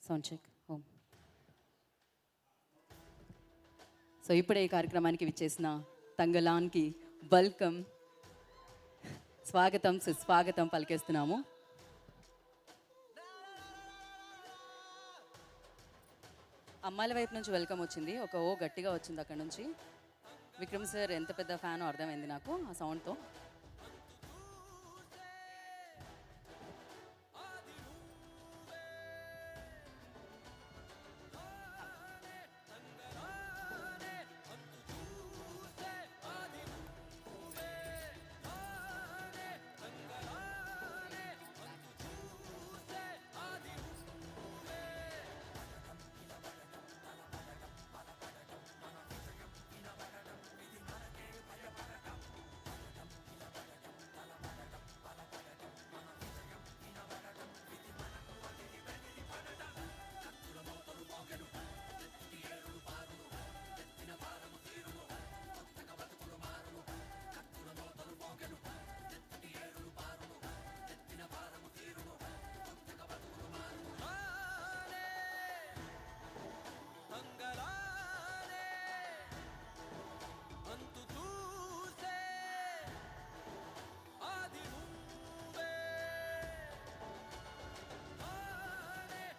Sound check home. So ఇప్పుడే ఈ కార్యక్రమానికి విచ్చేసిన తంగలాన్కి వెల్కమ్, స్వాగతం సుస్వాగతం పలికేస్తున్నాము. అమ్మాయిల వైపు నుంచి వెల్కమ్ వచ్చింది, ఒక ఓ గట్టిగా వచ్చింది అక్కడ నుంచి. విక్రమ్ సార్ ఎంత పెద్ద ఫ్యానో అర్థమైంది నాకు ఆ సౌండ్తో.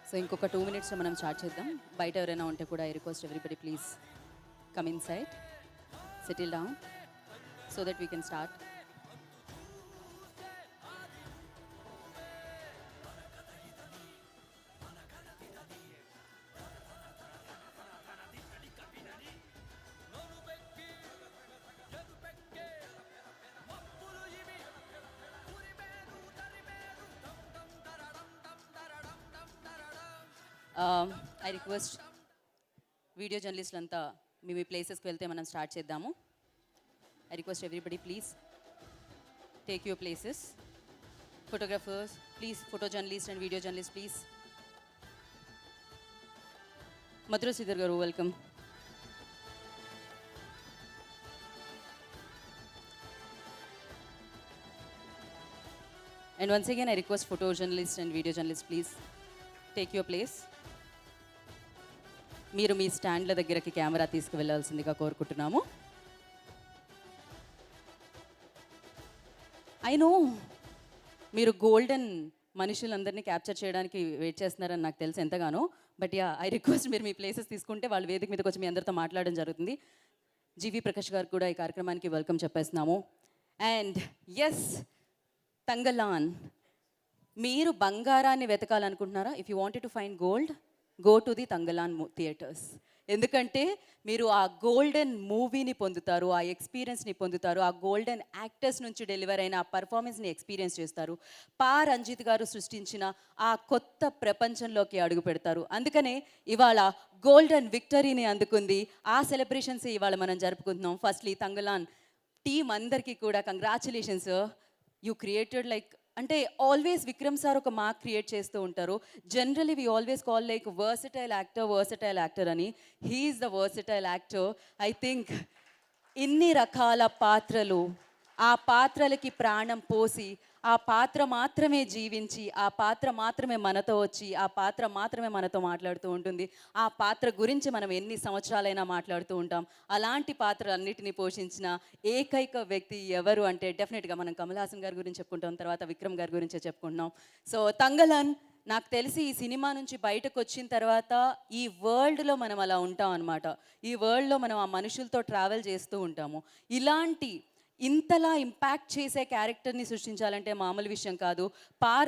సో ఇంకొక 2 minutesలో మనం స్టార్ట్ చేద్దాం. బయట ఎవరైనా ఉంటే కూడా I request everybody please come inside, settle down so that we can start. I request video జర్నలిస్టులు అంతా మీ ప్లేసెస్కి వెళ్తే మనం స్టార్ట్ చేద్దాము. I request everybody please take your places. Photographers please, photo journalist and video journalist please. Madhura Sridhar garu welcome. And once again, I request photo journalists and video journalists, please take your place. మీరు మీ స్టాండ్ల దగ్గరకి camera తీసుకువెళ్ళాల్సిందిగా కోరుకుంటున్నాము. I know మీరు golden మనుషులందరినీ capture చేయడానికి wait చేస్తున్నారని నాకు తెలుసు ఎంతగానో. But yeah, I request మీరు మీ ప్లేసెస్ తీసుకుంటే వాళ్ళు వేదిక మీదకి వచ్చి మీ అందరితో మాట్లాడడం జరుగుతుంది. జీవి ప్రకాష్ గారు కూడా ఈ కార్యక్రమానికి వెల్కమ్ చెప్పేస్తున్నాము. అండ్ ఎస్, తంగలాన్, మీరు బంగారాన్ని వెతకాలనుకుంటున్నారా? If you wanted to find gold, go to the Thangalaan theatres. ఎందుకంటే మీరు ఆ గోల్డెన్ మూవీని పొందుతారు, ఆ ఎక్స్పీరియన్స్ని పొందుతారు, ఆ గోల్డెన్ యాక్టర్స్ నుంచి డెలివర్ అయిన ఆ పర్ఫార్మెన్స్ని ఎక్స్పీరియన్స్ చేస్తారు. రంజిత్ గారు సృష్టించిన ఆ కొత్త ప్రపంచంలోకి అడుగు పెడతారు. అందుకనే ఇవాళ గోల్డెన్ విక్టరీని అందుకుంది. ఆ సెలబ్రేషన్స్ ఇవాళ మనం జరుపుకుంటున్నాం. ఫస్ట్లీ తంగలాన్ టీమ్ అందరికీ కూడా కంగ్రాచులేషన్స్. యూ క్రియేటెడ్ లైక్, అంటే ఆల్వేస్ విక్రమ్ సార్ ఒక మార్క్ క్రియేట్ చేస్తూ ఉంటారు. Generally we always call like versatile actor అని. He is the versatile actor. I think ఇన్ని రకాల పాత్రలు, ఆ పాత్రలకి ప్రాణం పోసి, ఆ పాత్ర మాత్రమే జీవించి, ఆ పాత్ర మాత్రమే మనతో వచ్చి, ఆ పాత్ర మాత్రమే మనతో మాట్లాడుతూ ఉంటుంది. ఆ పాత్ర గురించి మనం ఎన్ని సంవత్సరాలైనా మాట్లాడుతూ ఉంటాం. అలాంటి పాత్రలన్నిటినీ పోషించిన ఏకైక వ్యక్తి ఎవరు అంటే డెఫినెట్గా మనం కమల్ హాసన్ గారి గురించి చెప్పుకుంటాం, తర్వాత విక్రమ్ గారి గురించే చెప్పుకుంటున్నాం. సో తంగలాన్, నాకు తెలిసి ఈ సినిమా నుంచి బయటకు వచ్చిన తర్వాత ఈ వరల్డ్లో మనం అలా ఉంటాం అనమాట. ఈ వరల్డ్లో మనం ఆ మనుషులతో ట్రావెల్ చేస్తూ ఉంటాము. ఇలాంటి ఇంతలా ఇంపాక్ట్ చేసే క్యారెక్టర్ని సృష్టించాలంటే మామూలు విషయం కాదు.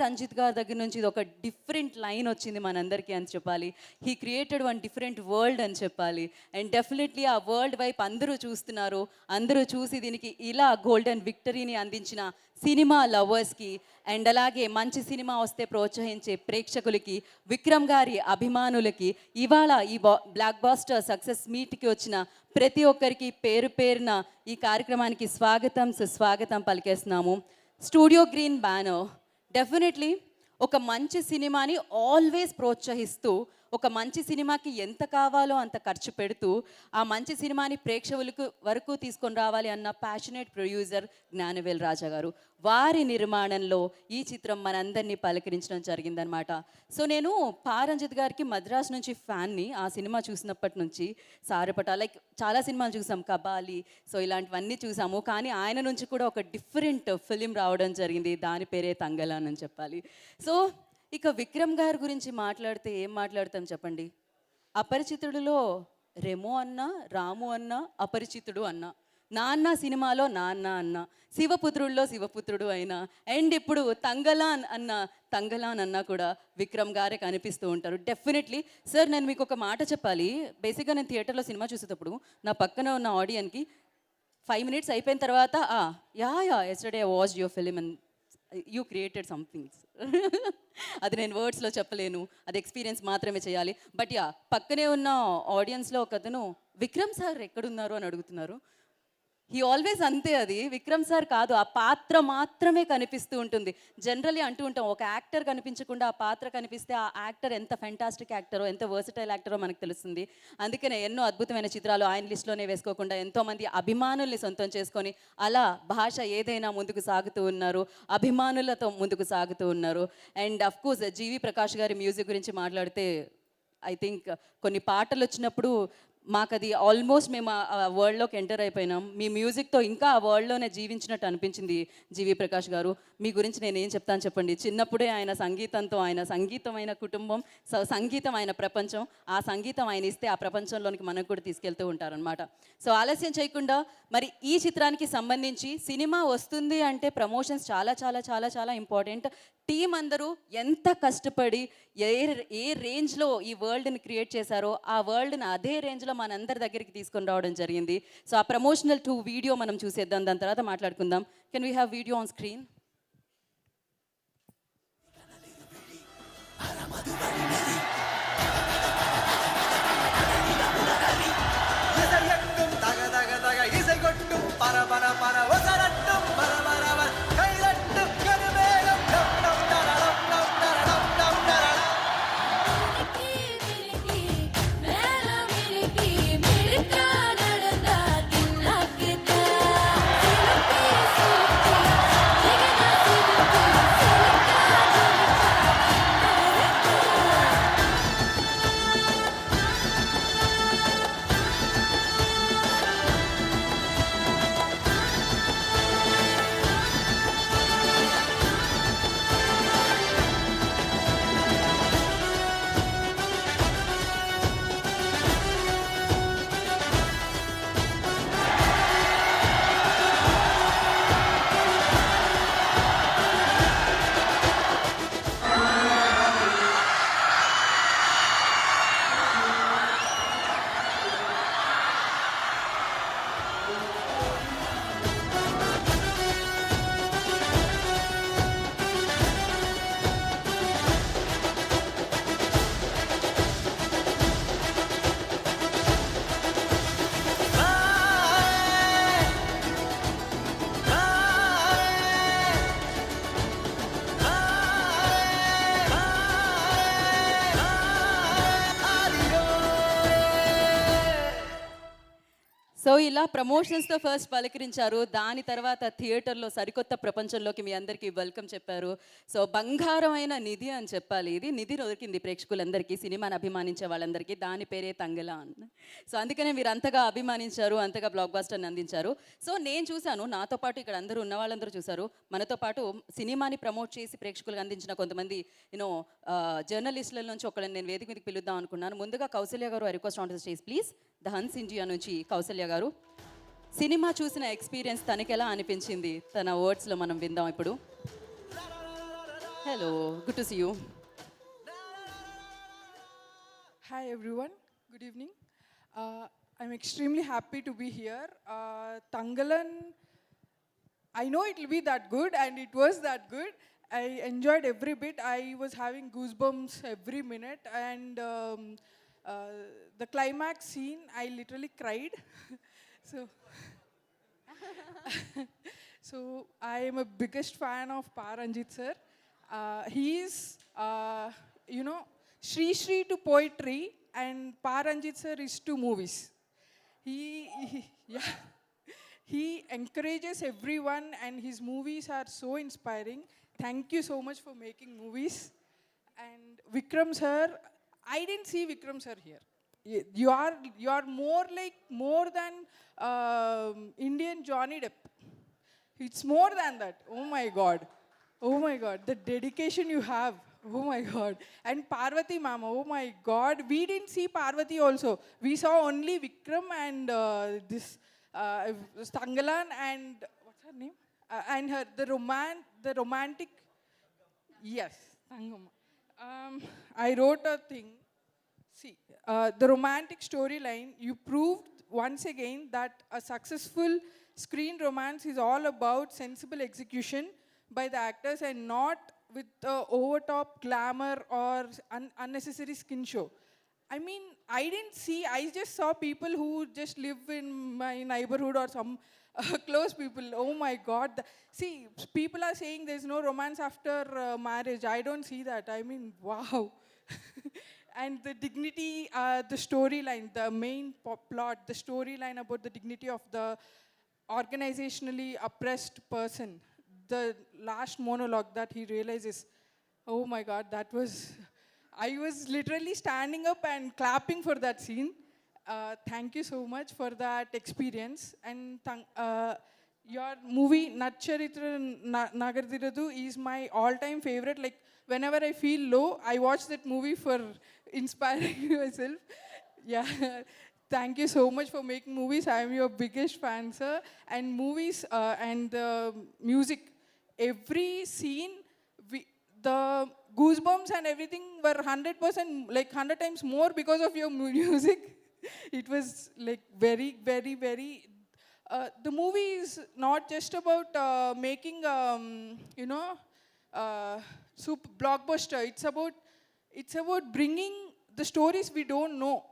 రంజిత్ గారి దగ్గర నుంచి ఇది ఒక డిఫరెంట్ లైన్ వచ్చింది మనందరికీ అని చెప్పాలి. He created one different world అని చెప్పాలి. అండ్ డెఫినెట్లీ ఆ వరల్డ్ వైపు అందరూ చూస్తున్నారు. అందరూ చూసి దీనికి ఇలా గోల్డెన్ విక్టరీని అందించిన సినిమా లవర్స్కి, అండ్ అలాగే మంచి సినిమా వస్తే ప్రోత్సహించే ప్రేక్షకులకి, విక్రమ్ గారి అభిమానులకి, ఇవాళ ఈ బ్లాక్ బాస్టర్ సక్సెస్ మీట్కి వచ్చిన ప్రతి ఒక్కరికి పేరు పేరున ఈ కార్యక్రమానికి స్వాగతం సుస్వాగతం పలికేస్తున్నాము. స్టూడియో గ్రీన్ బ్యానర్ డెఫినెట్లీ ఒక మంచి సినిమాని ఆల్వేస్ ప్రోత్సహిస్తూ ఒక మంచి సినిమాకి ఎంత కావాలో అంత ఖర్చు పెడుతూ ఆ మంచి సినిమాని ప్రేక్షకులకు వరకు తీసుకొని రావాలి అన్న ప్యాషనేట్ ప్రొడ్యూసర్ జ్ఞానవేల్ రాజా గారు. వారి నిర్మాణంలో ఈ చిత్రం మనందరినీ పలకరించడం జరిగిందనమాట. సో నేను పారంజిత్ గారికి మద్రాస్ నుంచి ఫ్యాన్ని. ఆ సినిమా చూసినప్పటి నుంచి సారెపట లైక్ చాలా సినిమాలు చూసాం, కబాలి, సో ఇలాంటివన్నీ చూసాము. కానీ ఆయన నుంచి కూడా ఒక డిఫరెంట్ ఫిలిం రావడం జరిగింది, దాని పేరే తంగలాన్ అని చెప్పాలి. సో ఇక విక్రమ్ గారి గురించి మాట్లాడితే ఏం మాట్లాడతాం చెప్పండి. అపరిచితుడులో రెమో అన్న, రాము అన్న, అపరిచితుడు అన్న, నాన్న సినిమాలో నాన్న అన్న, శివపుత్రుల్లో శివపుత్రుడు అయినా, అండ్ ఇప్పుడు తంగలాన్ అన్న కూడా విక్రమ్ గారే కనిపిస్తూ ఉంటారు. డెఫినెట్లీ సార్, నేను మీకు ఒక మాట చెప్పాలి. బేసిక్గా నేను థియేటర్లో సినిమా చూసేటప్పుడు నా పక్కన ఉన్న ఆడియన్కి 5 minutes అయిపోయిన తర్వాత yesterday I watched your film and you created somethings. అది నేను వర్డ్స్లో చెప్పలేను, అది ఎక్స్పీరియన్స్ మాత్రమే చేయాలి. బట్ పక్కనే ఉన్న ఆడియన్స్లో ఒకతను విక్రమ్ సార్ ఎక్కడున్నారు అని అడుగుతున్నారు. హీ ఆల్వేస్ అంతే, అది విక్రమ్ సార్ కాదు, ఆ పాత్ర మాత్రమే కనిపిస్తూ ఉంటుంది. జనరల్లీ అంటూ ఉంటాం, ఒక యాక్టర్ కనిపించకుండా ఆ పాత్ర కనిపిస్తే ఆ యాక్టర్ ఎంత ఫెంటాస్టిక్ యాక్టరో, ఎంత వర్సటైల్ యాక్టరో మనకు తెలుస్తుంది. అందుకనే ఎన్నో అద్భుతమైన చిత్రాలు ఆయన లిస్టులోనే వేసుకోకుండా ఎంతోమంది అభిమానుల్ని సొంతం చేసుకొని అలా భాష ఏదైనా ముందుకు సాగుతూ ఉన్నారు, అభిమానులతో ముందుకు సాగుతూ ఉన్నారు. అండ్ అఫ్ కోర్స్ జీవి ప్రకాష్ గారి మ్యూజిక్ గురించి మాట్లాడితే ఐ థింక్ కొన్ని పాటలు వచ్చినప్పుడు మాకు అది ఆల్మోస్ట్ మేము ఆ వరల్డ్లోకి ఎంటర్ అయిపోయినాం. మీ మ్యూజిక్తో ఇంకా ఆ వరల్డ్లోనే జీవించినట్టు అనిపించింది జీవి ప్రకాష్ గారు. మీ గురించి నేను ఏం చెప్తాను చెప్పండి. చిన్నప్పుడే ఆయన సంగీతంతో, ఆయన సంగీతమైన కుటుంబం, సంగీతం ఆయన ప్రపంచం, ఆ సంగీతం ఆయన ఇస్తే ఆ ప్రపంచంలోనికి మనకు కూడా తీసుకెళ్తూ ఉంటారనమాట. సో ఆలస్యం చేయకుండా మరి ఈ చిత్రానికి సంబంధించి సినిమా వస్తుంది అంటే ప్రమోషన్స్ చాలా చాలా చాలా చాలా ఇంపార్టెంట్. టీం అందరూ ఎంత కష్టపడి ఏ రేంజ్లో ఈ వరల్డ్ని క్రియేట్ చేశారో ఆ వరల్డ్ని అదే రేంజ్లో మనందరి దగ్గరికి తీసుకొని రావడం జరిగింది. సో ఆ ప్రమోషనల్ 2 వీడియో మనం చూసేద్దాం, దాని తర్వాత మాట్లాడుకుందాం. Can we have video on screen? So ఇలా ప్రమోషన్స్తో ఫస్ట్ పలకరించారు, దాని తర్వాత థియేటర్లో సరికొత్త ప్రపంచంలోకి మీ అందరికీ వెల్కమ్ చెప్పారు. సో బంగారమైన నిధి అని చెప్పాలి, ఇది నిధి దొరికింది ప్రేక్షకులందరికీ, సినిమాని అభిమానించే వాళ్ళందరికీ. దాని పేరే తంగలాన్. సో అందుకనే మీరు అంతగా అభిమానించారు, అంతగా బ్లాక్ బాస్టర్ని అందించారు. సో నేను చూశాను, నాతో పాటు ఇక్కడ అందరూ ఉన్న వాళ్ళందరూ చూశారు. మనతో పాటు సినిమాని ప్రమోట్ చేసి ప్రేక్షకులకు అందించిన కొంతమంది జర్నలిస్టుల నుంచి ఒకళ్ళని నేను వేదిక మీదకి పిలుద్దాం అనుకున్నాను. ముందుగా కౌసల్య గారు, I request on to the stage please. The Hans India నుంచి కౌసల్య గారు. సినిమా చూసిన ఎక్స్పీరియన్స్ తనకి ఎలా అనిపించింది, తన వర్డ్స్లో మనం విందాం ఇప్పుడు. Hello, good to see you. Hi everyone, good evening. I'm extremely happy to be here. Tangalan, I know it will be that good, and it was that good. I enjoyed every bit. I was having goosebumps every minute, and the climax scene, I literally cried. So I am a biggest fan of Paranjit sir. He is, Sri Sri to poetry and Paranjit sir is to movies. Yeah, he encourages everyone and his movies are so inspiring. Thank you so much for making movies. And Vikram sir, I didn't see Vikram sir here. You are more than Indian Johnny Depp. It's more than that. Oh my God. Oh my God. The dedication you have. Oh my God. And Parvati Mama. Oh my God. We didn't see Parvati also. We saw only Vikram and this Stangalan and what's her name? And her the romantic. Yes, Tangama. I wrote a thing. See, the romantic storyline, you proved once again that a successful screen romance is all about sensible execution by the actors and not with the over-top glamour or unnecessary skin show. I mean, I just saw people who just live in my neighborhood or some close people. Oh my God. See, people are saying there's no romance after marriage. I don't see that. I mean, wow. And the dignity, the storyline, the main plot, the storyline about the dignity of the organizationally oppressed person, the last monologue that he realizes, oh my God, I was literally standing up and clapping for that scene. Thank you so much for that experience. And your movie, Natcharitra Nagardiradu, is my all-time favorite. Like, whenever I feel low, I watch that movie for inspiring myself. Yeah. Thank you so much for making movies. I am your biggest fan, sir. And movies and music, every scene, the goosebumps and everything were 100%, like 100 times more because of your music. It was like very, very, very. The movie is not just about making, super blockbuster. It's about bringing the stories we don't know.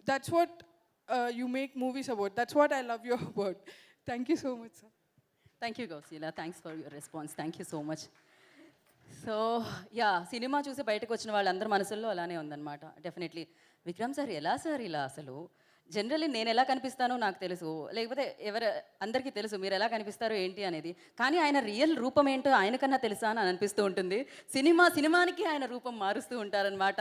That's what you make movies about. That's what I love you about. Thank you so much, sir. Thank you Gausila, thanks for your response. Thank you so much. So yeah, cinema చూసి బయటకు వచ్చిన వాళ్ళందరి మనసుల్లో అలానే ఉందన్నమాట. Definitely Vikram sir ఎలా sir ఇలా అసలు జనరల్లీ నేను ఎలా కనిపిస్తానో నాకు తెలుసు, లేకపోతే అందరికీ తెలుసు మీరు ఎలా కనిపిస్తారో ఏంటి అనేది, కానీ ఆయన రియల్ రూపం ఏంటో ఆయనకన్నా తెలుసా అని అనిపిస్తూ ఉంటుంది. సినిమానికి ఆయన రూపం మారుస్తూ ఉంటారనమాట.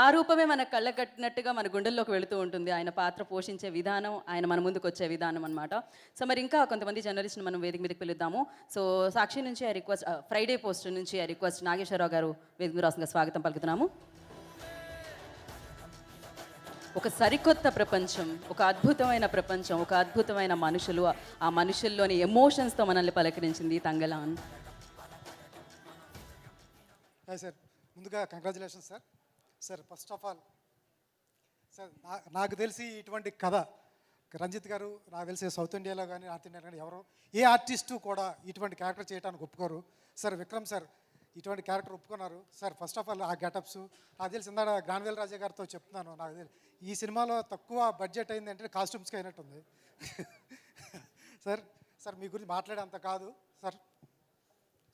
ఆ రూపమే మన కళ్ళ కట్టినట్టుగా మన గుండెల్లోకి వెళుతూ ఉంటుంది. ఆయన పాత్ర పోషించే విధానం, ఆయన మన ముందుకు వచ్చే విధానం అనమాట. సో మరి ఇంకా కొంతమంది జర్నలిస్ట్ని మనం వేదిక మీదకి పిలుద్దాము. సో సాక్షి నుంచి ఆ రిక్వెస్ట్, ఫ్రైడే పోస్ట్ నుంచి ఆ రిక్వెస్ట్, నాగేశ్వరరావు గారు వేదిక మీద రాష్ట్రంగా స్వాగతం పలుకుతున్నాము. ఒక సరికొత్త ప్రపంచం, ఒక అద్భుతమైన ప్రపంచం, ఒక అద్భుతమైన మనుషులు, ఆ మనుషుల్లోని ఎమోషన్స్తో మనల్ని పలకరించింది తంగలాన్. హాయ్ సార్, ముందుగా congratulations sir. Sir first of all sir, నాకు తెలిసి ఇటువంటి కథ రంజిత్ గారు, నాకు తెలిసి సౌత్ ఇండియాలో కానీ నార్త్ ఇండియాలో కానీ ఎవరు ఏ ఆర్టిస్టు కూడా ఇటువంటి క్యారెక్టర్ చేయడానికి ఒప్పుకోరు. సార్ విక్రమ్ సార్ ఇటువంటి క్యారెక్టర్ ఒప్పుకున్నారు సార్. ఫస్ట్ ఆఫ్ ఆల్ ఆ గెటప్స్ నాకు తెలిసి ఇందాక గ్రాన్వేల్ రాజా గారితో చెప్తున్నాను, నాకు తెలిసి ఈ సినిమాలో తక్కువ బడ్జెట్ అయింది అంటే కాస్ట్యూమ్స్కి అయినట్టుంది సార్. మీ గురించి మాట్లాడేంత కాదు సార్,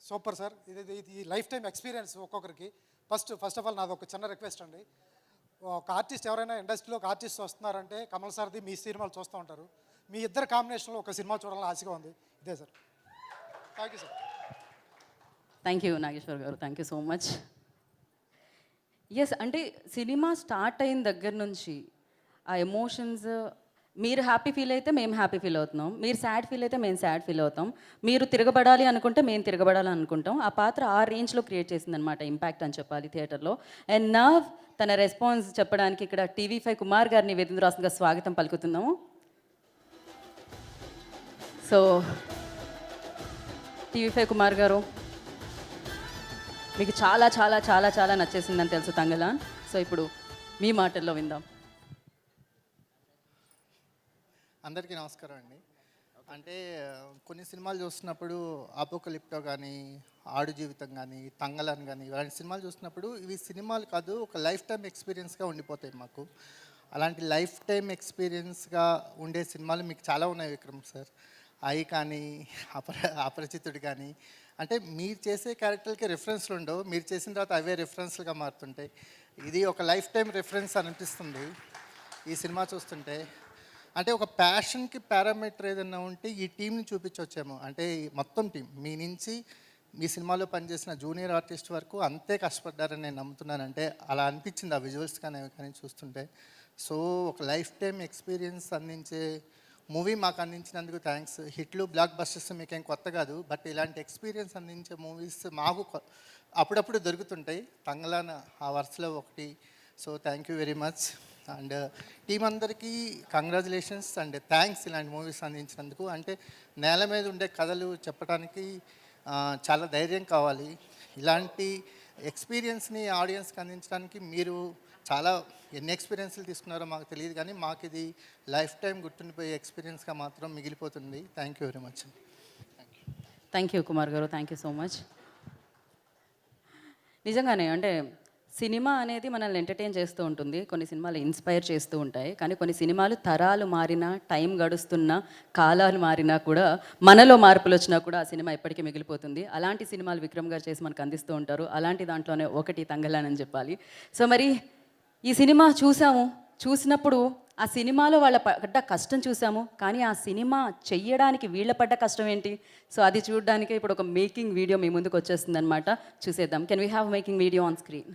సూపర్ సార్. ఇది లైఫ్ టైం ఎక్స్పీరియన్స్ ఒక్కొక్కరికి. ఫస్ట్ ఆఫ్ ఆల్ నాది ఒక చిన్న రిక్వెస్ట్ అండి. ఒక ఆర్టిస్ట్ ఎవరైనా ఇండస్ట్రీలో ఒక ఆర్టిస్ట్ వస్తున్నారంటే కమల్ సార్ది మీ సినిమాలు చూస్తూ ఉంటారు. మీ ఇద్దరు కాంబినేషన్లో ఒక సినిమా చూడాలని ఆశగా ఉంది. ఇదే sir. Thank you sir. Thank you Nageshwar garu, thank you so much. Yes, అంటే సినిమా స్టార్ట్ అయిన దగ్గర నుంచి ఆ ఎమోషన్స్, మీరు హ్యాపీ ఫీల్ అయితే మేము హ్యాపీ ఫీల్ అవుతున్నాం, మీరు సాడ్ ఫీల్ అయితే మేము సాడ్ ఫీల్ అవుతాం, మీరు తిరగబడాలి అనుకుంటే మేము తిరగబడాలి అనుకుంటాం. ఆ పాత్ర ఆ రేంజ్లో క్రియేట్ చేసిందనమాట, ఇంపాక్ట్ అని చెప్పాలి థియేటర్లో. అండ్ నవ్ తన రెస్పాన్స్ చెప్పడానికి ఇక్కడ TV5 కుమార్ గారిని వేదిక రాష్ట్రంగా స్వాగతం పలుకుతున్నాము. సో TV5 కుమార్ గారు, మీకు చాలా చాలా చాలా చాలా నచ్చేసిందని తెలుసు తంగలాన్. సో ఇప్పుడు మీ మాటల్లో విందాం. అందరికీ నమస్కారం అండి. అంటే కొన్ని సినిమాలు చూస్తున్నప్పుడు అపోకలిప్టో కానీ, ఆడు జీవితం కానీ, తంగలాన్ కానీ, ఇలాంటి సినిమాలు చూస్తున్నప్పుడు ఇవి సినిమాలు కాదు, ఒక లైఫ్ టైం ఎక్స్పీరియన్స్గా ఉండిపోతాయి మాకు. అలాంటి లైఫ్ టైం ఎక్స్పీరియన్స్గా ఉండే సినిమాలు మీకు చాలా ఉన్నాయి విక్రమ్ సార్. అవి కానీ, అపరిచితుడు కానీ, అంటే మీరు చేసే క్యారెక్టర్కి రిఫరెన్స్లు ఉండవు, మీరు చేసిన తర్వాత అవే రిఫరెన్స్లుగా మారుతుంటాయి. ఇది ఒక లైఫ్ టైం రిఫరెన్స్ అనిపిస్తుంది ఈ సినిమా చూస్తుంటే. అంటే ఒక ప్యాషన్కి పారామీటర్ ఏదైనా ఉంటే ఈ టీంని చూపించవచ్చేమో. అంటే ఈ మొత్తం టీం మీ నుంచి మీ సినిమాలో పనిచేసిన జూనియర్ ఆర్టిస్ట్ వరకు అంతే కష్టపడ్డారని నేను నమ్ముతున్నాను. అంటే అలా అనిపించింది ఆ విజువల్స్ కానీ చూస్తుంటే. సో ఒక లైఫ్ టైం ఎక్స్పీరియన్స్ అందించే మూవీ మాకు అందించినందుకు థ్యాంక్స్. హిట్లు బ్లాక్ బస్టర్స్ మీకేం కొత్త కాదు, బట్ ఇలాంటి ఎక్స్పీరియన్స్ అందించే మూవీస్ మాకు అప్పుడప్పుడు దొరుకుతుంటాయి. తంగలాన ఆ వరుసలో ఒకటి. So thank you very much. And team అందరికీ కంగ్రాచులేషన్స్ అండ్ థ్యాంక్స్ ఇలాంటి మూవీస్ అందించినందుకు. అంటే నేల మీద ఉండే కథలు చెప్పడానికి చాలా ధైర్యం కావాలి. ఇలాంటి ఎక్స్పీరియన్స్ని ఆడియన్స్కి అందించడానికి మీరు చాలా ఎన్ని ఎక్స్పీరియన్స్లు తీసుకున్నారో మాకు తెలియదు, కానీ మాకు ఇది లైఫ్ టైం గుర్తుండిపోయే ఎక్స్పీరియన్స్గా మాత్రం మిగిలిపోతుంది. Thank you very much. Thank you Kumar గారు, థ్యాంక్ యూ సో మచ్. నిజంగానే అంటే సినిమా అనేది మనల్ని ఎంటర్టైన్ చేస్తూ ఉంటుంది, కొన్ని సినిమాలు ఇన్స్పైర్ చేస్తూ ఉంటాయి, కానీ కొన్ని సినిమాలు తరాలు మారినా, టైం గడుస్తున్నా, కాలాలు మారినా కూడా, మనలో మార్పులు వచ్చినా కూడా ఆ సినిమా ఎప్పటికీ మిగిలిపోతుంది. అలాంటి సినిమాలు విక్రమ్ గారు చేసి మనకు అందిస్తూ ఉంటారు. అలాంటి దాంట్లోనే ఒకటి తంగలాన్ అని చెప్పాలి. సో మరి ఈ సినిమా చూసినప్పుడు ఆ సినిమాలో వాళ్ళ పడ్డ కష్టం చూసాము, కానీ ఆ సినిమా చెయ్యడానికి వీళ్ళ పడ్డ కష్టం ఏంటి? సో అది చూడడానికి ఇప్పుడు ఒక మేకింగ్ వీడియో మీ ముందుకు వచ్చేస్తుంది అనమాట. చూసేద్దాం. Can we have making video on screen?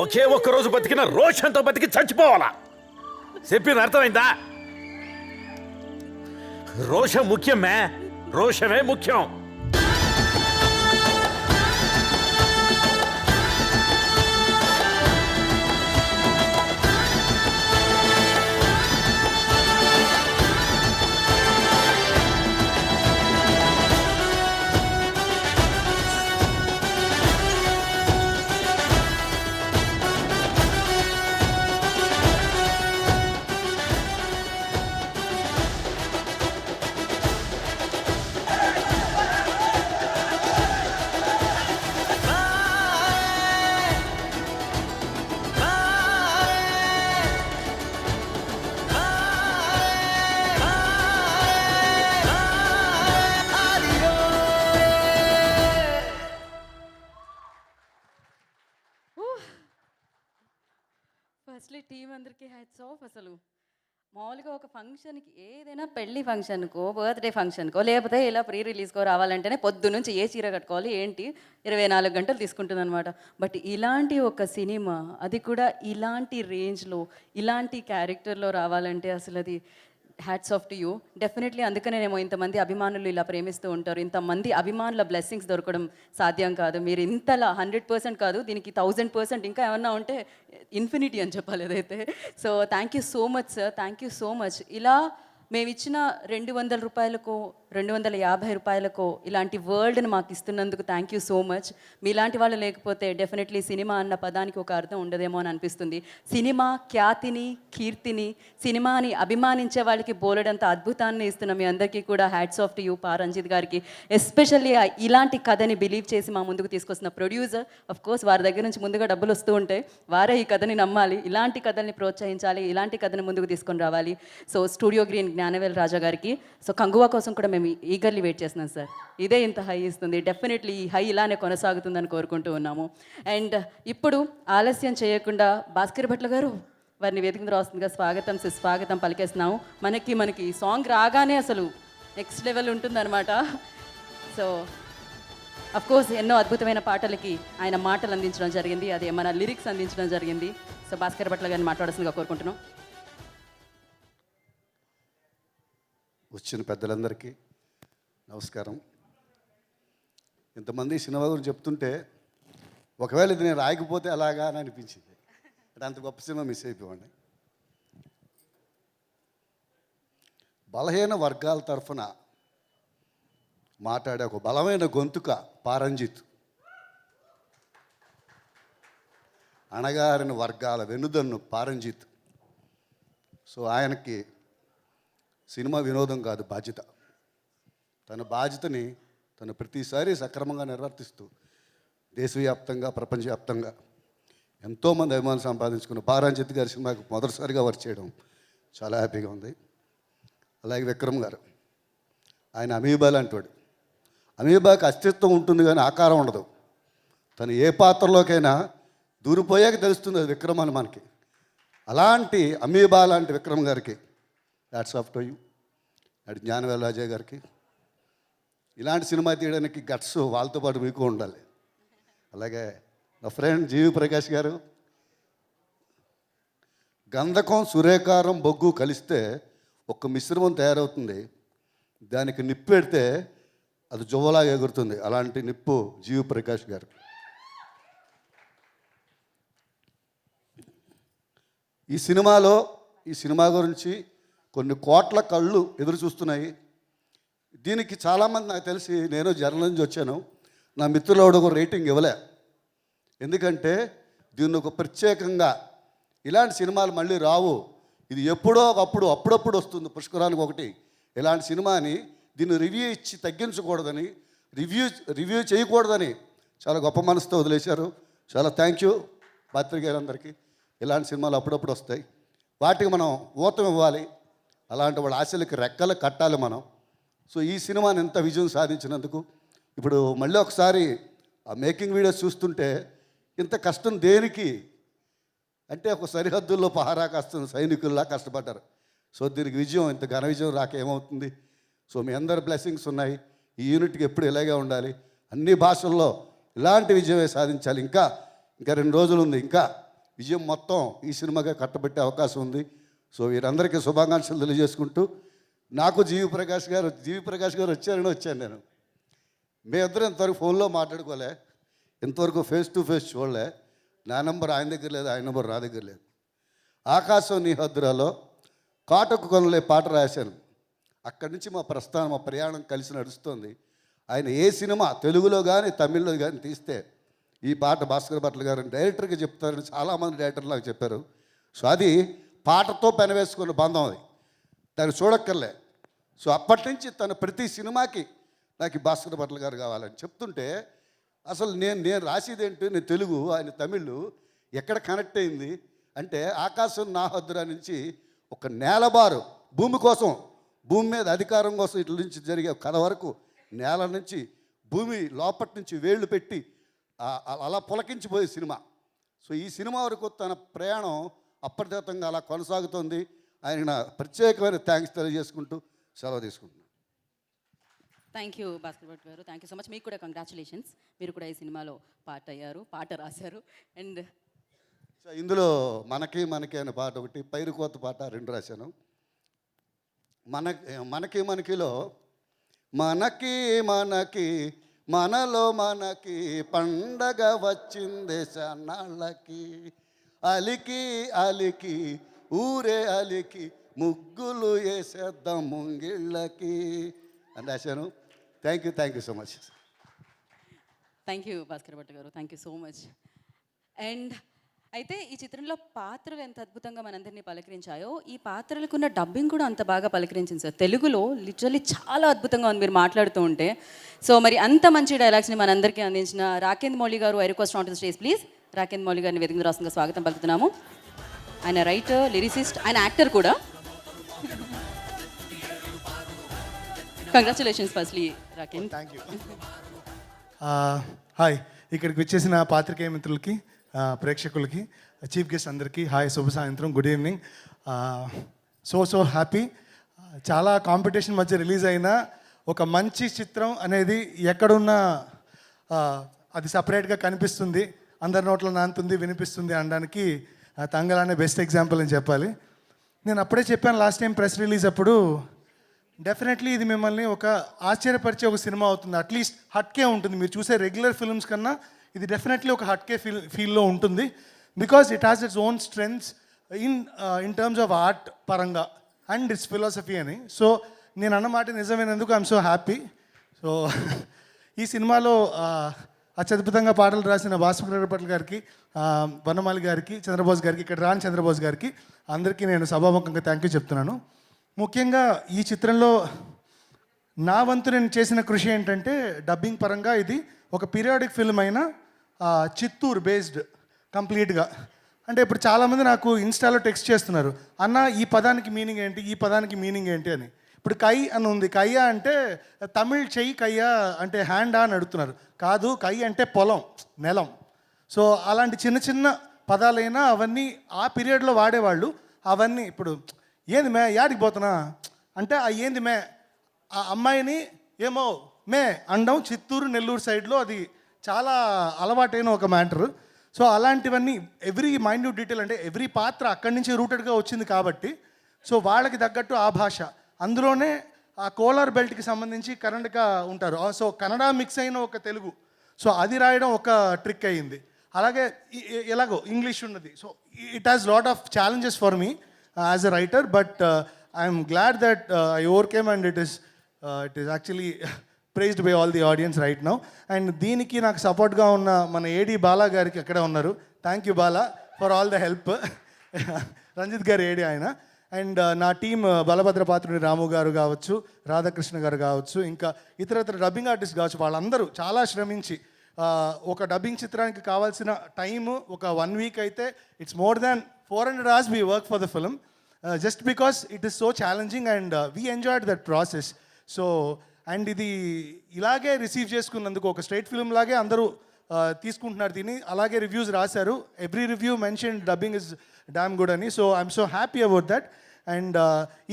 ఒకే ఒక్క రోజు బతికిన రోషంతో బతికి చచ్చిపోవాలా? చెప్పిన అర్థమైందా? రోషం ముఖ్యమే, రోషమే ముఖ్యం. ఫస్ట్లీ టీం అందరికీ హ్యాట్స్ ఆఫ్. అసలు మామూలుగా ఒక ఫంక్షన్కి, ఏదైనా పెళ్లి ఫంక్షన్కో, బర్త్డే ఫంక్షన్కో, లేకపోతే ఇలా ప్రీ రిలీజ్కో రావాలంటేనే పొద్దు నుంచి ఏ చీర కట్టుకోవాలి ఏంటి 24 గంటలు తీసుకుంటుంది అనమాట. బట్ ఇలాంటి ఒక సినిమా, అది కూడా ఇలాంటి రేంజ్లో, ఇలాంటి క్యారెక్టర్లో రావాలంటే అసలు అది hats off to you. Definitely అందుకనేమో ఇంతమంది అభిమానులు ఇలా ప్రేమిస్తూ ఉంటారు. ఇంతమంది అభిమానుల బ్లెస్సింగ్స్ దొరకడం సాధ్యం కాదు. మీరు ఇంతలా 100% కాదు, దీనికి 1000% ఇంకా ఏమన్నా ఉంటే ఇన్ఫినిటీ అని చెప్పాలి అదైతే. So thank you so much sir, thank you so much. ఇలా మేము ఇచ్చిన 200 రూపాయలకో రూపాయలకో ఇలాంటి వరల్డ్ని మాకు ఇస్తున్నందుకు థ్యాంక్ యూ సో మచ్. మీలాంటి వాళ్ళు లేకపోతే డెఫినెట్లీ సినిమా అన్న పదానికి ఒక అర్థం ఉండదేమో అని అనిపిస్తుంది. సినిమా ఖ్యాతిని, కీర్తిని, సినిమాని అభిమానించే వాళ్ళకి బోలెడంత అద్భుతాన్ని ఇస్తున్న మీ అందరికీ కూడా hats off to you Ranjith గారికి. ఎస్పెషల్లీ ఇలాంటి కథని బిలీవ్ చేసి మా ముందుకు తీసుకొస్తున్న ప్రొడ్యూసర్. ఆఫ్ కోర్స్ వారి దగ్గర నుంచి ముందుగా డబ్బులు వస్తూ ఉంటాయి, వారే ఈ కథని నమ్మాలి, ఇలాంటి కథల్ని ప్రోత్సహించాలి, ఇలాంటి కథని ముందుకు తీసుకొని రావాలి. సో స్టూడియో గ్రీన్ జ్ఞానవేల్ రాజా గారికి. సో కంగువా కోసం కూడా మేము ఈగర్లీ వెయిట్ చేస్తున్నాం సార్. ఇదే ఇంత హై ఇస్తుంది, డెఫినెట్లీ ఈ హై ఇలానే కొనసాగుతుందని కోరుకుంటూ ఉన్నాము. అండ్ ఇప్పుడు ఆలస్యం చేయకుండా భాస్కర్ భట్ల గారు వారిని వేదిక మీద రాస్తుందిగా స్వాగతం పలికేస్తున్నాము. మనకి సాంగ్ రాగానే అసలు నెక్స్ట్ లెవెల్ ఉంటుందన్నమాట. సో కోర్స్ ఎన్నో అద్భుతమైన పాటలకి ఆయన మాటలు అందించడం జరిగింది, అదే మన లిరిక్స్ అందించడం జరిగింది. సో భాస్కర్ భట్ల గారిని మాట్లాడాల్సిందిగా కోరుకుంటున్నాం. వచ్చిన పెద్దలందరికీ నమస్కారం. ఇంతమంది సినిమా గురించి చెప్తుంటే ఒకవేళ ఇది నేను రాయకపోతే అలాగా అని అనిపించింది. అంటే అంత గొప్ప సినిమా మిస్ అయిపోయింది. బలహీన వర్గాల తరఫున మాట్లాడే ఒక బలమైన గొంతుక పారంజిత్. అణగారిన వర్గాల వెనుదన్ను పారంజిత్. సో ఆయనకి సినిమా వినోదం కాదు, బాధ్యత. తన బాధ్యతని తను ప్రతిసారి సక్రమంగా నిర్వర్తిస్తూ దేశవ్యాప్తంగా, ప్రపంచవ్యాప్తంగా ఎంతోమంది అభిమానులు సంపాదించుకున్న పారంజిత్ గారి సినిమాకి మొదటిసారిగా వర్క్ చేయడం చాలా హ్యాపీగా ఉంది. అలాగే విక్రమ్ గారు, ఆయన అమీబా లాంటివాడు. అమీబాకి అస్తిత్వం ఉంటుంది కానీ ఆకారం ఉండదు. తను ఏ పాత్రలోకైనా దూరిపోయాక తెలుస్తుంది అది విక్రమ్ అని మనకి. అలాంటి అమీబా లాంటి విక్రమ్ గారికి హ్యాట్స్ ఆఫ్ టు యూ. అటు జ్ఞానవేల్ రాజా గారికి. ఇలాంటి సినిమా తీయడానికి గట్స్ వాళ్ళతో పాటు మీకు ఉండాలి. అలాగే నా ఫ్రెండ్ జీవి ప్రకాష్ గారు. గంధకం, సురేకారం, బొగ్గు కలిస్తే ఒక మిశ్రమం తయారవుతుంది. దానికి నిప్పు పెడితే అది జువ్వలాగా ఎగురుతుంది. అలాంటి నిప్పు జీవి ప్రకాష్ గారు. ఈ సినిమా గురించి కొన్ని కోట్ల కళ్ళు ఎదురు చూస్తున్నాయి. దీనికి చాలామంది నాకు తెలిసి, నేను జర్నల్ నుంచి వచ్చాను, నా మిత్రులు ఒక రేటింగ్ ఇవ్వలే. ఎందుకంటే దీన్ని ఒక ప్రత్యేకంగా ఇలాంటి సినిమాలు మళ్ళీ రావు, ఇది ఎప్పుడో అప్పుడప్పుడు వస్తుంది పుష్కరానికి ఒకటి ఇలాంటి సినిమాని, దీన్ని రివ్యూ ఇచ్చి తగ్గించకూడదని, రివ్యూ చేయకూడదని చాలా గొప్ప మనసుతో వదిలేశారు. చాలా థ్యాంక్ యూ పాత్రికేయులందరికీ. ఇలాంటి సినిమాలు అప్పుడప్పుడు వస్తాయి, వాటికి మనం ఊతం ఇవ్వాలి. అలాంటి వాళ్ళ ఆశలకి రెక్కలు కట్టాలి మనం. సో ఈ సినిమాని ఎంత విజయం సాధించినందుకు ఇప్పుడు మళ్ళీ ఒకసారి ఆ మేకింగ్ వీడియోస్ చూస్తుంటే ఇంత కష్టం దేనికి అంటే, ఒక సరిహద్దుల్లో పహారా కాస్తున్న సైనికుల్లా కష్టపడ్డారు. సో దీనికి విజయం, ఇంత ఘన విజయం రాక ఏమవుతుంది. సో మీ అందరి బ్లెస్సింగ్స్ ఉన్నాయి. ఈ యూనిట్కి ఎప్పుడు ఇలాగే ఉండాలి, అన్ని భాషల్లో ఇలాంటి విజయమే సాధించాలి. ఇంకా 2 రోజులు ఉంది, ఇంకా విజయం మొత్తం ఈ సినిమాగా కట్టబెట్టే అవకాశం ఉంది. సో వీరందరికీ శుభాకాంక్షలు తెలియజేసుకుంటూ, నాకు జీవి ప్రకాష్ గారు వచ్చారని వచ్చాను నేను. మీ ఇద్దరు ఇంతవరకు ఫోన్లో మాట్లాడుకోలే, ఇంతవరకు ఫేస్ టు ఫేస్ చూడలే. నా నెంబర్ ఆయన దగ్గర లేదు, ఆయన నెంబర్ నా దగ్గర లేదు. ఆకాశం నీ హద్దురాలో కాటకు కొనలే పాట రాశాను. అక్కడి నుంచి మా ప్రయాణం కలిసి నడుస్తుంది. ఆయన ఏ సినిమా తెలుగులో కానీ తమిళ్లో కానీ తీస్తే ఈ పాట భాస్కర్ భట్ల గారు డైరెక్టర్కి చెప్తారని చాలామంది డైరెక్టర్లు నాకు చెప్పారు. సో అది పాటతో పెనవేసుకున్న బంధం, అది దాన్ని చూడక్కర్లే. సో అప్పటి నుంచి తన ప్రతి సినిమాకి నాకు భాస్కర్ భట్ల గారు కావాలని చెప్తుంటే, అసలు నేను రాసేది ఏంటి, నేను తెలుగు, ఆయన తమిళ్, ఎక్కడ కనెక్ట్ అయింది అంటే, ఆకాశం నా హద్దురా నుంచి ఒక నేలబారు భూమి కోసం, భూమి మీద అధికారం కోసం ఇట్ల నుంచి జరిగే కథ వరకు, నేల నుంచి భూమి లోపటి నుంచి వేళ్ళు పెట్టి అలా పులకించిపోయే సినిమా. సో ఈ సినిమా వరకు తన ప్రయాణం అప్రతిహతంగా అలా కొనసాగుతుంది. ఆయన ప్రత్యేకమైన థ్యాంక్స్ తెలియజేసుకుంటూ సెలవు తీసుకుంటున్నాను. Thank you Bhaskar Bhat garu, thank you so much. మీకు కూడా కంగ్రాచులేషన్స్, మీరు కూడా ఈ సినిమాలో పాట రాశారు. అండ్ సో ఇందులో మనకి అనే పాట ఒకటి, పైరుకోత పాట 2 రాశాను. మనకిలో మనకి పండగ వచ్చిందే సన్నాళ్ళకి, అలికి ఊరే అలికి ముగ్గులు వేసేద్దాం ముంగిళ్ళకి అని రాశాను. Thank you so much. Thank you Bhaskar Bhat garu, thank you so much. And అయితే ఈ చిత్రంలో పాత్రలు ఎంత అద్భుతంగా మనందరినీ పలకరించాయో, ఈ పాత్రలకున్న డబ్బింగ్ కూడా అంత బాగా పలకరించింది సార్. తెలుగులో లిటరల్లీ చాలా అద్భుతంగా ఉంది మీరు మాట్లాడుతూ ఉంటే. సో మరి అంత మంచి డైలాగ్స్ని మనందరికీ అందించిన Rakendra Mouli garu, I request on to the stage please. Rakendra Mouli గారిని వేదిక మీద రాష్ట్రంగా స్వాగతం పలుకుతున్నాము. ఆయన రైటర్, లిరిసిస్ట్, ఆయన యాక్టర్ కూడా. Congratulations firstly Rakendra. Thank you. Hi, ఇక్కడికి వచ్చేసిన పాత్రికేయ మిత్రులకి, ప్రేక్షకులకి, చీఫ్ గెస్ట్ అందరికీ హాయ్, శుభ సాయంత్రం, గుడ్ ఈవినింగ్. So happy. చాలా కాంపిటీషన్ మధ్య రిలీజ్ అయిన ఒక మంచి చిత్రం అనేది ఎక్కడున్నా అది సపరేట్గా కనిపిస్తుంది, అందరి నోట్లో నానుతుంది, వినిపిస్తుంది అనడానికి తంగల్ అనే బెస్ట్ ఎగ్జాంపుల్ అని చెప్పాలి. నేను అప్పుడే చెప్పాను లాస్ట్ టైం ప్రెస్ రిలీజ్ అప్పుడు, డెఫినెట్లీ ఇది మిమ్మల్ని ఒక ఆశ్చర్యపరిచే ఒక సినిమా అవుతుంది. అట్లీస్ట్ హట్కే ఉంటుంది. మీరు చూసే రెగ్యులర్ ఫిల్మ్స్ కన్నా ఇది డెఫినెట్లీ ఒక హట్కే ఫీల్లో ఉంటుంది. Because it has its own strengths in terms of art పరంగా అండ్ ఇట్స్ ఫిలాసఫీ అని. సో నేను అన్నమాట నిజమైనందుకు ఐఎమ్ సో హ్యాపీ. సో ఈ సినిమాలో అత్యద్భుతంగా పాటలు రాసిన భాస్కర్ భట్ గారికి, వనమాలి గారికి, చంద్రబోస్ గారికి, ఇక్కడ రాని చంద్రబోస్ గారికి అందరికీ నేను సభాముఖంగా థ్యాంక్ యూ చెప్తున్నాను. ముఖ్యంగా ఈ చిత్రంలో నా వంతు నేను చేసిన కృషి ఏంటంటే, డబ్బింగ్ పరంగా ఇది ఒక పీరియాడిక్ ఫిల్మ్ అయిన చిత్తూరు బేస్డ్ కంప్లీట్గా. అంటే ఇప్పుడు చాలామంది నాకు ఇన్స్టాలో టెక్స్ట్ చేస్తున్నారు, అన్న ఈ పదానికి మీనింగ్ ఏంటి, ఈ పదానికి మీనింగ్ ఏంటి అని. ఇప్పుడు కై అని ఉంది, కయ్య అంటే తమిళ్ చెయ్యి, కయ్య అంటే హ్యాండా అని అడుగుతున్నారు. కాదు, కై అంటే పొలం, నెలం. సో అలాంటి చిన్న చిన్న పదాలైనా అవన్నీ ఆ పీరియడ్లో వాడేవాళ్ళు. అవన్నీ ఇప్పుడు ఏంది మే, యాడికి పోతున్నా అంటే ఆ ఏంది మే, ఆ అమ్మాయిని ఏమో మే అండం చిత్తూరు నెల్లూరు సైడ్లో అది చాలా అలవాటైన ఒక మ్యాటరు. సో అలాంటివన్నీ ఎవ్రీ మైన్యూట్ డీటెయిల్, అంటే ఎవ్రీ పాత్ర అక్కడి నుంచి రూటెడ్గా వచ్చింది కాబట్టి సో వాళ్ళకి తగ్గట్టు ఆ భాష. అందులోనే ఆ కోలార్ బెల్ట్కి సంబంధించి కర్ణాటక ఉంటారు, సో కన్నడ మిక్స్ అయిన ఒక తెలుగు. సో అది రాయడం ఒక ట్రిక్ అయ్యింది. అలాగే ఎలాగో ఇంగ్లీష్ ఉన్నది. So it has lot of challenges for me as a writer, but I'm glad that I overcame and it is actually praised by all the audience right now. And దీనికి నాకు సపోర్ట్గా ఉన్న మన AD Bala గారికి అక్కడే ఉన్నారు. Thank you Bala for all the help. Ranjith గారు ఏడి ఆయన. అండ్ నా టీమ్ బలభద్ర పాత్రుని రాము గారు కావచ్చు, రాధాకృష్ణ గారు కావచ్చు, ఇంకా ఇతర డబ్బింగ్ ఆర్టిస్ట్ కావచ్చు, వాళ్ళందరూ చాలా శ్రమించి ఒక డబ్బింగ్ చిత్రానికి కావాల్సిన టైము ఒక 1 వీక్ అయితే it's more than 400 hours we work for the film, just because it is so challenging and we enjoyed that process. So and ఇది ఇలాగే రిసీవ్ చేసుకున్నందుకు ఒక స్ట్రైట్ ఫిల్మ్ లాగే అందరూ తీసుకుంటున్నారు దీన్ని, అలాగే రివ్యూస్ రాశారు. Every review mention dubbing is damn good అని. So I'm so happy about that. And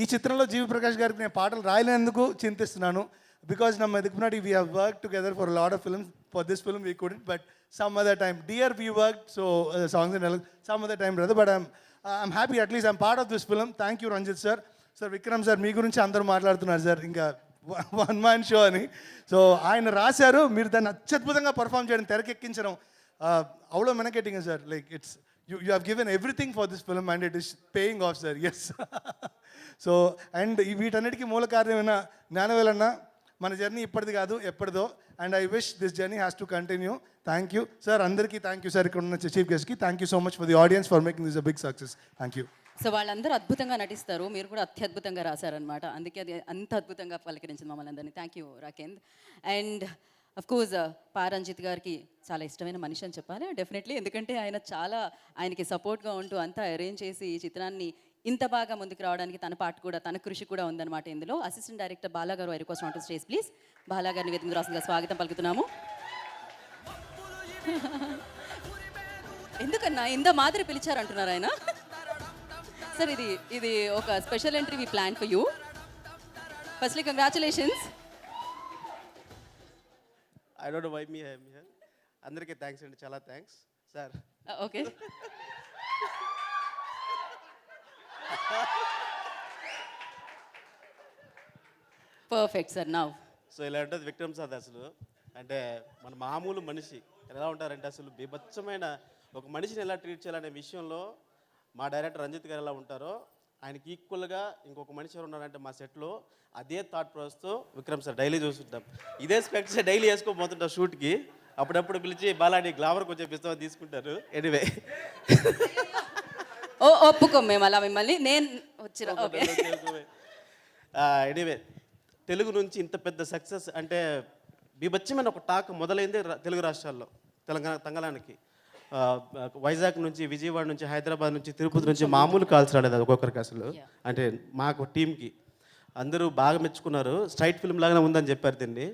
ఈ చిత్రంలో జీవి ప్రకాష్ గారికి నేను పాటలు రాయలేనందుకు చింతిస్తున్నాను. బికాజ్ ನಮ್ಮ ಇದಕ್ಕೆ ಮುನ್ನಾಡಿ we have worked together for a lot of films. For this film we couldn't, but some other time. Dear we worked, so songs and some other time brother, but I'm happy at least I'm part of this film. Thank you Ranjit sir. Sir Vikram sir, మీ గురించి అందరూ మాట్లాడుతున్నారు sir, ఇంకా 1 man show అని. So ఆయన రాశారు, మీరు దాన్ని అత్యద్భుతంగా పర్ఫామ్ చేయడం, తెరకెక్కించడం అవలో మెనకెట్టింగ్ sir. Like it's you have given everything for this film and it is paying off sir. Yes. So and వీటన్నిటికీ మూల కారణమైన జ్ఞానవేలన్న, మన జర్నీ ఇప్పటిది కాదు ఎప్పటిదో. And I wish this journey has to continue. Thank you sir, అందరికీ thank you sir, ఇక్కడ ఉన్న చీఫ్ గెస్ట్కి thank you so much for the audience for making this a big success. Thank you. So వాళ్ళందరూ అద్భుతంగా నటిస్తారు, మీరు కూడా అత్యద్భుతంగా రాశారనమాట, అందుకే అది అంత అద్భుతంగా పలకరించింది మమ్మల్ని అందరినీ. Thank you Rakendra. And of course Ranjith గారికి చాలా ఇష్టమైన మనిషి అని చెప్పాలి డెఫినెట్లీ, ఎందుకంటే ఆయన చాలా ఆయనకి సపోర్ట్గా ఉంటూ అంతా అరేంజ్ చేసి ఈ చిత్రాన్ని ఇంత బాగా ముందుకు రావడానికి తన పాట కూడా, తన కృషి కూడా ఉందన్నమాట ఇందులో. అసిస్టెంట్ డైరెక్టర్ బాలా గారు I request on to stage please. Bala గారిని వేదిక రాసిందిగా స్వాగతం పలుకుతున్నాము. ఎందుకన్నా ఇంత మాదిరి పిలిచారంటున్నారు ఆయన. సార్ ఇది ఒక special entry we plan for you. Firstly congratulations. I don't know why me here. అందరికీ థ్యాంక్స్ అండి, చాలా thanks sir. Okay, perfect sir. Now so ఇలా ఉంటుంది విక్రమ్ సార్ అసలు, అంటే మన మామూలు మనిషి ఎలా ఉంటారంటే అసలు బీభత్సమైన ఒక మనిషిని ఎలా ట్రీట్ చేయాలనే విషయంలో మా డైరెక్టర్ రంజిత్ గారు ఎలా ఉంటారో ఆయనకి ఈక్వల్గా ఇంకొక మనిషి ఎవరు ఉన్నారంటే మా సెట్లో అదే థాట్ ప్రాసెస్తో విక్రమ్ సార్ డైలీ చూస్తుంటాం. ఇదే స్పెక్ట్స్ డైలీ వేసుకోబోతుంటాం షూట్కి. అప్పుడప్పుడు పిలిచి బాలాడి గ్లామర్ కొంచెం పిస్తామని తీసుకుంటారు. ఎనీవే ఒప్పుకోం మేము అలా మిమ్మల్ని. నేను వచ్చిన ఓకే. ఎనీవే తెలుగు నుంచి ఇంత పెద్ద సక్సెస్ అంటే బీభత్సమైన ఒక టాక్ మొదలైంది తెలుగు రాష్ట్రాల్లో, తంగలానికి. వైజాగ్ నుంచి, విజయవాడ నుంచి, హైదరాబాద్ నుంచి, తిరుపతి నుంచి మామూలు కాల్స్ రాలేదు ఒక్కొక్కరికి అసలు. అంటే మాకు టీంకి అందరూ బాగా మెచ్చుకున్నారు. స్ట్రైట్ ఫిల్మ్ లాగానే ఉందని చెప్పారు దీన్ని.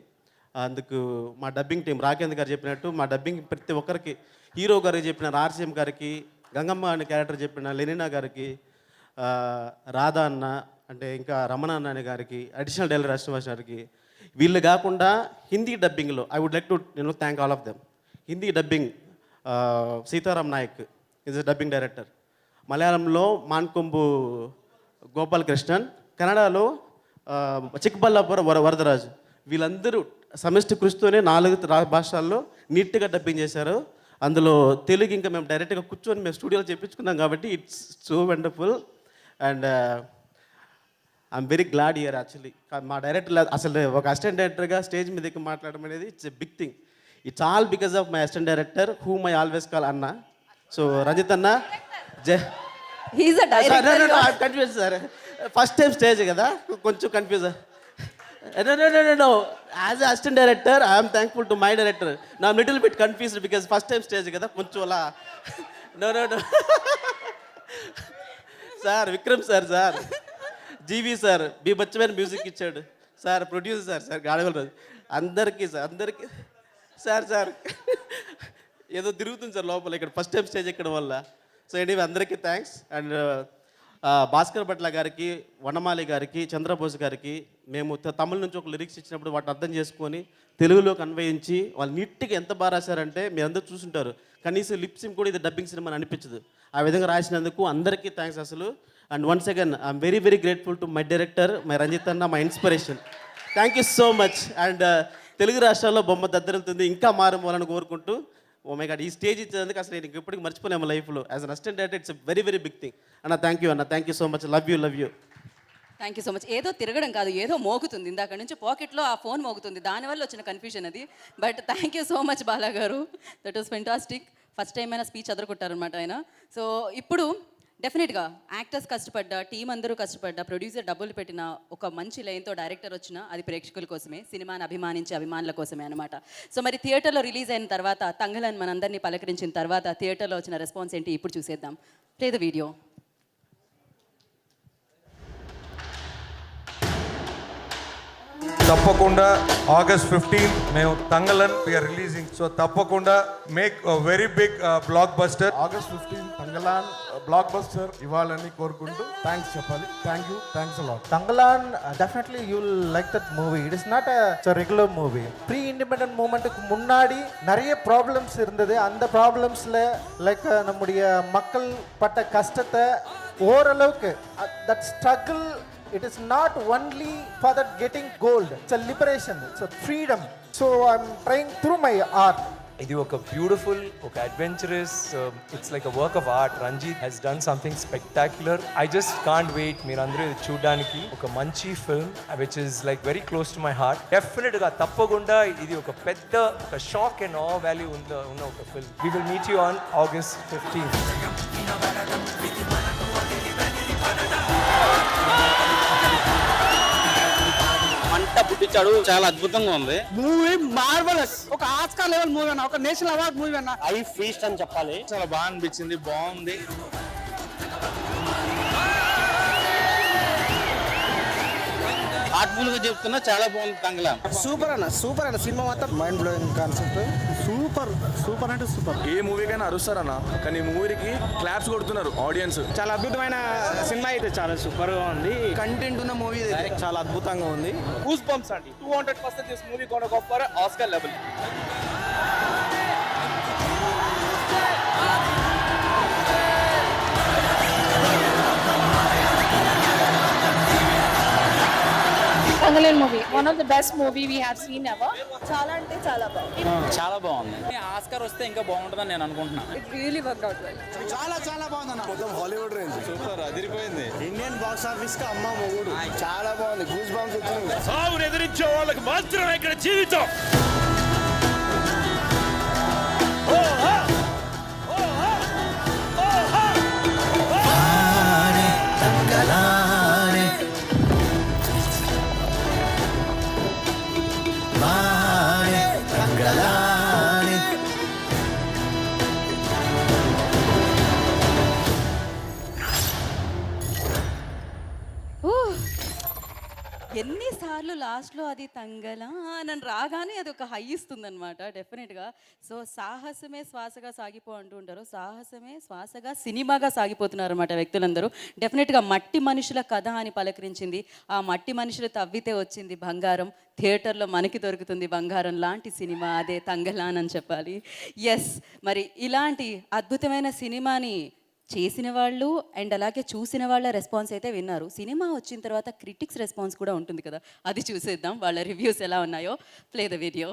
అందుకు మా డబ్బింగ్ టీం రాకేంద్ర గారు చెప్పినట్టు మా డబ్బింగ్ ప్రతి ఒక్కరికి, హీరో గారికి చెప్పిన ఆర్సీఎం గారికి, గంగమ్మ అనే క్యారెక్టర్ చెప్పిన లెనినా గారికి, రాధా అన్న అంటే ఇంకా రమణ అన్న గారికి, అడిషనల్ డైరెక్టర్ అశ్వభాష్ గారికి, వీళ్ళు కాకుండా హిందీ డబ్బింగ్లో I would like to thank all of them. Hindi dubbing Sitaram Nayak is a dubbing director. మలయాళంలో మాన్కొంబు గోపాలకృష్ణన్, కన్నడలో చిక్కబల్లాపుర వరదరాజు. వీళ్ళందరూ సమిష్టి కృషితోనే 4 భాషల్లో నీట్గా డబ్బింగ్ చేశారు. అందులో తెలుగు ఇంకా మేము డైరెక్ట్గా కూర్చొని మేము స్టూడియోలో చెప్పించుకున్నాం కాబట్టి it's so wonderful. And I'm very glad here actually. మా డైరెక్టర్ అసలు ఒక అసిస్టెంట్ డైరెక్టర్గా స్టేజ్ మీద ఎక్కి మాట్లాడడం అనేది it's a big thing. It's all because of my assistant director whom I always call అన్న. సో రంజిత్ అన్న confuse sir, first time stage కదా కొంచెం confuse. No. As an assistant director, I am thankful to my director. Now I'm little bit confused because first time stage kada konchu ala. No. Sir, Vikram sir, GV sir, B Bachchan music ichadu. Sir, producer sir, Gadaval andarki sir. ఏదో తిరుగుతుంది sir లోపల ఇక్కడ first time stage ఎక్కడం వల్ల. So anyway అందరికీ thanks. And Bhaskar Bhatla గారికి, వనమాలి గారికి, చంద్రబోస్ గారికి మేము తమిళ నుంచి ఒక లిరిక్స్ ఇచ్చినప్పుడు వాటిని అర్థం చేసుకొని తెలుగులోకి అన్వయించి వాళ్ళు నీట్గా ఎంత బాగా రాశారంటే మీరు అందరూ చూసుంటారు. కనీసం లిప్సింగ్ కూడా ఇది డబ్బింగ్ సినిమా అనిపించదు. ఆ విధంగా రాసినందుకు అందరికీ థ్యాంక్స్ అసలు. And once again I'm very very grateful to my director, my Ranjith అన్న, my inspiration. Thank you so much. And Telugu రాష్ట్రాల్లో బొమ్మ దద్దరుతుంది, ఇంకా మారమోలని కోరుకుంటూ ఓ మై గాడ్ ఈ స్టేజ్ ఇచ్చేందుకు అసలు నేను ఇప్పటికి మర్చిపోలేము లైఫ్లో. As an assistant director it's very very big thing. అన్న థ్యాంక్ యూ అన్న, thank you so much. Love you. Thank you so much. ఏదో తిరగడం కాదు, ఏదో మోగుతుంది. ఇందాక నుంచి పాకెట్లో ఆ ఫోన్ మోగుతుంది, దానివల్ల వచ్చిన కన్ఫ్యూజన్ అది. But thank you so much Bala garu, that was fantastic. First time అయినా స్పీచ్ అదరగొట్టారనమాట ఆయన. సో ఇప్పుడు డెఫినెట్గా యాక్టర్స్ కష్టపడ్డా, టీం అందరూ కష్టపడ్డా, ప్రొడ్యూసర్ డబ్బులు పెట్టిన ఒక మంచి లైన్తో డైరెక్టర్ వచ్చినా అది ప్రేక్షకుల కోసమే, సినిమాని అభిమానించే అభిమానుల కోసమే అనమాట. సో మరి థియేటర్లో రిలీజ్ అయిన తర్వాత, తంగలన్ మనందరినీ పలకరించిన తర్వాత థియేటర్లో వచ్చిన రెస్పాన్స్ ఏంటి ఇప్పుడు చూసేద్దాం. Play the video. తప్పకుండా August 15th మేము తంగలన్ వీఆర్ రిలీజింగ్. సో తప్పకుండా make very big blockbuster. August 15th Thangalaan blockbuster ఇవ్వాలని కోరుకుంటూ థ్యాంక్స్ చెప్పాలి. Thanks a lot. Tangalan, definitely you'll like that movie. It is not a regular movie. Pre-independent movement முன்னாடி நிறைய problems இருந்தது. அந்த ப்ராப்ளம்ஸில் like நம்முடைய மக்கள் பட்ட கஷ்டத்தை ஓரளவுக்கு that struggle, it is not only for that getting gold. It's a liberation, it's a freedom. So I'm trying through my art. ఇది ఒక బ్యూటిఫుల్, ఒక adventurous, it's like a work of art. Ranjith has done something spectacular. I just can't wait మీరు అందరూ ఇది చూడడానికి. ఒక మంచి film which is like very close to my heart. డెఫినెట్గా తప్పకుండా ఇది ఒక పెద్ద ఒక షాక్ అండ్ ఆ వాల్యూ ఉన్న ఒక film. We will meet you on August 15th. పుట్టించాడు, చాలా అద్భుతంగా ఉంది మూవీ. మార్వెలస్, ఒక ఆస్కార్ లెవెల్ మూవీ అన్న, ఒక నేషనల్ అవార్డ్ మూవీ అన్న. ఐ ఫీస్ట్ అని చెప్పాలి. చాలా బాగా అనిపించింది, బాగుంది. హార్ట్ఫుల్ గా చెప్తున్నా, చాలా బాగుంది తంగలాన్. సూపర్ అన్న సినిమా మాత్రం మైండ్ బ్లోయింగ్ కాన్సెప్ట్. సూపర్ అంటే సూపర్. ఏ మూవీకైనా అరుస్తారన్న, కానీ మూవీకి క్లాప్స్ కొడుతున్నారు ఆడియన్స్. చాలా అద్భుతమైన సినిమా అయితే, చాలా సూపర్ గా ఉంది. కంటెంట్ ఉన్న మూవీ చాలా అద్భుతంగా ఉంది. గూస్ బంప్స్ అండి. 200% this movie gonna go for Oscar level. Tangalan movie. One of the best movie we have seen ever. చాలా అంటే చాలా బాగుంది. చాలా బాగుంది. ఆస్కార్ వస్తే ఇంకా బాగుంటుందని నేను అనుకుంటున్నాను. It really worked out well. చాలా బాగుంది మొత్తం హాలీవుడ్ రేంజ్ సూపర్ అదిరిపోయింది ఇండియన్ బాక్స్ ఆఫీస్ కి అమ్మ మొగుడు చాలా బాగుంది గూస్ బంప్స్ వచ్చింది సావును ఎదిరించే వాళ్ళకి మాత్రమే ఇక్కడ జీవితం. ఎన్నిసార్లు లాస్ట్లో అది తంగలా నన్ను రాగానే అది ఒక హై ఇస్తుంది అనమాట డెఫినెట్గా. సో సాహసమే శ్వాసగా సాగిపో అంటూ ఉంటారు, సాహసమే శ్వాసగా సినిమాగా సాగిపోతున్నారు అనమాట వ్యక్తులందరూ. డెఫినెట్గా మట్టి మనుషుల కథ అని పలకరించింది. ఆ మట్టి మనుషులు తవ్వితే వచ్చింది బంగారం. థియేటర్లో మనకి దొరుకుతుంది బంగారం లాంటి సినిమా అదే తంగలాన్ అని చెప్పాలి. ఎస్, మరి ఇలాంటి అద్భుతమైన సినిమాని చేసిన వాళ్ళు అండ్ అలాగే చూసిన వాళ్ళ రెస్పాన్స్ అయితే విన్నారు. సినిమా వచ్చిన తర్వాత క్రిటిక్స్ రెస్పాన్స్ కూడా ఉంటుంది కదా, అది చూసేద్దాం వాళ్ళ రివ్యూస్ ఎలా ఉన్నాయో. Play the video.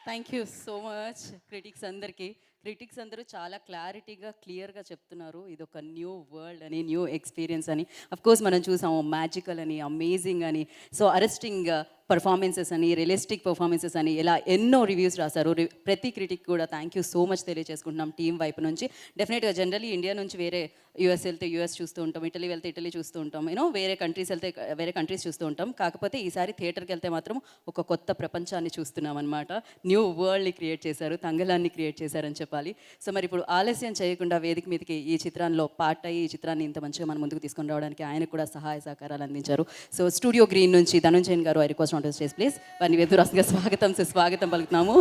Thank you so much critics అందరికీ. క్రిటిక్స్ అందరూ చాలా క్లారిటీగా క్లియర్గా చెప్తున్నారు ఇది ఒక న్యూ వరల్డ్ అని, న్యూ ఎక్స్పీరియన్స్ అని. అఫ్కోర్స్ మనం చూసాము మ్యాజికల్ అని, అమేజింగ్ అని, సో అరెస్టింగ్ పర్ఫార్మెన్సెస్ అని, రియలిస్టిక్ పర్ఫార్మెన్సెస్ అని ఇలా ఎన్నో రివ్యూస్ రాశారు. ప్రతి క్రిటిక్ కూడా థ్యాంక్ యూ సో మచ్ తెలియజేసుకుంటున్నాం టీం వైపు నుంచి. డెఫినెట్గా జనరలీ ఇండియా నుంచి వేరే యూఎస్ వెళ్తే యూఎస్ చూస్తూ ఉంటాం, ఇటలీ వెళ్తే ఇటలీ చూస్తూ ఉంటాం, వేరే కంట్రీస్ వెళ్తే వేరే కంట్రీస్ చూస్తూ ఉంటాం. కాకపోతే ఈసారి థియేటర్కి వెళ్తే మాత్రం ఒక కొత్త ప్రపంచాన్ని చూస్తున్నాం అనమాట. న్యూ వరల్డ్ని క్రియేట్ చేశారు, తంగలాన్ని క్రియేట్ చేశారని చెప్పాలి. సో మరి ఇప్పుడు ఆలస్యం చేయకుండా వేదిక మీదకి ఈ చిత్రంలో పార్ట్ అయ్యి ఈ చిత్రాన్ని ఇంత మంచిగా మన ముందుకు తీసుకొని రావడానికి ఆయన కూడా సహాయ సహకారాలు అందించారు. సో స్టూడియో గ్రీన్ నుంచి ధనుంజయన్ గారు, I request on to stage please. వారిని వేదరాస్గా స్వాగతం పలుకుతున్నాము.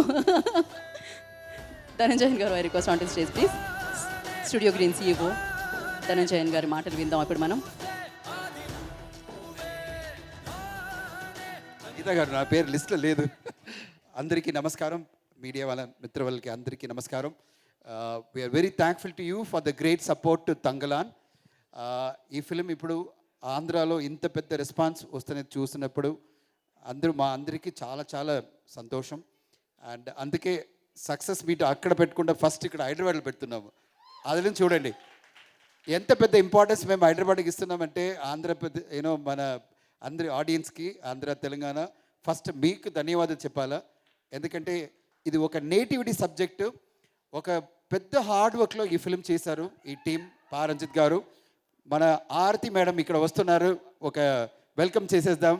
ధనుంజయన్ గారు, I request on to stage please. Studio green CEO Dhanunjayan గారి మాటలు విందాం ఇప్పుడు మనం. గీతా గారు, నా పేరు లిస్ట్లో లేదు. అందరికీ నమస్కారం, మీడియా వాళ్ళ మిత్ర వాళ్ళకి అందరికీ నమస్కారం. We're very thankful to you for the great support to Thangalaan. ఈ ఫిలిం ఇప్పుడు ఆంధ్రాలో ఇంత పెద్ద రెస్పాన్స్ వస్తున్నది చూసినప్పుడు మా అందరికీ చాలా చాలా సంతోషం. అండ్ అందుకే సక్సెస్ మీట్ అక్కడ పెట్టుకుంటే ఫస్ట్ ఇక్కడ హైదరాబాద్లో పెడుతున్నాము. అది చూడండి ఎంత పెద్ద ఇంపార్టెన్స్ మేము హైదరాబాద్కి ఇస్తున్నామంటే మన అందరి ఆడియన్స్కి, ఆంధ్ర తెలంగాణ ఫస్ట్ మీకు ధన్యవాదాలు చెప్పాలా. ఎందుకంటే ఇది ఒక నేటివిటీ సబ్జెక్టు, ఒక పెద్ద హార్డ్ వర్క్లో ఈ ఫిలిం చేశారు ఈ టీం. రంజిత్ గారు, మన ఆరతి మేడం ఇక్కడ వస్తున్నారు, ఒక వెల్కమ్ చేసేద్దాం.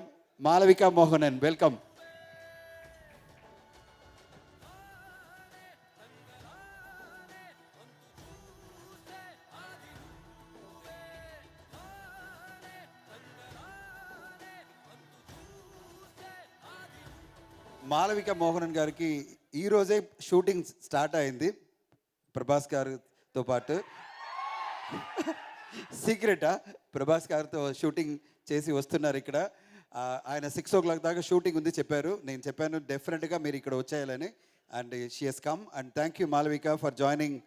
మాలవిక మోహనన్, వెల్కమ్. మాలవిక మోహనన్ గారికి ఈరోజే షూటింగ్ స్టార్ట్ అయింది ప్రభాస్ గారితో పాటు. సీక్రెటా? ప్రభాస్ గారితో షూటింగ్ చేసి వస్తున్నారు ఇక్కడ. ఆయన 6 o'clock దాకా షూటింగ్ ఉంది చెప్పారు. నేను చెప్పాను డెఫినెట్గా మీరు ఇక్కడ వచ్చేయాలని. And she has come. And thank you Malavika for joining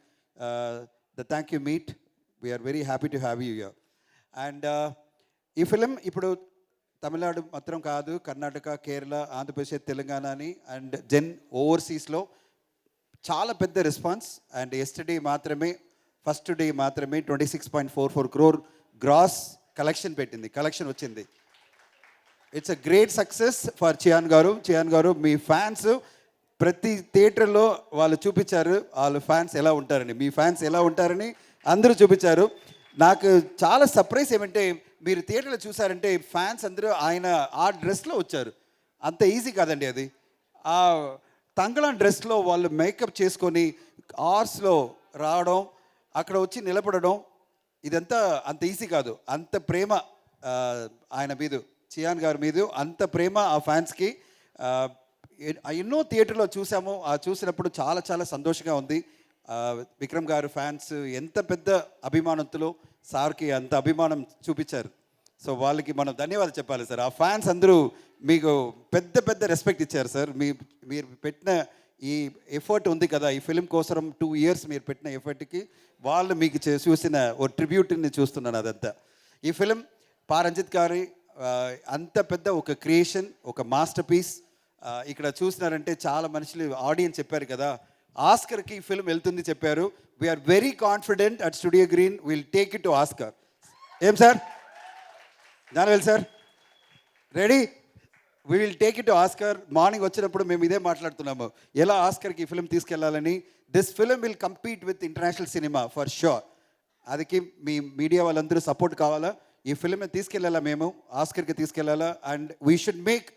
the thank you meet. We're very happy to have you here. And ఈ ఫిలిం ఇప్పుడు తమిళనాడు మాత్రం కాదు, కర్ణాటక, కేరళ, ఆంధ్రప్రదేశ్, తెలంగాణ అని అండ్ ఓవర్సీస్లో చాలా పెద్ద రెస్పాన్స్. అండ్ ఎస్టర్డే మాత్రమే, ఫస్ట్ డే మాత్రమే 26.44 crore గ్రాస్ కలెక్షన్ వచ్చింది. It's a great success for Chiyaan గారు. మీ ఫ్యాన్స్ ప్రతి థియేటర్లో వాళ్ళు చూపించారు వాళ్ళ ఫ్యాన్స్ ఎలా ఉంటారని, మీ ఫ్యాన్స్ ఎలా ఉంటారని అందరూ చూపించారు. నాకు చాలా సర్ప్రైజ్ ఏమంటే, మీరు థియేటర్లో చూసారంటే ఫ్యాన్స్ అందరూ ఆయన ఆ డ్రెస్లో వచ్చారు. అంత ఈజీ కాదండి అది. ఆ తంగళాన్ డ్రెస్లో వాళ్ళు మేకప్ చేసుకొని ఆర్స్లో రావడం, అక్కడ వచ్చి నిలబడడం, ఇదంతా అంత ఈజీ కాదు. అంత ప్రేమ ఆయన మీద, చియాన్ గారి మీద అంత ప్రేమ ఆ ఫ్యాన్స్కి. ఎన్నో థియేటర్లో చూసాము. చూసినప్పుడు చాలా చాలా సంతోషంగా ఉంది. విక్రమ్ గారు ఫ్యాన్స్ ఎంత పెద్ద అభిమానంతో సార్కి అంత అభిమానం చూపించారు. సో వాళ్ళకి మనం ధన్యవాదాలు చెప్పాలి సార్. ఆ ఫ్యాన్స్ అందరూ మీకు పెద్ద పెద్ద రెస్పెక్ట్ ఇచ్చారు సార్. మీరు పెట్టిన ఈ ఎఫర్ట్ ఉంది కదా, ఈ ఫిలిం కోసం 2 years మీరు పెట్టిన ఎఫర్ట్కి వాళ్ళు మీకు చూసిన ఓ ట్రిబ్యూట్ని చూస్తున్నాను. అదంతా ఈ ఫిలిం రంజిత్ గారి అంత పెద్ద ఒక క్రియేషన్, ఒక మాస్టర్ పీస్. ఇక్కడ చూసినారంటే చాలా మనుషులు ఆడియన్స్ చెప్పారు కదా, ఆస్కర్కి ఈ ఫిల్మ్ వెళ్తుంది చెప్పారు. We're very confident at Studio Green will take it to Oscar. ఏం sir Gnanavel sir, ready? We will take it to Oscar. Morning వచ్చినప్పుడు మేము ఇదే మాట్లాడుతున్నాము, ఎలా ఆస్కర్కి ఈ ఫిల్మ్ తీసుకెళ్లాలని. This film will compete with international cinema for sure. అదికి మీ మీడియా వాళ్ళందరూ సపోర్ట్ కావాలా. ఈ ఫిల్మ్ని తీసుకెళ్ళాలా, మేము ఆస్కర్కి తీసుకెళ్ళాలా. And we should make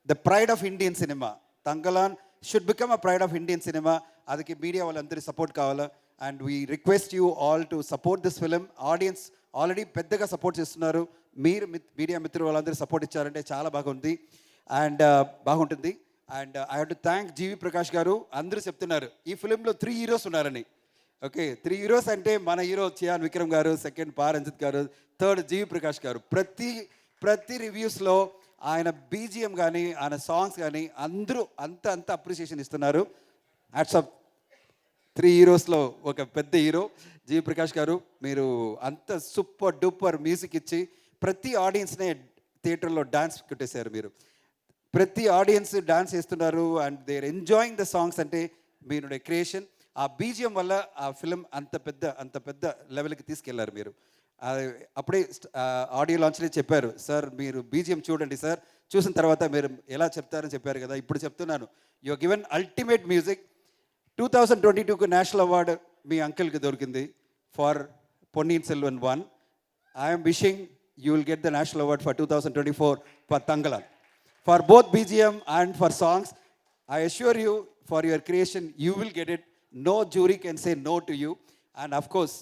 the pride of Indian cinema. Thangalaan should become a pride of Indian cinema. అదికి మీడియా వాళ్ళందరూ సపోర్ట్ కావాలా. And we request you all to support this film. Audience already పెద్దగా సపోర్ట్ చేస్తున్నారు. మీరు మీడియా మిత్రులు వాళ్ళందరూ support ఇచ్చారంటే చాలా బాగుంది అండ్ బాగుంటుంది. And I have to thank GV Prakash గారు. అందరూ చెప్తున్నారు ఈ ఫిలింలో 3 heroes ఉన్నారని. ఓకే, 3 heroes అంటే మన హీరో చియాన్ విక్రమ్ గారు, సెకండ్ రంజిత్ గారు, థర్డ్ జీవి ప్రకాష్ గారు. ప్రతి రివ్యూస్లో ఆయన బీజిఎం కానీ ఆయన సాంగ్స్ కానీ అందరూ అంత అప్రిషియేషన్ ఇస్తున్నారు. హ్యాట్సాప్. 3 heroesలో ఒక పెద్ద హీరో జీవి ప్రకాష్ గారు. మీరు అంత సూపర్ డూపర్ మ్యూజిక్ ఇచ్చి ప్రతి ఆడియన్స్నే థియేటర్లో డాన్స్ కొట్టేశారు. మీరు ప్రతి ఆడియన్స్ డాన్స్ చేస్తున్నారు and they are enjoying the songs. అంటే మీరు క్రియేషన్, ఆ బీజిఎం వల్ల ఆ ఫిలిం అంత పెద్ద లెవెల్కి తీసుకెళ్లారు మీరు. అప్పుడే ఆడియో లాంచ్లో చెప్పారు, సార్ మీరు బీజిఎం చూడండి సార్, చూసిన తర్వాత మీరు ఎలా చెప్తారని చెప్పారు కదా, ఇప్పుడు చెప్తున్నాను. You given ultimate music. 2022కు నేషనల్ అవార్డు మీ అంకిల్కి దొరికింది for Ponniyin Selvan 1. I'm wishing you will get the national award for 2024 for Thangalaan. For both BGM and for songs, I assure you, for your creation, you will get it. No jury can say no to you. And of course,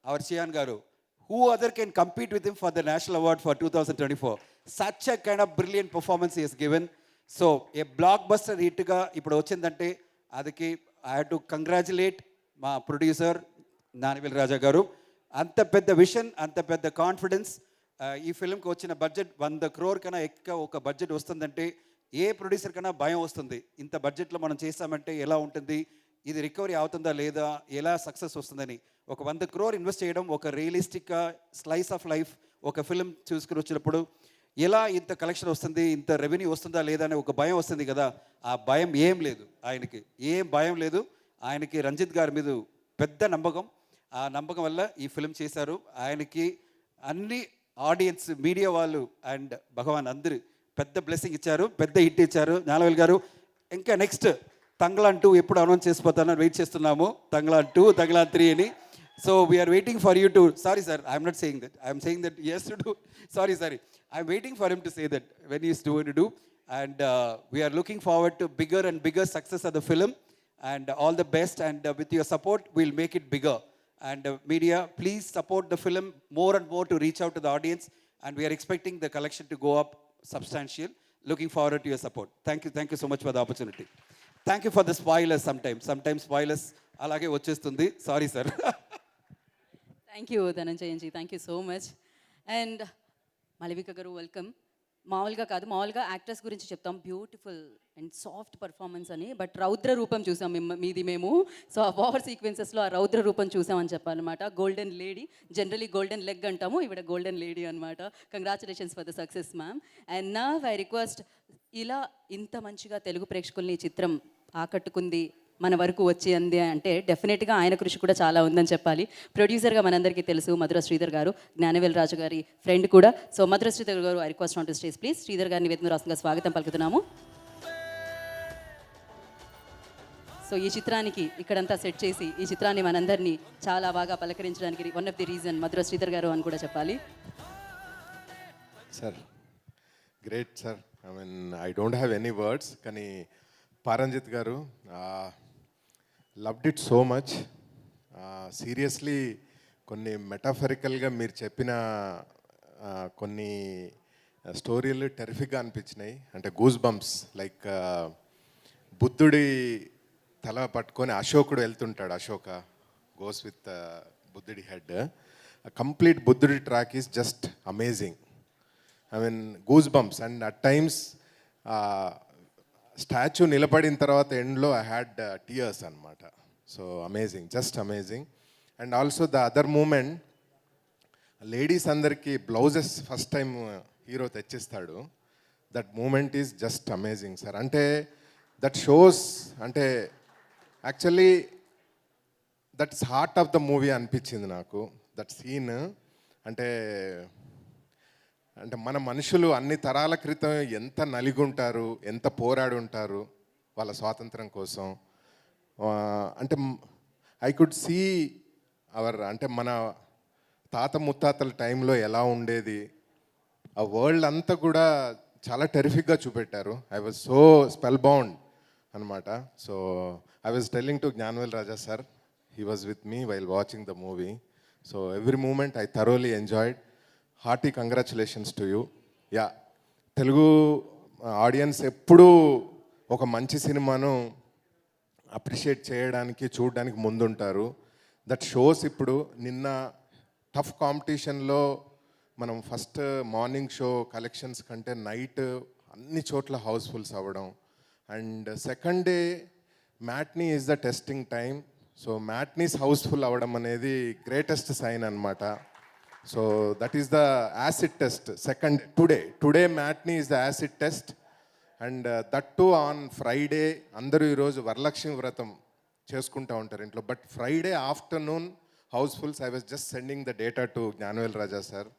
our Chiyan Garu, who other can compete with him for the national award for 2024? Such a kind of brilliant performance he has given. So, a blockbuster hit ga ippudu ochindante adiki I have to congratulate మా producer Gnanavel Raja గారు. అంత పెద్ద vision, అంత పెద్ద confidence. ఈ ఫిల్మ్కి వచ్చిన budget 100 crore కన్నా ఎక్కువ ఒక బడ్జెట్ వస్తుందంటే ఏ ప్రొడ్యూసర్ కన్నా భయం వస్తుంది. ఇంత బడ్జెట్లో మనం చేస్తామంటే ఎలా ఉంటుంది, ఇది రికవరీ అవుతుందా లేదా, ఎలా సక్సెస్ వస్తుందని. ఒక 100 crore ఇన్వెస్ట్ చేయడం, ఒక రియలిస్టిక్గా స్లైస్ ఆఫ్ లైఫ్ ఒక ఫిల్మ్ చూసుకుని వచ్చినప్పుడు ఎలా ఇంత కలెక్షన్ వస్తుంది, ఇంత రెవెన్యూ వస్తుందా లేదా అని ఒక భయం వస్తుంది కదా. ఆ భయం ఏం లేదు ఆయనకి, ఏం భయం లేదు ఆయనకి. రంజిత్ గారి మీద పెద్ద నమ్మకం. ఆ నమ్మకం వల్ల ఈ ఫిల్మ్ చేశారు. ఆయనకి అన్ని ఆడియన్స్, మీడియా వాళ్ళు అండ్ భగవాన్ అందరూ పెద్ద బ్లెస్సింగ్ ఇచ్చారు, పెద్ద హిట్ ఇచ్చారు. జ్ఞానవేల్ గారు ఇంకా నెక్స్ట్ తంగలాన్ 2 ఎప్పుడు అనౌన్స్ చేసిపోతానని వెయిట్ చేస్తున్నాము. తంగలాన్ 2, తంగలాన్ 3 అని. So we're waiting for you to, sorry sir, I'm not saying that, I'm saying that yes to do, sorry, I'm waiting for him to say that when he is going to do. And we are looking forward to bigger and bigger success of the film, and all the best. And with your support, we'll make it bigger. And media, please support the film more and more to reach out to the audience. And we are expecting the collection to go up substantial. Looking forward to your support. Thank you so much for the opportunity. Thank you for the spoilers sometimes spoilers alage vachestundi, sorry sir. Thank you Dhananjayam ji, thank you so much. And Malavika గారు welcome. మామూలుగా actors గురించి చెప్తాం, beautiful and soft performance అని, but రౌద్ర రూపం చూసాం మీది మేము. సో ఆ వార్ సీక్వెన్సెస్లో ఆ రౌద్ర రూపం చూసామని చెప్పాలన్నమాట. Golden lady, generally golden leg అంటాము, ఇవిడ గోల్డెన్ లేడీ అనమాట. Congratulations for the success ma'am. And నా ఐ రిక్వెస్ట్, ఇలా ఇంత మంచిగా తెలుగు ప్రేక్షకుల్ని చిత్రం ఆకట్టుకుంది, మన వరకు వచ్చి అంది అంటే డెఫినెట్గా ఆయన కృషి కూడా చాలా ఉందని చెప్పాలి. ప్రొడ్యూసర్గా మనందరికీ తెలుసు మధుర శ్రీధర్ గారు, జ్ఞానవేల్ రాజు గారి ఫ్రెండ్ కూడా. సో మధుర శ్రీధర్ గారు, I request on to stage please. Sridhar గారిని వేదిక రాష్ట్రంగా స్వాగతం పలుకుతున్నాము. సో ఈ చిత్రానికి ఇక్కడంతా సెట్ చేసి ఈ చిత్రాన్ని మనందరినీ చాలా బాగా పలకరించడానికి వన్ ఆఫ్ ది రీజన్ మధుర శ్రీధర్ గారు అని కూడా చెప్పాలి. Sir great sir, I don't have any words. కానీ పారంజిత్ గారు, loved it so much. Seriously కొన్ని మెటాఫరికల్గా మీరు చెప్పిన కొన్ని స్టోరీలు టెరిఫిక్గా అనిపించినాయి. అంటే గూస్ బంప్స్, లైక్ బుద్ధుడి తల పట్టుకొని అశోకుడు వెళ్తుంటాడు, అశోక గోస్ విత్ బుద్ధుడి హెడ్. కంప్లీట్ బుద్ధుడి track is just amazing. Goosebumps. And at times statue నిలబడిన తర్వాత ఎండ్లో ఐ హ్యాడ్ టీయర్స్ అనమాట. So amazing, just amazing. And also the other moment, ladies అందరికీ బ్లౌజెస్ ఫస్ట్ టైం హీరో తెచ్చిస్తాడు. That moment is just amazing sir. అంటే that shows, అంటే actually that's heart of the movie అనిపించింది నాకు that scene. అంటే మన మనుషులు అన్ని తరాల క్రితం ఎంత నలిగుంటారు, ఎంత పోరాడి ఉంటారు వాళ్ళ స్వాతంత్రం కోసం. అంటే ఐ కుడ్ సీ అంటే మన తాత ముత్తాతల టైంలో ఎలా ఉండేది, ఆ వరల్డ్ అంతా కూడా చాలా టెరిఫిక్గా చూపెట్టారు. I was so spellbound అనమాట. So I was telling to Gnanavel Raja sir, he was with me while watching the movie. So every moment I thoroughly enjoyed. Hearty congratulations to you. Yeah, Telugu audience ఎప్పుడూ ఒక మంచి సినిమాను appreciate చేయడానికి, చూడడానికి ముందుంటారు. That shows ఇప్పుడు నిన్న టఫ్ కాంపిటీషన్లో మనం ఫస్ట్ మార్నింగ్ షో కలెక్షన్స్ కంటే నైట్ అన్ని చోట్ల హౌస్ఫుల్స్ అవ్వడం. And second day matinee is the testing time. So matinees houseful అవ్వడం అనేది గ్రేటెస్ట్ సైన్ అనమాట. So that is the acid test. Second today matinee is the acid test. And that to on Friday. అందరూ ఈరోజు వరలక్ష్మి వ్రతం చేసుకుంటూ ఉంటారు ఇంట్లో, but Friday afternoon housefuls. I was just sending the data to Gnanavel Raja sir.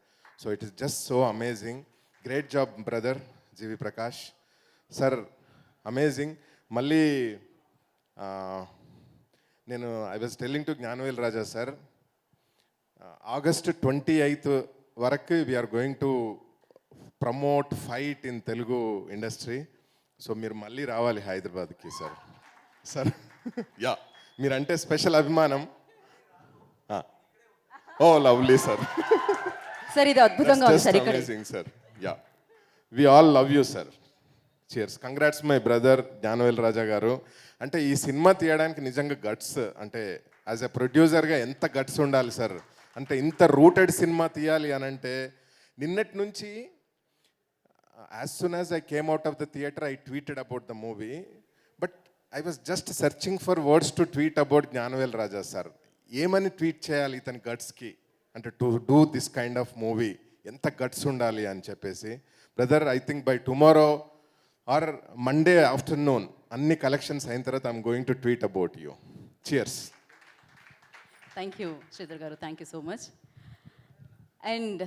So it is just so amazing. Great job brother. GV Prakash sir, amazing. మళ్ళీ నేను I was telling to Gnanavel Raja sir, August 28th వరకు we're going to promote fight in Telugu industry. So మీరు మళ్ళీ రావాలి హైదరాబాద్కి sir. Sir yeah, మీరంటే special అభిమానం. Oh lovely sir. Sir ఇది అద్భుతంగా ఉంది సార్. ఇక్కడ amazing sir. Yeah, we all love you sir. Cheers. Congrats my brother Gnanavel Raja గారు. అంటే ఈ సినిమా తీయడానికి నిజంగా గట్స్, అంటే యాజ్ ఎ ప్రొడ్యూసర్గా ఎంత గట్స్ ఉండాలి సార్. అంటే ఇంత రూటెడ్ సినిమా తీయాలి అని అంటే, నిన్నటి నుంచి as soon as I came out of the theatre I tweeted about the movie, but I was just searching for words to tweet about Gnanavel Raja sir. ఏమని ట్వీట్ చేయాలి ఇతని గట్స్కి, అంటే to do this kind of movie ఎంత guts ఉండాలి అని చెప్పేసి. Brother, I think by tomorrow or Monday afternoon అన్ని collections అయిన తర్వాత I'm going to tweet about you. Cheers. Thank you Sridhar గారు, thank you so much. And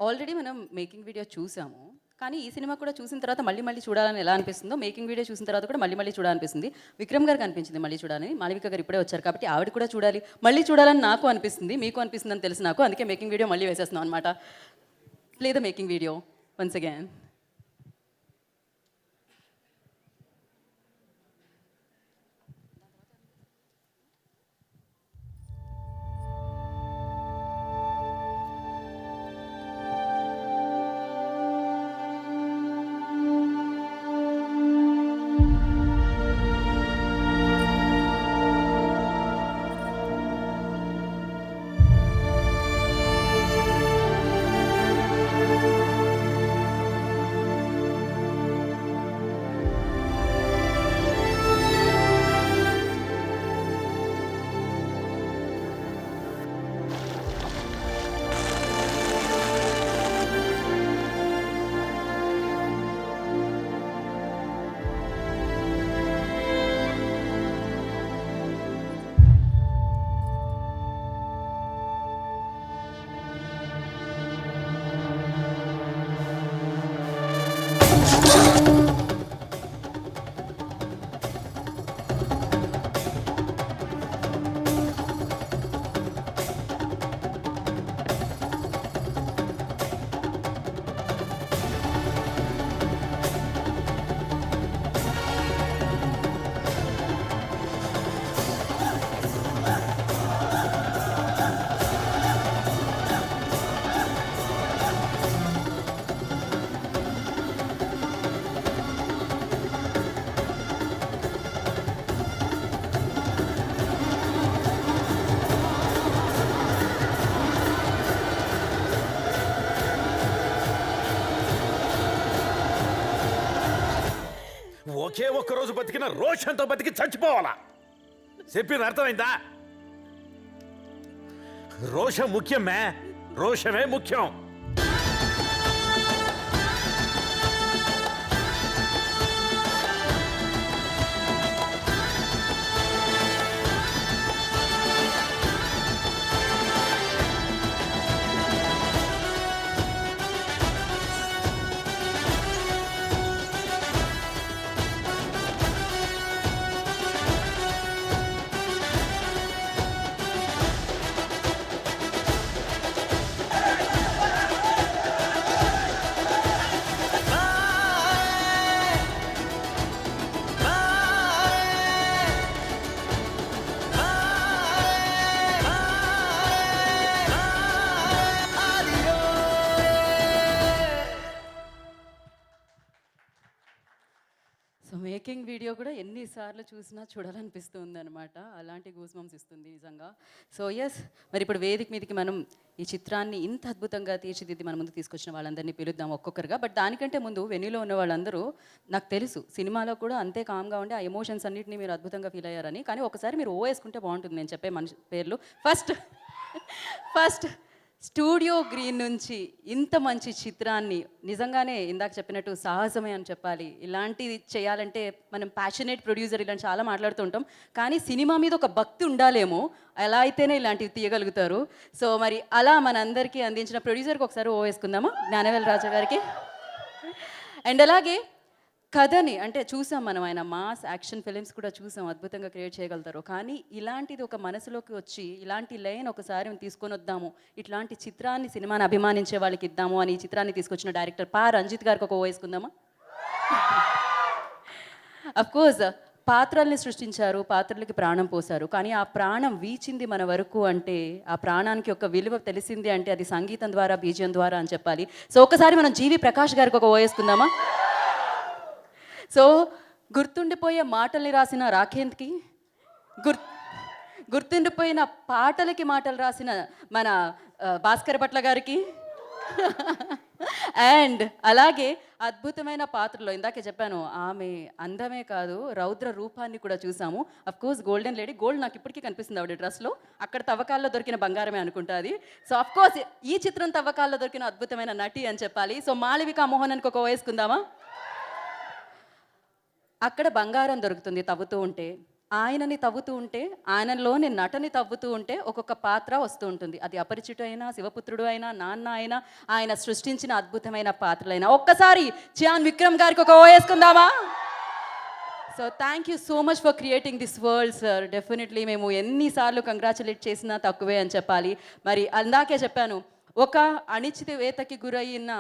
already మనం making video చూసాము, కానీ ఈ సినిమా కూడా చూసిన తర్వాత మళ్ళీ మళ్ళీ చూడాలని ఎలా అనిపిస్తుందో, మేకింగ్ వీడియో చూసిన తర్వాత కూడా మళ్ళీ మళ్ళీ చూడాలనిపిస్తుంది. విక్రమ్ గారికి అనిపించింది మళ్ళీ చూడాలని, మాళవిక గారు ఇప్పుడే వచ్చారు కాబట్టి ఆవిడ కూడా చూడాలి, మళ్ళీ చూడాలని నాకు అనిపిస్తుంది, మీకు అనిపిస్తుందని తెలుసు నాకు. అందుకే మేకింగ్ వీడియో మళ్ళీ వేసేస్తున్నాం అనమాట. Play the making video once again. ఒకే ఒక్క రోజు బతికిన రోషంతో బతికి చచ్చిపోవాలా? చెప్పిన అర్థమైందా? రోషం ముఖ్యమే, రోషమే ముఖ్యం. సో మేకింగ్ వీడియో కూడా ఎన్నిసార్లు చూసినా చూడాలనిపిస్తుంది అనమాట. అలాంటి గూస్బంప్స్ ఇస్తుంది నిజంగా. సో ఎస్, మరి ఇప్పుడు వేదిక మీదకి మనం ఈ చిత్రాన్ని ఇంత అద్భుతంగా తీర్చిదిద్ది మన ముందు తీసుకొచ్చిన వాళ్ళందరినీ పిలుద్దాం ఒక్కొక్కరుగా. బట్ దానికంటే ముందు వెన్యూలో ఉన్న వాళ్ళందరూ, నాకు తెలుసు సినిమాలో కూడా అంతే కామ్గా ఉండి ఆ ఎమోషన్స్ అన్నింటినీ మీరు అద్భుతంగా ఫీల్ అయ్యారని, కానీ ఒకసారి మీరు వేసుకుంటే బాగుంటుంది నేను చెప్పే మనిషి పేర్లు. ఫస్ట్ స్టూడియో గ్రీన్ నుంచి ఇంత మంచి చిత్రాన్ని, నిజంగానే ఇందాక చెప్పినట్టు సాహసమే అని చెప్పాలి. ఇలాంటిది చేయాలంటే మనం ప్యాషనేట్ ప్రొడ్యూసర్ ఇలాంటి చాలా మాట్లాడుతూ ఉంటాం, కానీ సినిమా మీద ఒక భక్తి ఉండాలేమో, అలా అయితేనే ఇలాంటివి తీయగలుగుతారు. సో మరి అలా మనందరికీ అందించిన ప్రొడ్యూసర్కి ఒకసారి వేసుకుందామా, జ్ఞానవేల్ రాజా గారికి. అండ్ అలాగే కథని అంటే చూసాం మనం, ఆయన మాస్ యాక్షన్ ఫిలిమ్స్ కూడా చూసాం, అద్భుతంగా క్రియేట్ చేయగలుగుతారు. కానీ ఇలాంటిది ఒక మనసులోకి వచ్చి ఇలాంటి లైన్ ఒకసారి మేము తీసుకొని వద్దాము, ఇట్లాంటి చిత్రాన్ని సినిమాని అభిమానించే వాళ్ళకి ఇద్దాము అని ఈ చిత్రాన్ని తీసుకొచ్చిన డైరెక్టర్ పా రంజిత్ గారికి ఒక వేసుకుందామా? అఫ్కోర్స్ పాత్రల్ని సృష్టించారు, పాత్రలకి ప్రాణం పోశారు. కానీ ఆ ప్రాణం వీచింది మన వరకు అంటే, ఆ ప్రాణానికి ఒక విలువ తెలిసింది అంటే అది సంగీతం ద్వారా, బీజియం ద్వారా అని చెప్పాలి. సో ఒకసారి మనం జీవి ప్రకాష్ గారికి ఒక వేసుకుందామా? సో గుర్తుండిపోయే మాటల్ని రాసిన రాఖేంద్కి, గుర్తుండిపోయిన పాటలకి మాటలు రాసిన మన భాస్కర్ భట్ల గారికి, అండ్ అలాగే అద్భుతమైన పాత్రలో ఇందాకే చెప్పాను, ఆమె అందమే కాదు రౌద్ర రూపాన్ని కూడా చూసాము. Of course golden lady, gold నాకు ఇప్పటికీ కనిపిస్తుంది ఆవిడ డ్రెస్లో, అక్కడ తవ్వకాల్లో దొరికిన బంగారమే అనుకుంటా అది. సో అఫ్ కోర్స్ ఈ చిత్రం తవ్వకాల్లో దొరికిన అద్భుతమైన నటి అని చెప్పాలి. సో మాళవిక మోహనన్కి ఒక వేసుకుందామా? అక్కడ బంగారం దొరుకుతుంది తవ్వుతూ ఉంటే, ఆయనని తవ్వుతూ ఉంటే, ఆయనలోని నటని తవ్వుతూ ఉంటే ఒక్కొక్క పాత్ర వస్తూ ఉంటుంది. అది అపరిచితుడు అయినా, శివపుత్రుడు అయినా, నాన్న అయినా, ఆయన సృష్టించిన అద్భుతమైన పాత్రలైనా. ఒక్కసారి చియాన్ విక్రమ్ గారికి ఒక వేసుకుందామా? So thank you so much for creating this world sir. Definitely మేము ఎన్నిసార్లు కంగ్రాచులేట్ చేసినా తక్కువే అని చెప్పాలి. మరి అందాకే చెప్పాను, ఒక అణిచివేతకి గురైన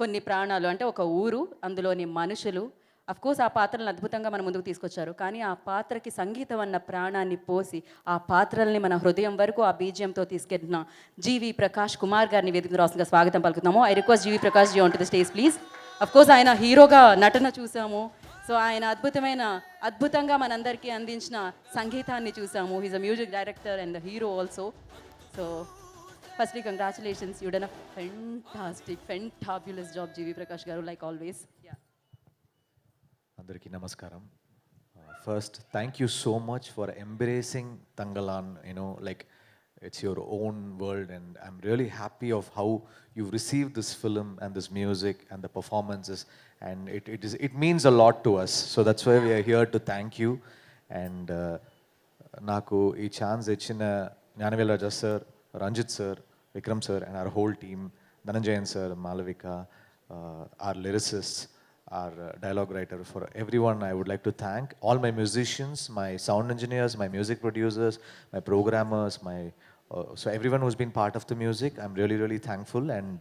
కొన్ని ప్రాణాలు అంటే ఒక ఊరు, అందులోని మనుషులు, అఫ్కోర్స్ ఆ పాత్రలను అద్భుతంగా మన ముందుకు తీసుకొచ్చారు. కానీ ఆ పాత్రకి సంగీతం అన్న ప్రాణాన్ని పోసి ఆ పాత్రల్ని మన హృదయం వరకు ఆ బీజియంతో తీసుకెళ్ళిన జీవి ప్రకాష్ కుమార్ గారిని వేదిక రాసుగా స్వాగతం పలుకుతున్నాము. I request G V Prakash ji on to the stage please. Of course ఆయన హీరోగా నటన చూసాము. సో ఆయన అద్భుతంగా మనందరికీ అందించిన సంగీతాన్ని చూసాము. He's a music director and the hero also. So firstly congratulations, you done a fantabulous job GV Prakash గారు, లైక్ ఆల్వేస్. అందరికీ నమస్కారం. First thank you so much for embracing Thangalaan. Like it's your own world, and I'm really happy of how you've received this film and this music and the performances, and it means a lot to us. So that's why we are here to thank you. And నాకు ఈ chance ఇచ్చిన Gnanavel Raja sir, Ranjith sir, Vikram sir and our whole team, Dhananjayan sir, Malavika, our lyricists, our dialogue writer, for everyone I would like to thank. All my musicians, my sound engineers, my music producers, my programmers, so everyone who's been part of the music, I'm really, really thankful, and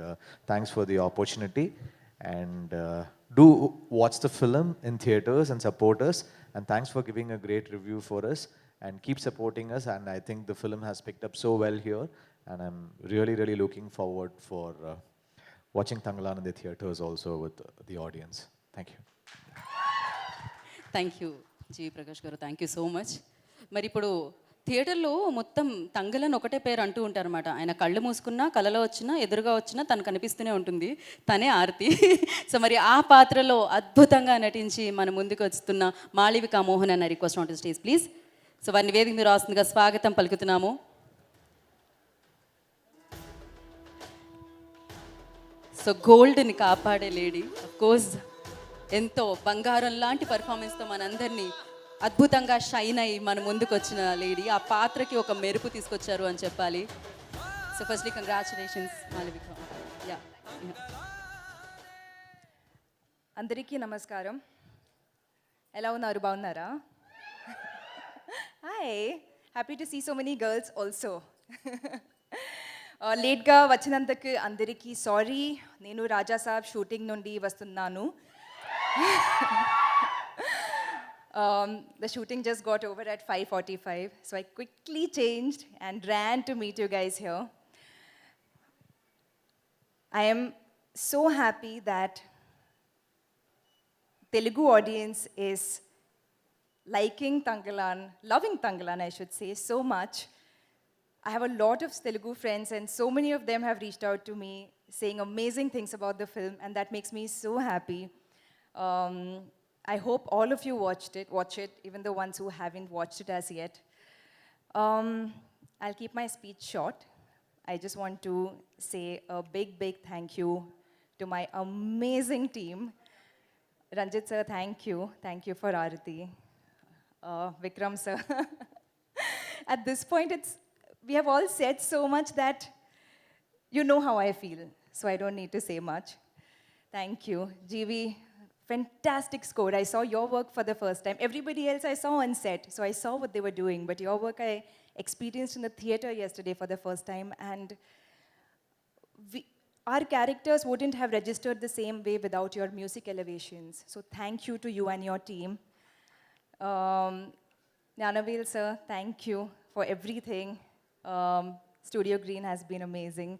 thanks for the opportunity. And do watch the film in theaters and support us, and thanks for giving a great review for us, and keep supporting us. And I think the film has picked up so well here, and I'm really, really looking forward for watching Tangalan in the theaters also with the audience. Thank you. Thank you GV Prakash గారు, thank you so much. మరి ఇప్పుడు థియేటర్లో మొత్తం తంగలన్ ఒకటే పేరు అంటూ ఉంటారన్నమాట. ఆయన కళ్ళు మూసుకున్నా, కలలో వచ్చినా, ఎదురుగా వచ్చినా తను కనిపిస్తూనే ఉంటుంది, తనే ఆర్తి. సో మరి ఆ పాత్రలో అద్భుతంగా నటించి మన ముందుకు వస్తున్న మాళవిక మోహన్ అన్న request on to stage please. So వారిని వేదిక మీద రాస్తుందిగా స్వాగతం పలుకుతున్నాము. సో గోల్డ్ని కాపాడే లేడీ, అఫ్కోర్స్ ఎంతో బంగారం లాంటి పర్ఫార్మెన్స్తో మనందరినీ అద్భుతంగా షైన్ అయ్యి మన ముందుకు వచ్చిన లేడీ, ఆ పాత్రకి ఒక మెరుపు తీసుకొచ్చారు అని చెప్పాలి. So firstly congratulations Malavika. Yeah, అందరికీ నమస్కారం. ఎలా ఉన్నారు? బాగున్నారా? Hi, happy to see so many girls also. లేట్గా వచ్చినందుకు అందరికీ సారీ. నేను రాజా సాబ్ షూటింగ్ నుండి వస్తున్నాను. The shooting just got over at 5:45, so I quickly changed and ran to meet you guys here. I am so happy that Telugu audience is liking Tangalan, loving Tangalan, I should say, so much. I have a lot of Telugu friends, and so many of them have reached out to me saying amazing things about the film, and that makes me so happy. I hope all of you watch it, even the ones who haven't watched it as yet. I'll keep my speech short. I just want to say a big, big thank you to my amazing team. Ranjit sir, thank you. Thank you for Aarati. Vikram sir. At this point, we have all said so much that you know how I feel, so I don't need to say much. Thank you. GV, Fantastic score. I saw your work for the first time. Everybody else I saw on set, so I saw what they were doing. But your work I experienced in the theater yesterday for the first time, and our characters wouldn't have registered the same way without your music elevations. So thank you to you and your team. Gnanavel sir, thank you for everything. Studio Green has been amazing.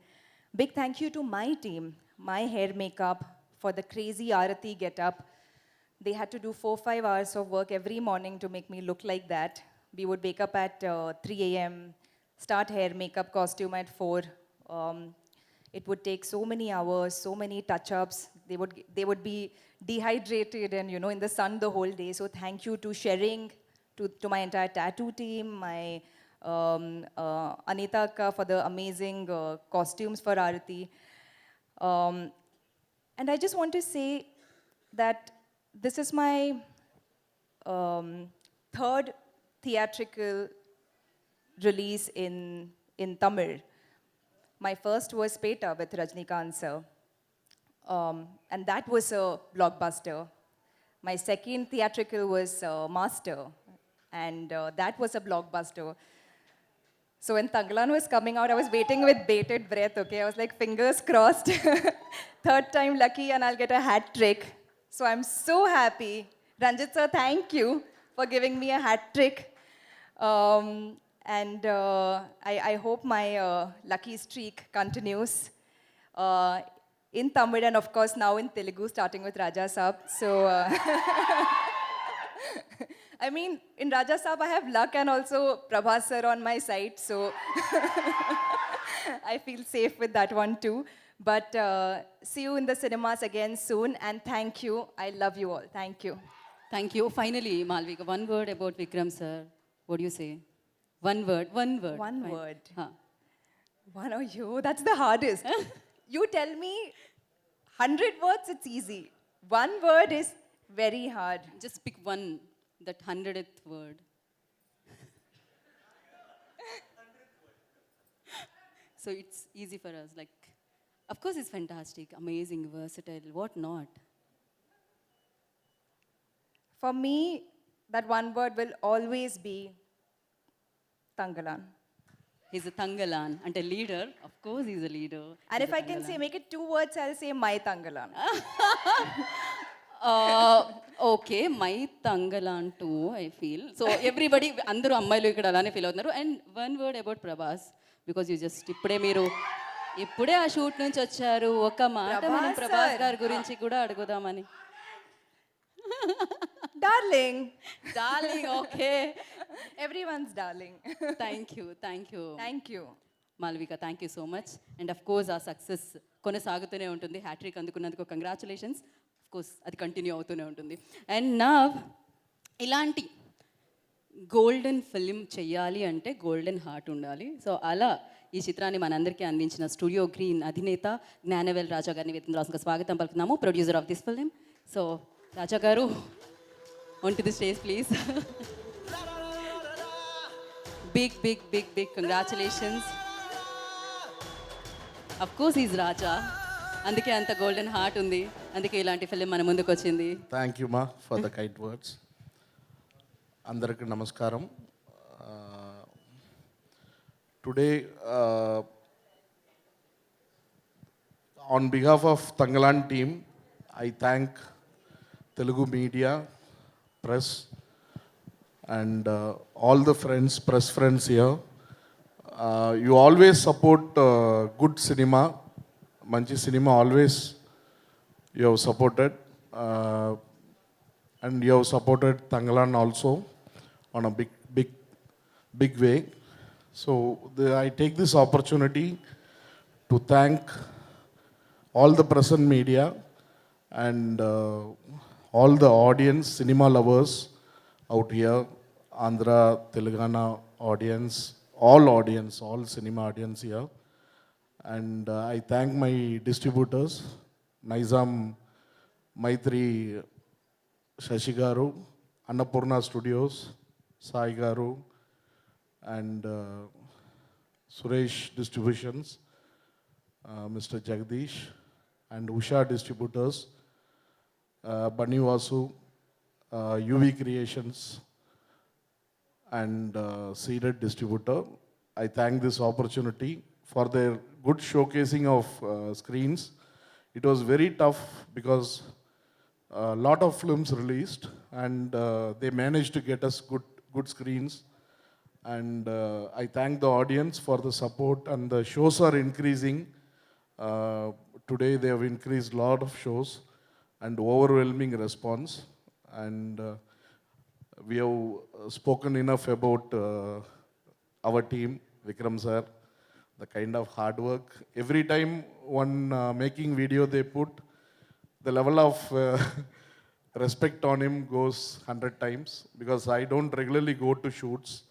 Big thank you to my team, my hair makeup, for the crazy Aarati get-up. They had to do 4-5 hours of work every morning to make me look like that. We would wake up at 3 a.m., start hair, makeup, costume at 4. It would take so many hours, so many touch-ups. They would be dehydrated and, you know, in the sun the whole day. So thank you to Sharing, to my entire tattoo team, my Anita Akka for the amazing costumes for Aarati. And I just want to say that this is my third theatrical release in Tamil. My first was Peta with Rajnikant sir. And that was a blockbuster. My second theatrical was Master. And that was a blockbuster. So when Tangalan was coming out, I was waiting with bated breath, okay? I was like, fingers crossed. Third time lucky and I'll get a hat trick. So I'm so happy. Ranjit sir, thank you for giving me a hat trick. And I hope my lucky streak continues in Tamil and of course now in Telugu, starting with Raja Saab. So, I mean, in Raja Saab I have luck and also Prabhas sir on my side, so I feel safe with that one too. But see you in the cinemas again soon, and thank you. I love you all. Thank you. Thank you. Finally, Malvika, one word about Vikram sir. What do you say? One word. One word. One or you, that's the hardest. You tell me 100 words, it's easy. One word is very hard. Just pick one, that 100th word. So it's easy for us. Like, of course, it's fantastic, amazing, versatile. What not? For me, that one word will always be Tangalan. He's a Tangalan and a leader. Of course, he's a leader. And if I can say, make it 2 words, I'll say my Tangalan. Okay, my Tangalan too, I feel. So everybody, అందరూ అమ్మాయిలు ఇక్కడ అలానే feel అవుతున్నారు. And one word about Prabhas, because you just ఇప్పుడే ఆ shoot నుంచి వచ్చారు. ఒక మాట మనం ప్రభాస్ గారి గురించి కూడా అడుగుదామని. Darling. Darling, okay. Everyone's darling. Thank you. Thank you. Malvika, thank you so much. And of course, our success కొనసాగుతూనే ఉంటుంది. హ్యాట్రిక్ అందుకున్నందుకు కంగ్రాచులేషన్స్. ఆఫ్ కోర్స్ అది కంటిన్యూ అవుతూనే ఉంటుంది. అండ్ నా ఇలాంటి గోల్డెన్ ఫిల్మ్ చెయ్యాలి అంటే గోల్డెన్ హార్ట్ ఉండాలి. సో అలా ఈ చిత్రాన్ని మనందరికీ అందించిన స్టూడియో గ్రీన్ అధినేత జ్ఞానవేల్ రాజా గారిని వేదికగా స్వాగతం పలుకుతున్నాము, producer of this film. So Raja గారు, on to the stage please. big congratulations. Of course he's Raja, అందుకే అంత గోల్డెన్ హార్ట్ ఉంది, అందుకే ఇలాంటి ఫిల్మ్ మన ముందుకు వచ్చింది. థ్యాంక్ యూ మా ఫర్ ద కైండ్ వర్డ్స్. అందరికీ నమస్కారం. Today on behalf of Tangalan team, I thank Telugu media, press, and all the friends, press friends here. You always support good cinema, manchi cinema always you have supported, and you have supported Tangalan also on a big way. So I take this opportunity to thank all the press and media and all the audience, cinema lovers out here, Andhra, Telangana audience, all cinema audience here. And I thank my distributors, Nizam, Maitri, Shashi Garu, Annapurna Studios, Sai Garu, and Suresh Distributions, Mr. Jagdish, and Usha Distributors. Bunny Vasu, UV Creations, and Seeded Distributor. I thank this opportunity for their good showcasing of screens. It was very tough because a lot of films released, and they managed to get us good screens. And I thank the audience for the support, and the shows are increasing. Today they have increased a lot of shows and overwhelming response. And we have spoken enough about our team, Vikram sir, the kind of hard work. Every time one making video they put, the level of respect on him goes 100 times, because I don't regularly go to shoots.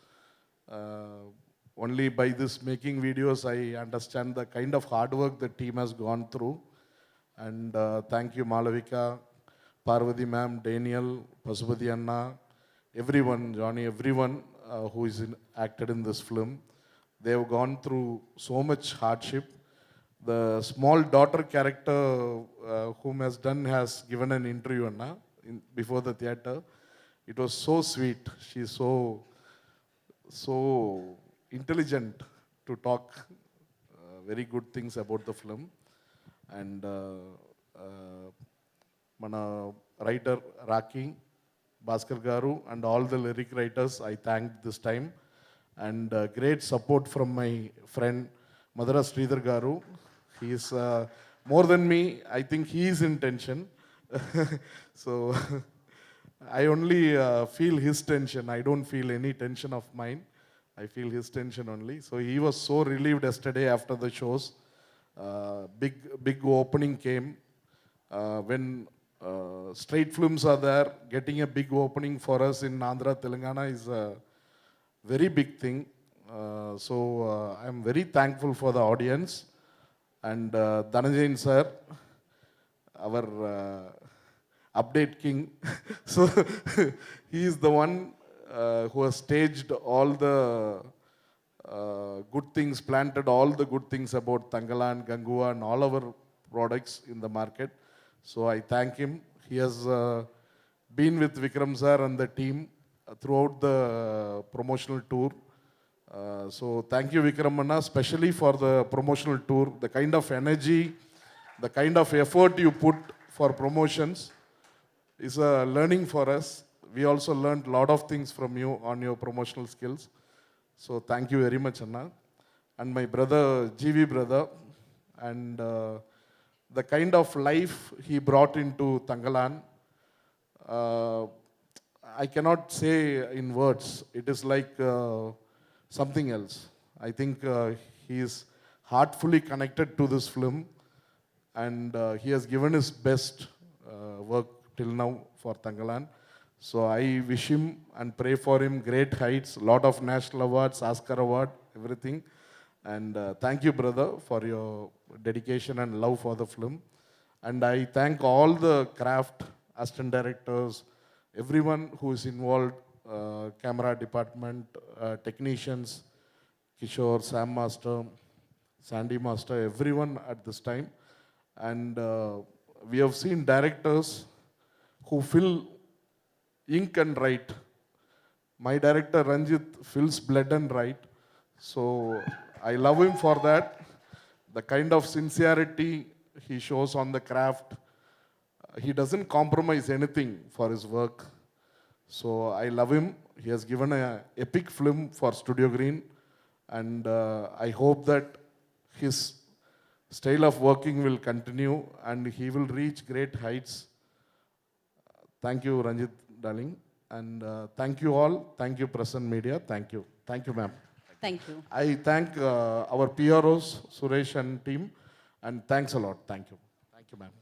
Only by this making videos I understand the kind of hard work the team has gone through. And thank you Malavika, Parvati ma'am, Daniel, Pasupati Anna, everyone, Johnny, everyone who is acted in this film. They have gone through so much hardship. The small daughter character whom has done has given an interview Anna, before the theatre. It was so sweet. She is so intelligent to talk very good things about the film. And mana writer Raki, Bhaskar Garu, and all the lyric writers I thank this time. And great support from my friend Madara Sridhar Garu. He is more than me. I think he is in tension. So I only feel his tension. I don't feel any tension of mine. I feel his tension only. So he was so relieved yesterday after the shows. Big opening came. When straight films are there, getting a big opening for us in Andhra, Telangana is a very big thing. So I'm very thankful for the audience. And Dhananjayan sir, our update king. So he is the one who has staged all the good things, planted all the good things about Tangalan, Gangua, and all our products in the market. So I thank him. He has been with Vikram sir and the team throughout the promotional tour. So thank you Vikram Anna, especially for the promotional tour. The kind of energy, the kind of effort you put for promotions is a learning for us. We also learned a lot of things from you on your promotional skills. So thank you very much Anna. And my brother, GV brother, and the kind of life he brought into Tangalan, I cannot say in words. It is like something else. I think he is heartfully connected to this film, and he has given his best work till now for Tangalan. So I wish him and pray for him great heights, lot of national awards, Oscar award, everything. And thank you brother for your dedication and love for the film. And I thank all the craft, assistant directors, everyone who is involved, camera department, technicians, Kishore, Sam Master, Sandy Master, everyone at this time. And we have seen directors who fill ink and write. My director Ranjit fills blood and write. So I love him for that. The kind of sincerity he shows on the craft. He doesn't compromise anything for his work. So I love him. He has given an epic film for Studio Green. And I hope that his style of working will continue and he will reach great heights. Thank you, Ranjit, darling. And thank you all. Thank you, press and media. Thank you. Thank you, ma'am. Thank you. I thank our PROs, Suresh and team. And thanks a lot. Thank you. Thank you, ma'am.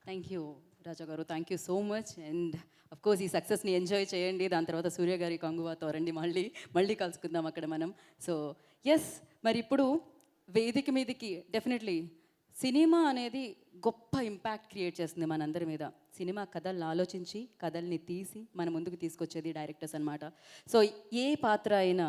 Thank you Raja గారు, thank you so much. And of course ఈ సక్సెస్ని enjoy చేయండి. దాని తర్వాత సూర్య గారి కంగువాతో రండి, మళ్ళీ కలుసుకుందాం అక్కడ మనం. సో ఎస్, మరి ఇప్పుడు వేదిక మీదకి డెఫినెట్లీ సినిమా అనేది గొప్ప ఇంపాక్ట్ క్రియేట్ చేస్తుంది మనందరి మీద. సినిమా కథలను ఆలోచించి కథల్ని తీసి మన ముందుకు తీసుకొచ్చేది డైరెక్టర్స్ అనమాట. సో ఏ పాత్ర అయినా,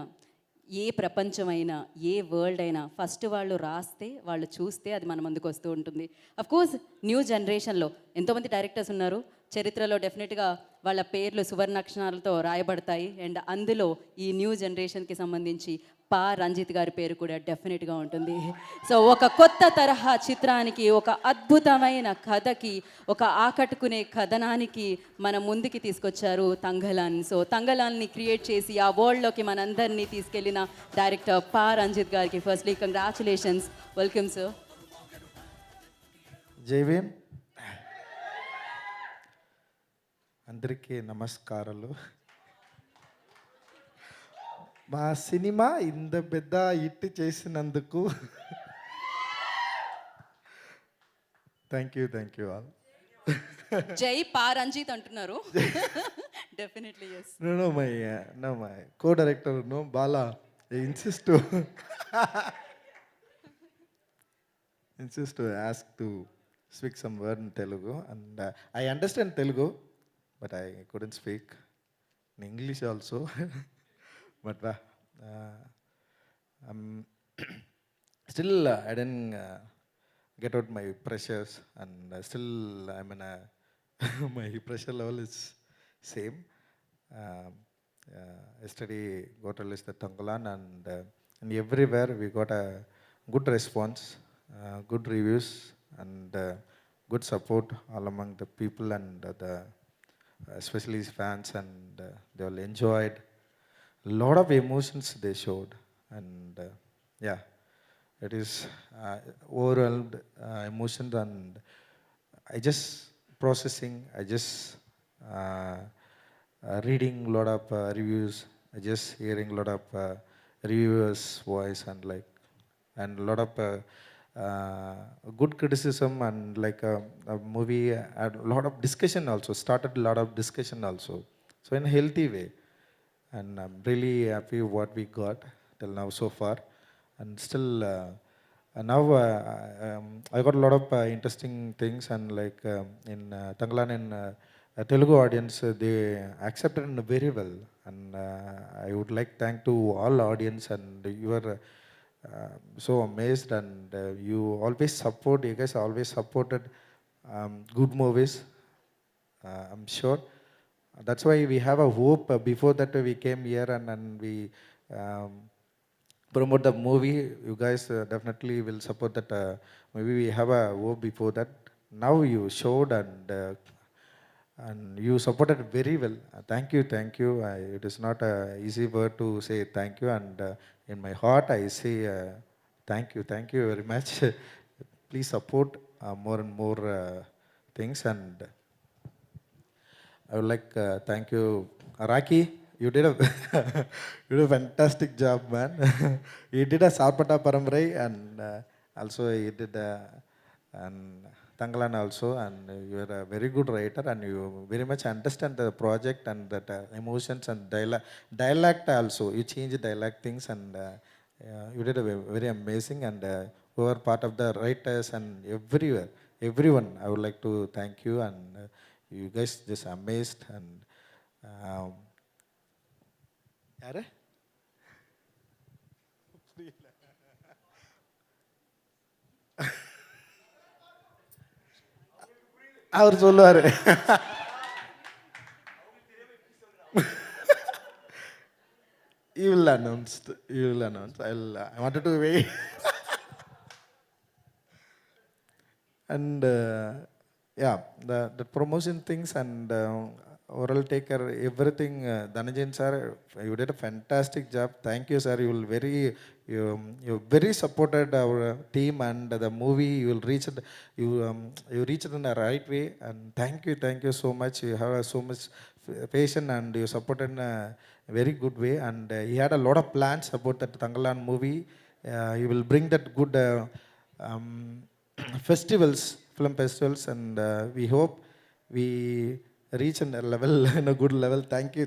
ఏ ప్రపంచమైనా, ఏ వరల్డ్ అయినా ఫస్ట్ వాళ్ళు రాస్తే, వాళ్ళు చూస్తే అది మన ముందుకు వస్తూ ఉంటుంది. అఫ్కోర్స్ న్యూ జనరేషన్లో ఎంతోమంది డైరెక్టర్స్ ఉన్నారు. చరిత్రలో డెఫినెట్గా వాళ్ళ పేర్లు సువర్ణాక్షరాలతో రాయబడతాయి. అండ్ అందులో ఈ న్యూ జనరేషన్కి సంబంధించి పా రంజిత్ గారి పేరు కూడా డెఫినెట్గా ఉంటుంది. సో ఒక కొత్త తరహా చిత్రానికి, ఒక అద్భుతమైన కథకి, ఒక ఆకట్టుకునే కథనానికి మన ముందుకి తీసుకొచ్చారు తంగలాన్. సో తంగలాన్ని క్రియేట్ చేసి ఆ వరల్డ్లోకి మనందరినీ తీసుకెళ్లిన డైరెక్టర్ పా రంజిత్ గారికి ఫస్ట్లీ కంగ్రాచులేషన్స్. Welcome sir. జై భీమ్. అందరికీ నమస్కారాలు. మా సినిమా ఇంత పెద్ద హిట్ చేసినందుకు థ్యాంక్ యూ ఆల్. జై పా రంజిత్ అంటున్నారు. Definitely yes. No, my co-director, no, Bala, I insist to ask to speak some word in Telugu, and I understand Telugu, but I couldn't speak in English also. But still I didn't get out my pressures, and still I'm in a my pressure level is same. Yesterday got released the Tangalan, and everywhere we got a good response, good reviews, and good support all among the people, and the especially fans, and they all enjoyed. A lot of emotions they showed, and yeah, it is overwhelmed emotions, and I just processing, I just reading a lot of reviews, I just hearing a lot of reviewers voice, and a lot of good criticism, and like a movie had a lot of discussion also, started a lot of discussion also, so in a healthy way. And I'm really happy what we got till now so far. And still now I got a lot of interesting things, and like in Tangalan, in Telugu audience, they accepted it very well. And I would like thank to all audience, and you are so amazed, and you always support, you guys always supported good movies, I'm sure. That's why we have a hope. Before that we came here, and we promote the movie. You guys definitely will support that. Maybe we have a hope before that. Now you showed, and you supported very well. Thank you. It is not a easy word to say thank you, and in my heart I say thank you very much. Please support more and more things, and I would like thank you, Raki. You did a fantastic job, man. You did a Sarpata Paramrai, and also you did and Tangalan also, and you are a very good writer, and you very much understand the project, and that emotions and dialect also. You change dialect things, and you did a very amazing, and who are part of the writers and everyone, I would like to thank you, and you guys just amazed, and யாரு அவர் சொல்லுவாரு. You will announce. I wanted to wait. And yeah, the promotion things, and oral taker, everything, Dhanajan sir, you did a fantastic job. Thank you, sir. You very supported our team, and the movie you will reach it. You reached it in the right way, and thank you so much. You have so much patience, and you supported in a very good way. And he had a lot of plans about that Tangalan movie. He will bring that good festivals, film festivals, and we hope we reach in a good level. Thank you.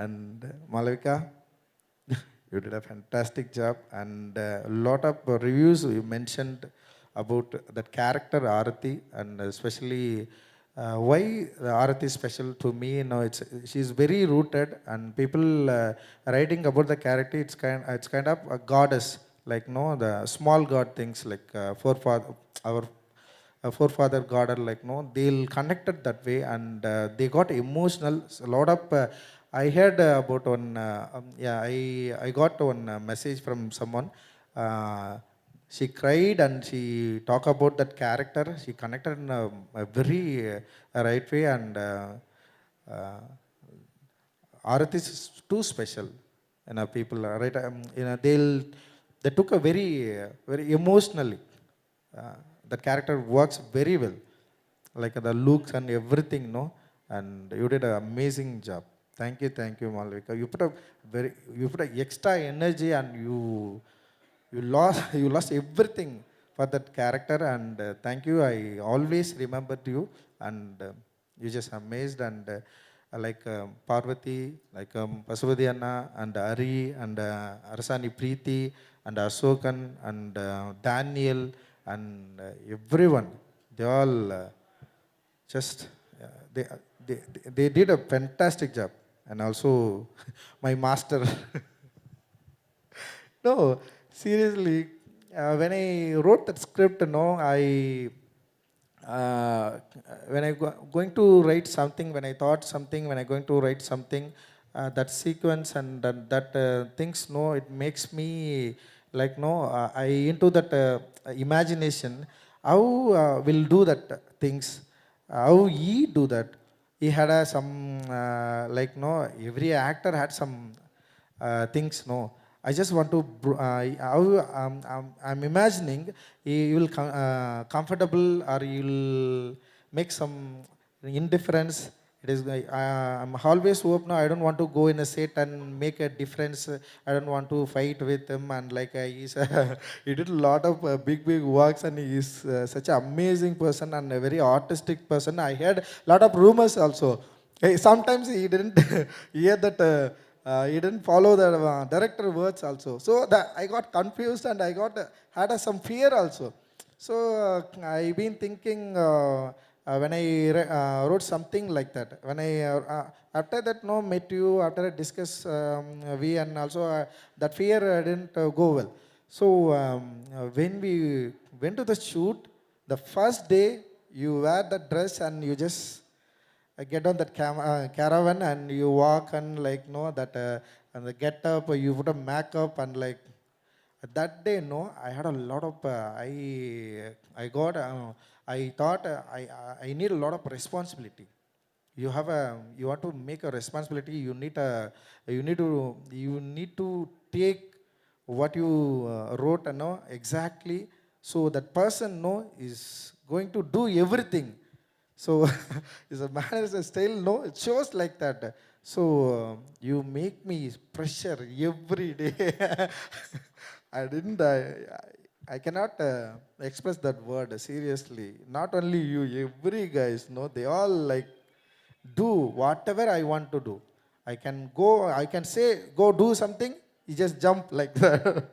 And Malavika, you did a fantastic job, and a lot of reviews you mentioned about that character Arati, and especially why the Arati is special to me. She's very rooted, and people writing about the character, it's kind of a goddess, like the small god things, like our forefather god, or like no, they'll connected that way, and they got emotional. A lot of I heard about one. I got one message from someone. She cried and she talked about that character. She connected in a very right way, and Arati is too special. People, right? They took a very emotionally. That character works very well, like the looks and everything, no. And you did an amazing job. Thank you, Malavika. You put a extra energy, and you lost everything for that character. And thank you. I always remembered you, and you just amazed. And like Parvati, like Pasuvadi Anna, and Ari, and Arasani Preeti, and Ashokan, and Daniel, and everyone, they all just they did a fantastic job. And also my master. No, seriously, when I wrote that script, no, when I going to write something, when I thought something, when I going to write something, that sequence and that things, no, it makes me like, no, I into that imagination, how will do that things, how he do that. He had some, like, no, every actor had some things, no. I just want to, I'm imagining you will comfortable, or you will make some indifference. It is, I'm always open. I don't want to go in a set and make a difference. I don't want to fight with him. And like he did a lot of big works, and he is such an amazing person and a very artistic person. I heard a lot of rumors also. Sometimes he didn't hear that. He didn't follow the director words also. So I got confused, and I had some fear also. So I've been thinking. When I wrote something like that, when I after that, no, met you, after I discussed we, and also that fear didn't go well. So when we went to the shoot, the first day you wear the dress and you just get on that caravan and you walk, and like, no, that and the get up, you put a makeup, and like that day, no, I had a lot of I thought I need a lot of responsibility. You want to make a responsibility. You need to take what you wrote, no, exactly. So that person, no, is going to do everything. So it's a manner, a style, no, it shows like that. So you make me pressure every day. I cannot express that word, seriously. Not only you, every guys, no, they all like do whatever I want to do. I can say, go do something, you just jump like that.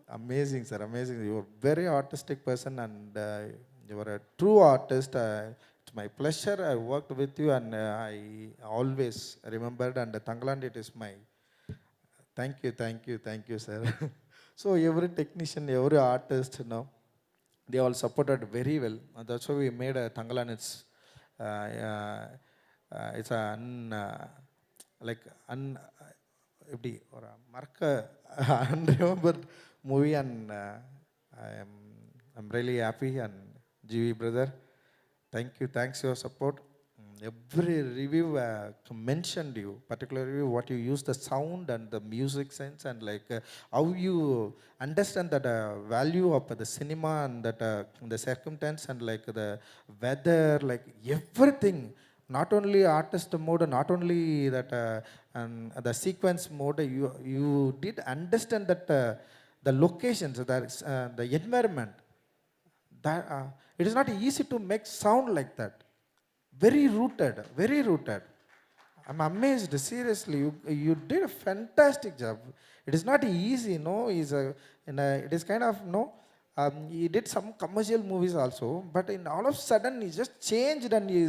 Amazing, sir, amazing. You're a very artistic person, and you are a true artist. It's my pleasure. I worked with you, and I always remembered, and Tangaland, it is my, thank you, sir. So every technician, every artist, you know, they all supported very well. And that's why we made a Tangalan. It's unremembered movie, and I'm really happy. And GV brother, thanks for your support. Every review mentioned you, particularly what you use the sound and the music sense, and like how you understand that value of the cinema, and that the circumstance, and like the weather, like everything. Not only artist mode, not only that and the sequence mode. You did understand that the locations, the environment. That it is not easy to make sound like that. Very rooted, very rooted. I'm amazed, seriously. You did a fantastic job. It is not easy, no. It is kind of, no. He did some commercial movies also, but in all of a sudden he just changed, and he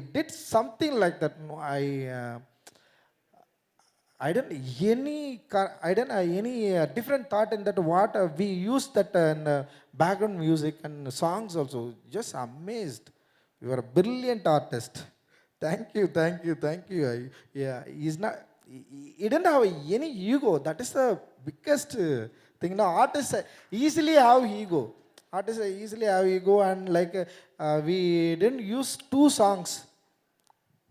did something like that. No, I don't I don't any different thought in that what we use that in background music and songs also. Just amazed. You are a brilliant artist. Thank you, thank you, thank you. Yeah, he's not. He didn't have any ego. That is the biggest thing. No, artists easily have ego. Artists easily have ego, and like we didn't use 2 songs.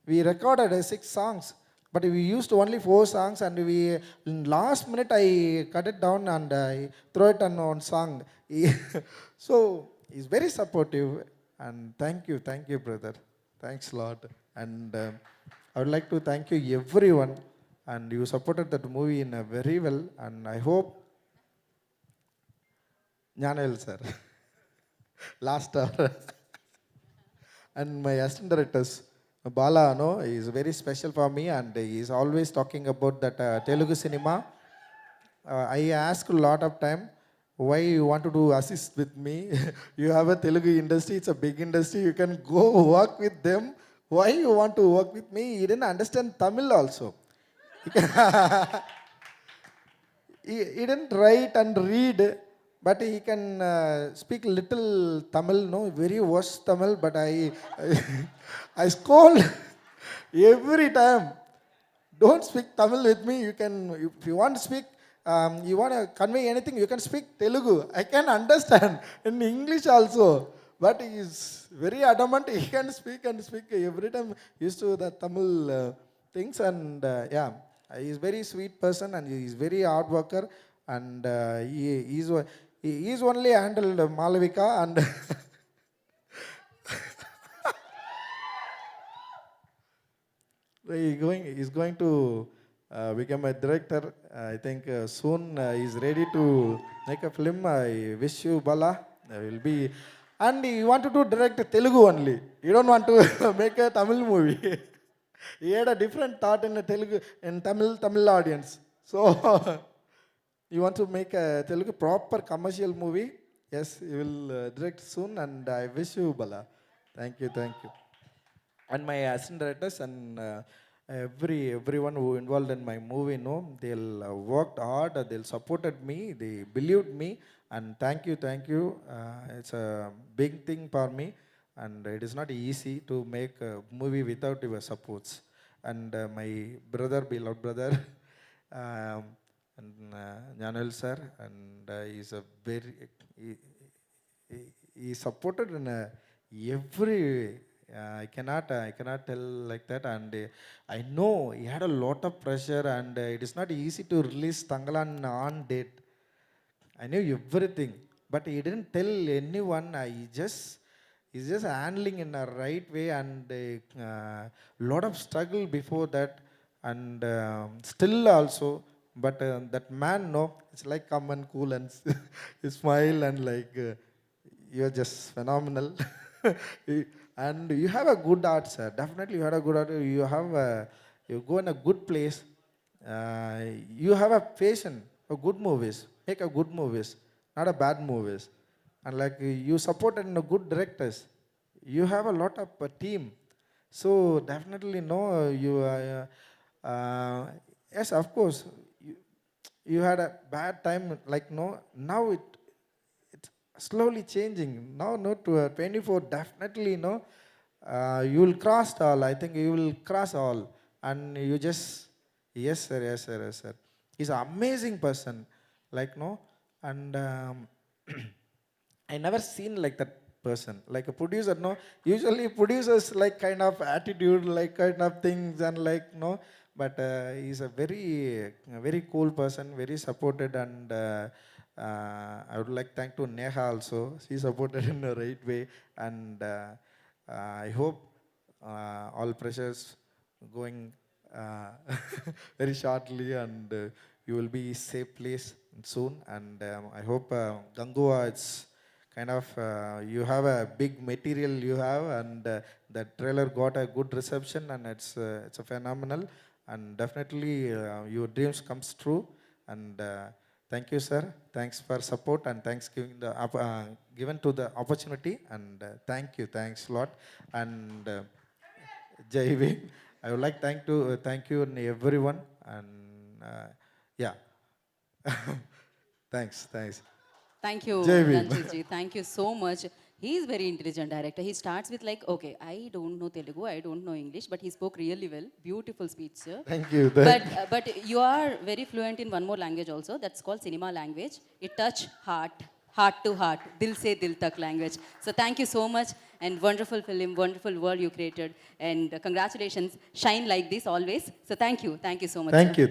We recorded 6 songs, but we used only 4 songs, and we in last minute I cut it down and I throw it on one song. So he's very supportive, and thank you, brother. Thanks a lot, and I would like to thank you everyone, and you supported that movie in a very well, and I hope Nyanel sir, last hour, and my assistant directors. Bala, no, is very special for me, and he is always talking about that Telugu cinema. I ask a lot of time, why you want to do assist with me? You have a Telugu industry, it's a big industry, you can go work with them. Why you want to work with me? He didn't understand Tamil also. He didn't write and read, but he can speak little Tamil, no, very worst Tamil, but I scold every time. Don't speak Tamil with me. You can, if you want to speak, you want to convey anything, you can speak Telugu. I can understand in English also, but he is very adamant. He can speak and speak every time used to the Tamil things, and yeah, he is very sweet person, and he is very hard worker, and he is only handled Malavika, and he's going to become a director. I think soon he's ready to make a film. I wish you Bala. Will be, and you want to do direct Telugu only. You don't want to make a Tamil movie. He had a different thought in Telugu, in Tamil audience. So you want to make a Telugu proper commercial movie? Yes, you will direct soon, and I wish you Bala. Thank you, thank you. And my assistant directors and everyone who involved in my movie, no, they'll worked hard, they'll supported me, they believed me, and thank you, thank you. It's a big thing for me, and it is not easy to make a movie without your supports. And my brother, beloved brother, and Nyanel sir, and he's a very, he supported in every. I cannot tell like that, and I know he had a lot of pressure, and it is not easy to release Tangalan on date. I knew everything, but he didn't tell anyone. He's just handling in a right way, and lot of struggle before that, and still also. But that man, no, it's like come and cool and smile, and like you're just phenomenal. And you have a good art, sir. Definitely, you had a good art. You go in a good place. You have a passion for good movies. Make a good movies, not a bad movies. And like you supported in a good directors. You have a lot of team. So definitely, no, you. Yes, of course. You had a bad time. Like no, now it's slowly changing. Now, no, to 24, definitely, no. You will cross all. I think you will cross all. And you just, yes, sir, yes, sir, yes, sir. He's an amazing person. Like, no. And I never seen like that person. Like a producer, no. Usually producers like kind of attitude, like kind of things, and like, no. But he's a very cool person, very supported, and I would like to thank to Neha also. She supported in the right way, and I hope all pressures going very shortly, and you will be safe place soon. And I hope Gangua, it's kind of you have a big material you have, and the trailer got a good reception, and it's a phenomenal. And definitely your dreams comes true, and thank you, sir. Thanks for support, and thanks given to the opportunity, and thanks a lot. And Jai Hind. I would like thank you everyone, and Yeah. Thanks. Thank you, Jai Bhim. Ranjit ji. Thank you so much. He is very intelligent director. He starts with like, okay, I don't know Telugu, I don't know English, but he spoke really well. Beautiful speech, sir. Thank you. But you are very fluent in one more language also. That's called cinema language. It touch heart to heart, dil se dil tak language. So thank you so much, and wonderful film, wonderful world you created, and congratulations. Shine like this always. So thank you so much. Thank sir.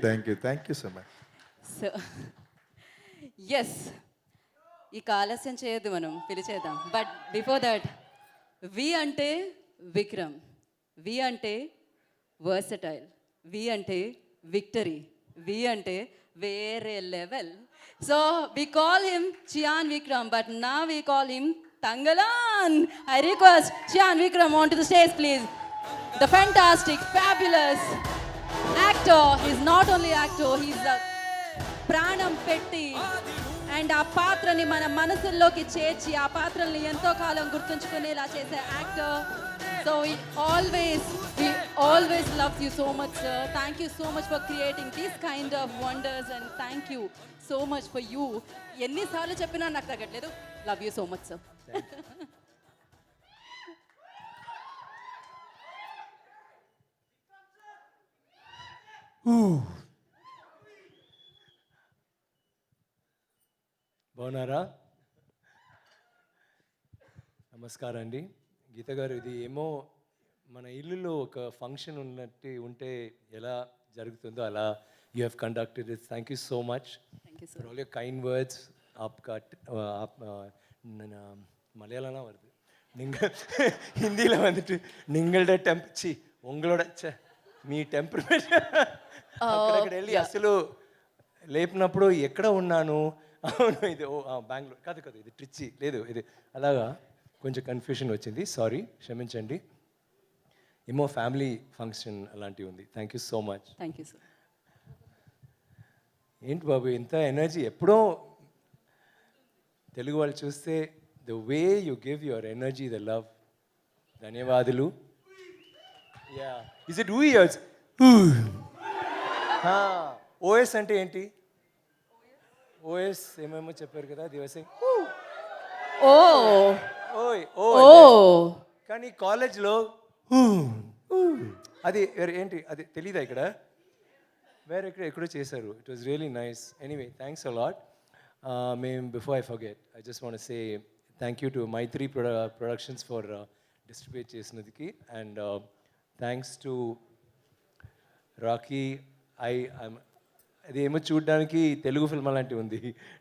you so much. So yes ఇక ఆలస్యం చేయొద్దు, మనం పిలిచేద్దాం. But before that, we అంటే విక్రమ్, వి అంటే versatile, వి అంటే victory, V అంటే వేరే లెవెల్. So we call him Chiyaan Vikram, but నా we call him Tangalan. I request Chiyan Vikram onto the stage, please. The fantastic, fabulous actor. He's not only actor, he's a ప్రాణం పెట్టి and ఆ పాత్రని మన మనసుల్లోకి చేర్చి ఆ పాత్రల్ని ఎంతో కాలం గుర్తుంచుకునేలా చేసే actor. So we always love you so much, sir. Thank you so much for creating these kind of wonders, and thank you so much for you. ఎన్నిసార్లు చెప్పినా నాకు తగ్గట్లేదు. Love you so much, sir. బాగున్నారా? నమస్కారం అండి. గీత గారు, ఇది ఏమో మన ఇల్లులో ఒక ఫంక్షన్ ఉన్నట్టు ఉంటే ఎలా జరుగుతుందో అలా you have conducted it. Thank you so much for all your kind words. आपका மலையாளம்னா வருது, நீங்கள் ஹிந்தியில் வந்துட்டு நீங்களோட சி உங்களோட మీ టెంపర్మెంట్ అక్కడక్కడ వెళ్ళి అసలు లేపినప్పుడు ఎక్కడ ఉన్నాను, అవును ఇది బెంగళూరు కాదు కాదు ఇది ట్రిచ్చి లేదు ఇది అలాగా కొంచెం కన్ఫ్యూషన్ వచ్చింది. సారీ, క్షమించండి. ఏమో ఫ్యామిలీ ఫంక్షన్ అలాంటివి ఉంది. Thank you so much. Thank you sir. ఏంటి బాబు ఇంత ఎనర్జీ? ఎప్పుడో తెలుగు వాళ్ళు చూస్తే the way you give your energy, the love. ధన్యవాదాలు. Yeah, is it years? OS అంటే ఏంటి? ఓఎస్ ఏమేమో చెప్పారు కదా దివసింగ్. ఓయ్ ఓ కానీ కాలేజ్లో అది ఏంటి అది తెలీదా? ఇక్కడ వేరే ఎక్కడో చేశారు. It was really nice. Anyway, thanks a lot. మేము before I forget, I just want say thank you to Mythri productions for distribute చేసినందుకు, అండ్ థ్యాంక్స్ టు రాకీ. అది ఏమో చూడడానికి తెలుగు ఫిల్మ్ అలాంటివి ఉంది.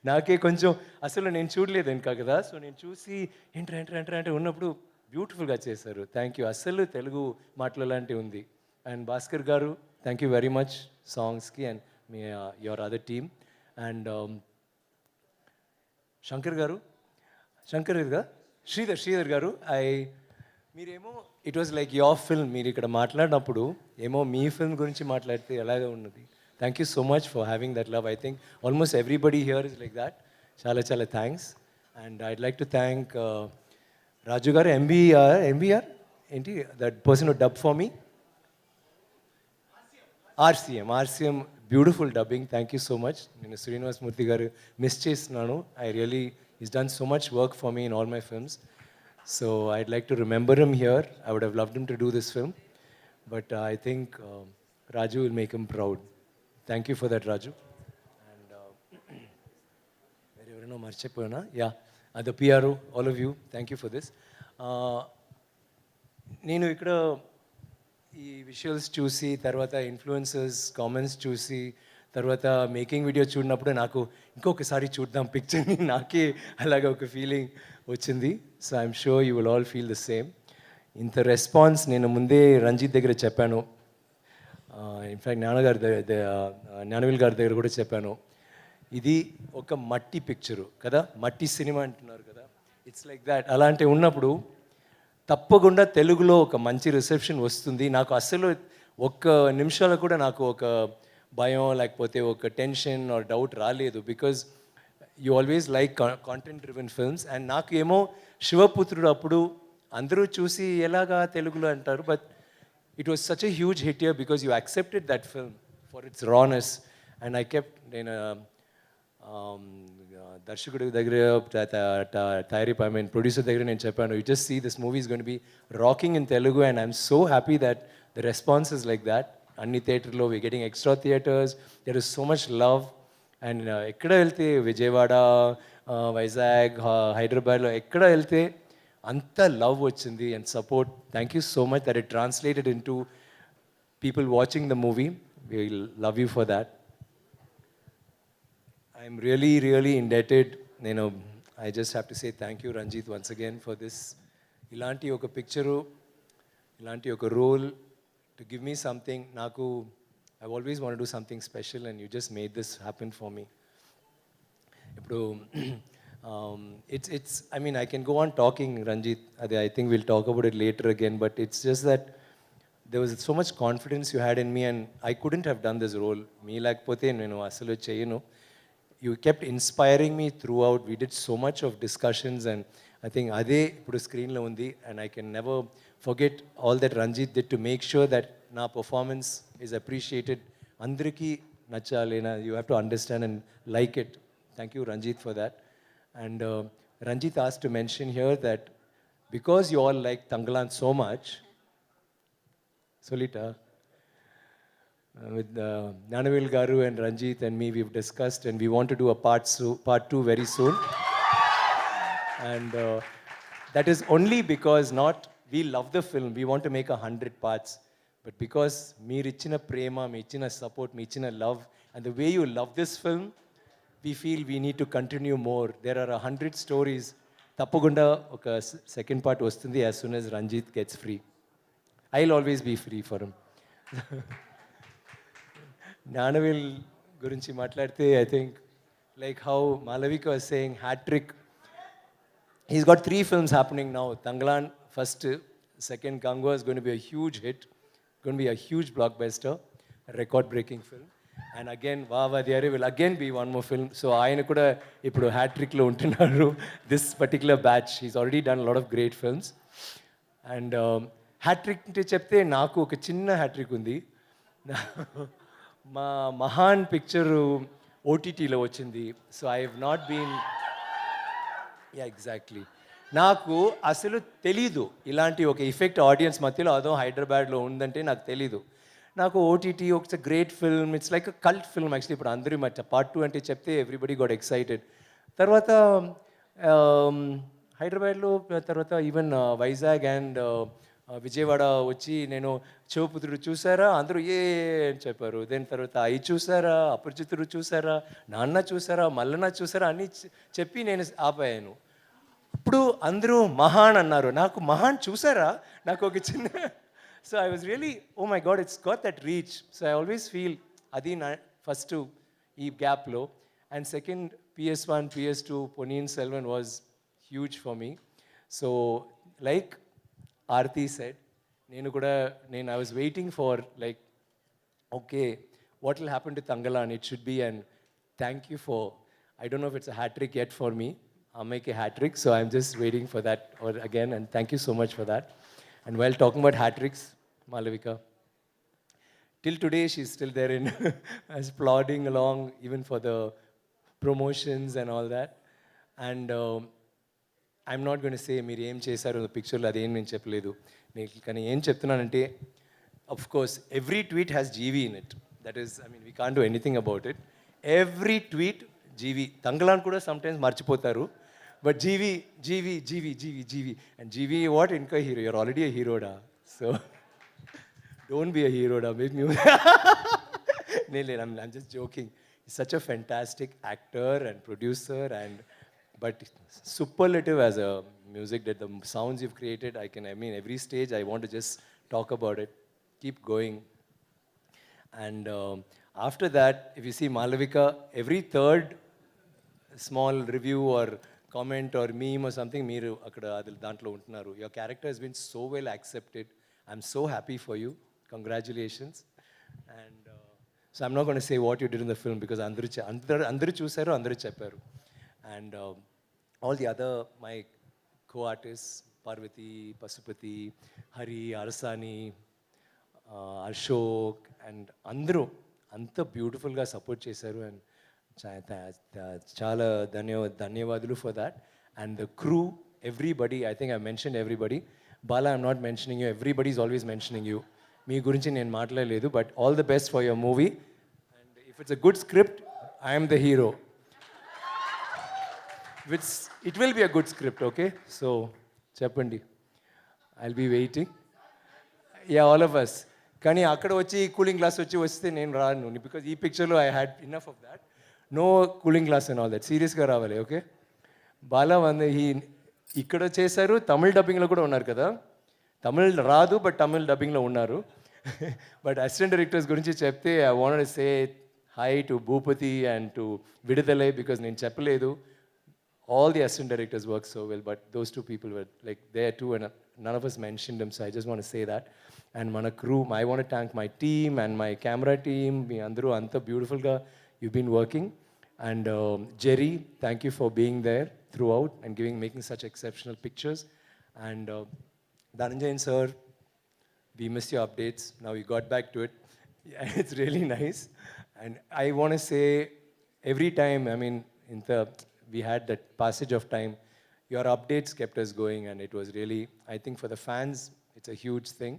నాకే కొంచెం అసలు నేను చూడలేదు ఇంకా కదా, సో నేను చూసి ఎంటర్ ఉన్నప్పుడు బ్యూటిఫుల్గా చేశారు. Thank you. అసలు తెలుగు మాటలు లాంటివి ఉంది. అండ్ భాస్కర్ గారు, థ్యాంక్ యూ వెరీ మచ్ సాంగ్స్కి అండ్ మీ your other team. And Shankar కదా శ్రీధర్ గారు, మీరేమో it was like your film. మీరు ఇక్కడ మాట్లాడినప్పుడు ఏమో మీ ఫిల్మ్ గురించి మాట్లాడితే ఎలాగ ఉన్నది. Thank you so much for having that love. I think almost everybody here is like that. చాలా చాలా thanks. And I'd like to thank Raju గారు, ఎంబీఆర్ ఏంటి that person who dub for me, RCM beautiful dubbing. Thank you so much. నేను శ్రీనివాస్ మూర్తి గారు miss చేస్తున్నాను. I really is done so much work for me in all my films. So I'd like to remember him here. I would have loved him to do this film, but I think Raju will make him proud. Thank you for that, Raju. And wherever no marchepona, yeah, the PRO, all of you, thank you for this. నేను ఇక్కడ ఈ visuals చూసి తర్వాత influencers comments చూసి తర్వాత making video చూడినప్పుడు నాకు ఇంకొకసారి చూద్దాం పిక్చర్ని, నాకే అలాగే ఒక ఫీలింగ్ వచ్చింది. So I'm sure you will all feel the same. ఇంత రెస్పాన్స్ నేను ముందే రంజిత్ దగ్గర చెప్పాను, ఇన్ఫ్యాక్ట్ జ్ఞానవేల్ గారి దగ్గర కూడా చెప్పాను. ఇది ఒక మట్టి పిక్చరు కదా, మట్టి సినిమా అంటున్నారు కదా, ఇట్స్ లైక్ దాట్. అలాంటి ఉన్నప్పుడు తప్పకుండా తెలుగులో ఒక మంచి రిసెప్షన్ వస్తుంది. నాకు అసలు ఒక్క నిమిషాలు కూడా నాకు ఒక భయం లేకపోతే ఒక టెన్షన్ ఆర్ డౌట్ రాలేదు. Because you always like content driven films. And నాకు ఏమో శివపుత్రుడు అప్పుడు అందరూ చూసి ఎలాగా తెలుగులో అంటారు, but it was such a huge hit here because you accepted that film for it's రానెస్. And I kept నేను దర్శకుడి దగ్గర తయారీ ఐ మీన్ ప్రొడ్యూసర్ దగ్గర నేను చెప్పాను, you just see this movie is gonna be rocking in Telugu and I'm so happy that the response is like that. అన్ని థియేటర్లో we getting extra theatres, there is so much love. And ఎక్కడ వెళ్తే విజయవాడ, వైజాగ్, హైదరాబాద్లో ఎక్కడ వెళ్తే అంత లవ్ వచ్చింది and support. Thank you so much that it translated in to people watching the movie. We love you for that. I'm really, really indebted. I just have to say thank you, Ranjit, once again for this. Ilanti oka picture, ilanti oka role, to give me something. I've always wanted to do something special, and you just made this happen for me. I mean, I can go on talking, Ranjit. I think we'll talk about it later again, but it's just that there was so much confidence you had in me, and I couldn't have done this role. Me lakapothe nenu asalu cheyanu. You kept inspiring me throughout. We did so much of discussions, and I think ade ipudu screen lo undi, and I can never forget all that Ranjit did to make sure that na performance is appreciated. Andariki nachalena, you have to understand and like it. Thank you, Ranjit, for that. And Ranjit asked to mention here that because you all like Tangalan so much, Solita, with Nanavil Garu and Ranjit and me, we've discussed, and we want to do a part 2 very soon. And that is only because not we love the film, we want to make 100 parts, but because meer ichina prema, mee ichina support, mee ichina love, and the way you love this film, we feel we need to continue more. There are 100 stories. Tappagunda oka second part vastundi as soon as Ranjit gets free. I'll always be free for him. Nanavil gurinchi matladte, I think, like how Malavika was saying, hat-trick. He's got 3 films happening now. Tangalan first, second Gangwa is going to be a huge hit, going to be a huge blockbuster, a record-breaking film. And again, Vavadiyare will again be one more film. So ayana kuda ippudu hat-trick lo untunnaru. This particular batch, he's already done a lot of great films. And hat-trick ante chepte naaku oka chinna hat-trick undi. మా మహాన్ picture ఓటీటీలో వచ్చింది. So I have not been exactly. నాకు అసలు తెలీదు ఇలాంటి ఒక effect audience మధ్యలో అదో హైదరాబాద్లో ఉందంటే నాకు తెలీదు. నాకు ఓటీటీ ఒక great film, it's like a cult film actually. ఇప్పుడు అందరూ పార్ట్ 2 అంటే చెప్తే ఎవ్రీబడి గాట్ ఎక్సైటెడ్. తర్వాత హైదరాబాద్లో, తర్వాత ఈవెన్ వైజాగ్ అండ్ విజయవాడ వచ్చి నేను శివపుత్రుడు చూసారా, అందరూ ఏ అని చెప్పారు. దెన్ తర్వాత అయి చూసారా, అపరిచితుడు చూసారా, నాన్న చూసారా, మల్లన్న చూసారా అని చెప్పి నేను ఆపాను. ఇప్పుడు అందరూ మహాన్ అన్నారు. నాకు మహాన్ చూసారా, నాకు ఒక చిన్న. So I was really oh my god, it's got that reach. So I always feel అది నా ఫస్ట్ ఈ గ్యాప్లో. And second PS1, PS2, Ponniyin Selvan was huge for me. So like Aarti said, I was waiting for like, okay, what will happen to Tangalan? It should be, and thank you for, I don't know if it's a hat-trick yet for me. I'll make a hat-trick, so I'm just waiting for that or again, and thank you so much for that. And while talking about hat-tricks, Malavika, till today she's still there in as plodding along even for the promotions and all that. And I'm not going to say మీరు ఏం చేశారు పిక్చర్లో, అదేం నేను చెప్పలేదు. నేను కానీ ఏం చెప్తున్నానంటే, of course every tweet has GV in it. That is, I mean, we can't do anything about it. Every tweet GV. Tangalan kuda sometimes marchipotaru, but GV. And GV what? Inka hero. You're already a hero da. So don't be a hero da. Make me. I'm just joking. He's such a fantastic actor and producer, but superlative as a music, that the sounds you've created, I mean, every stage I want to just talk about it. Keep going. And after that, if you see Malavika, every third small review or comment or meme or something, meeru akkada dantlo untunnaru. Your character has been so well accepted. I'm so happy for you. Congratulations. And so I'm not going to say what you did in the film, because andaru chusaru, andaru chepparu. And all the other, my co-artists, Parvati, Pasupati, Hari, Arasani, Ashok, and అంత బ్యూటిఫుల్గా support చేశారు and చాలా ధన్యవాదాలు for that and the crew everybody I think I mention everybody Bala I'm not mentioning you everybody is always mentioning you మీ గురించి నేను మాట్లాడలేదు but all the best for your movie and if it's a good script I'm the hero it will be a good script okay so చెప్పండి I'll be waiting yeah all of us కానీ అక్కడ వచ్చి cooling glass వస్తే నేను రాను because ఈ పిక్చర్లో I had enough of that no cooling glass and all that సీరియస్గా రావాలి ఓకే బాలా ఇక్కడ చేశారు తమిళ్ డబ్బింగ్లో కూడా ఉన్నారు కదా తమిళ్ రాదు బట్ తమిళ్ డబ్బింగ్లో ఉన్నారు బట్ అసిస్టెంట్ డైరెక్టర్స్ గురించి చెప్తే I wanted to say hi to Bhupathi and to విడుదలై బికాజ్ నేను చెప్పలేదు all the assistant directors work so well, but those two people were like there too, and none of us mentioned them, so I just want to say that. And mana crew, I want to thank my team and my camera team. Me andru anta beautiful ga you've been working, and Jerry, thank you for being there throughout and making such exceptional pictures. And Dhananjayan sir, we missed your updates. Now you got back to it. Yeah, it's really nice, and I want to say every time, I mean, we had that passage of time, your updates kept us going, and it was really, I think for the fans, it's a huge thing.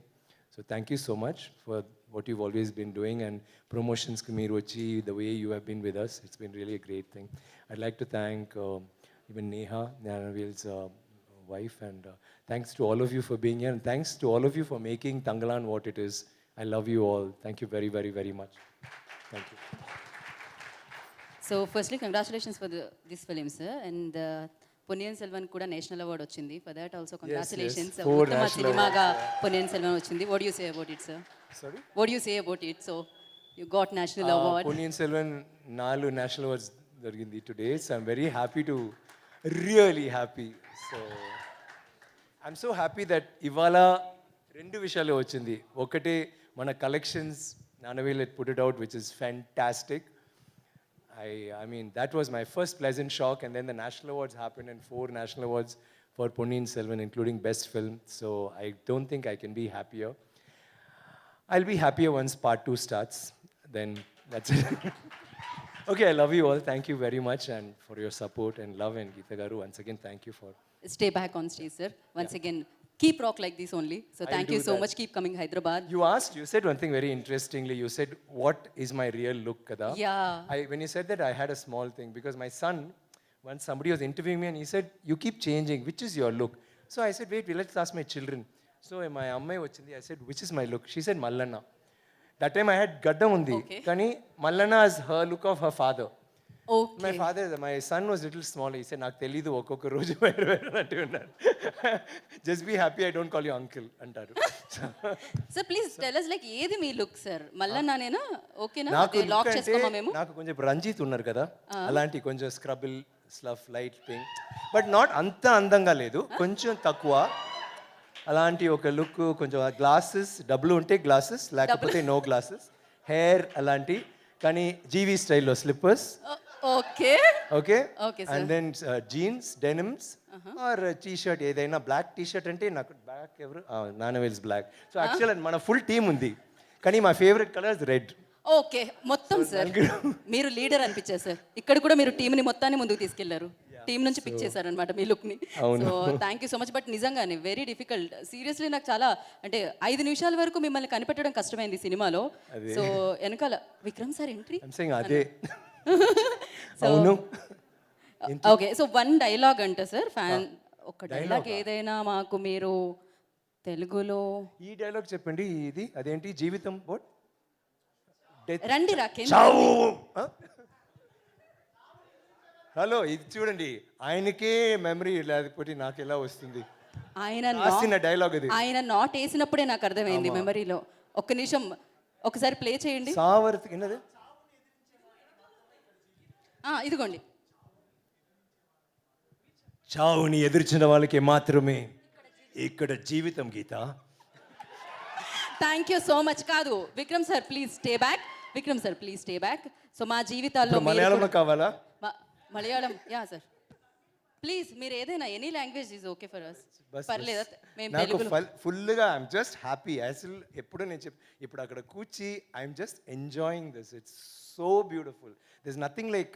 So thank you so much for what you've always been doing, and promotions Kamirochi, the way you have been with us, it's been really a great thing. I'd like to thank even Neha, Nanavil's wife, and thanks to all of you for being here, and thanks to all of you for making Tangalan what it is. I love you all. Thank you very, very, very much. Thank you. So firstly congratulations for this film sir and Ponniyin Selvan కూడా national award వచ్చింది for that also congratulations ఉత్తమ సినిమాగా పొన్నియిన్ సెల్వన్ వచ్చింది what you say about it sir Sorry? What you say about it so you got national award Ponniyin Selvan 4 national awards దొరికింది today so I'm very happy to really happy so I'm so happy that ఇవాళ 2 విషయాలు వచ్చింది ఒకటి మన collections నానవేల్ put it out which is fantastic I mean, that was my first pleasant shock, and then the national awards happened, and 4 national awards for Ponniyin Selvan, including best film. So I don't think I can be happier. I'll be happier once part 2 starts. Then that's it. Okay, I love you all. Thank you very much, and for your support and love. And Geeta Garu, once again, thank you for. Stay back on stage, sir. Once again, keep rock like this only. So thank you so much. Keep coming Hyderabad. You said one thing very interestingly. You said, what is my real look, kada? Yeah. When you said that, I had a small thing because my son, once somebody was interviewing me and he said, you keep changing, which is your look? So I said, wait, let's ask my children. So my amma vachindi, I said, which is my look? She said, Mallanna. That time I had gadda undi. Kani Mallanna is her look of her father. Okay. My son was a little smaller. He said, నాకు తెలీదు ఒక్కొక్క రోజు వేరు వేరు అంటూ ఉన్నారు. Just be happy I don't call you uncle అంటారు. Sir, please tell us like ఏది మీ లుక్ సార్ మల్లన్నానేనా ఓకేనా నాకు లాక్ చేసుకోమా మేము నాకు కొంచెం రంజిత్ ఉన్నారు కదా అలాంటి కొంచెం Scrabble స్లఫ్ light pink but not అంత అందంగా లేదు కొంచెం తక్కువ అలాంటి ఒక లుక్ కొంచెం గ్లాసెస్ డబ్బులు ఉంటే గ్లాసెస్ లేకపోతే నో గ్లాసెస్ హెయిర్ అలాంటి కానీ జీవీ స్టైల్లో slippers okay okay okay and then jeans denims or T shirt ఏదైనా బ్లాక్ టీ షర్ట్ అంటే నాకు బ్లాక్ ఎవరు నానవేల్స్ బ్లాక్ సో యాక్చువల్ మన ఫుల్ టీమ్ ఉంది కానీ మా ఫేవరెట్ కలర్ రెడ్ ఓకే మొత్తం సార్ మీరు లీడర్ అనిపించారు సార్ ఇక్కడ కూడా మీరు టీంని మొత్తాన్ని ముందుకు తీసుకెళ్లారు టీం నుంచి పిక్ చేశారనమాట మీ లుక్ని so thank you so much but నిజంగానే వెరీ డిఫికల్ట్ సీరియస్లీ నాకు చాలా అంటే 5 నిమిషాల వరకు మిమ్మల్ని కనిపెట్టడం కష్టమైంది సినిమాలో సో వెనకాల విక్రమ్ సార్ ఎంట్రీ అదే అవును ఓకే సో 1 డైలాగ్ అంట సార్ ఫ్యాన్ ఒక డైలాగ్ ఏదైనా మాకు మీరు తెలుగులో ఈ డైలాగ్ చెప్పండి ఇది అదేంటి జీవితం బోట్ రండి హలో ఇది చూడండి ఆయనకే మెమరీ లేకపోతే నాకు ఎలా వస్తుంది ఆయన డైలాగ్ ఇది ఆయన నాట్ వేసినప్పుడే నాకు అర్థమైంది మెమరీలో ఒక్క నిమిషం ఒకసారి ప్లే చేయండి సావర్తి విన్నది ఇదిగోండి చావుని ఎదుర్చిన వాళ్ళకి మాత్రమే ఇక్కడ జీవితం గీత థ్యాంక్ యూ సో మచ్ కాదు Vikram sir please stay back Vikram sir please stay back so మా జీవితాల్లో మలయాళంలో కావాలా మలయాళం యా సార్ ప్లీజ్ మీరు ఏదైనా any language is okay for us. బస్ పర్లేదా మేము నాకు తెలుగులో ఫుల్గా ఐఎమ్ జస్ట్ హ్యాపీ అసలు ఎప్పుడు నేను ఇప్పుడు అక్కడ కూర్చి I'm just enjoying this. It's so beautiful. This nothing like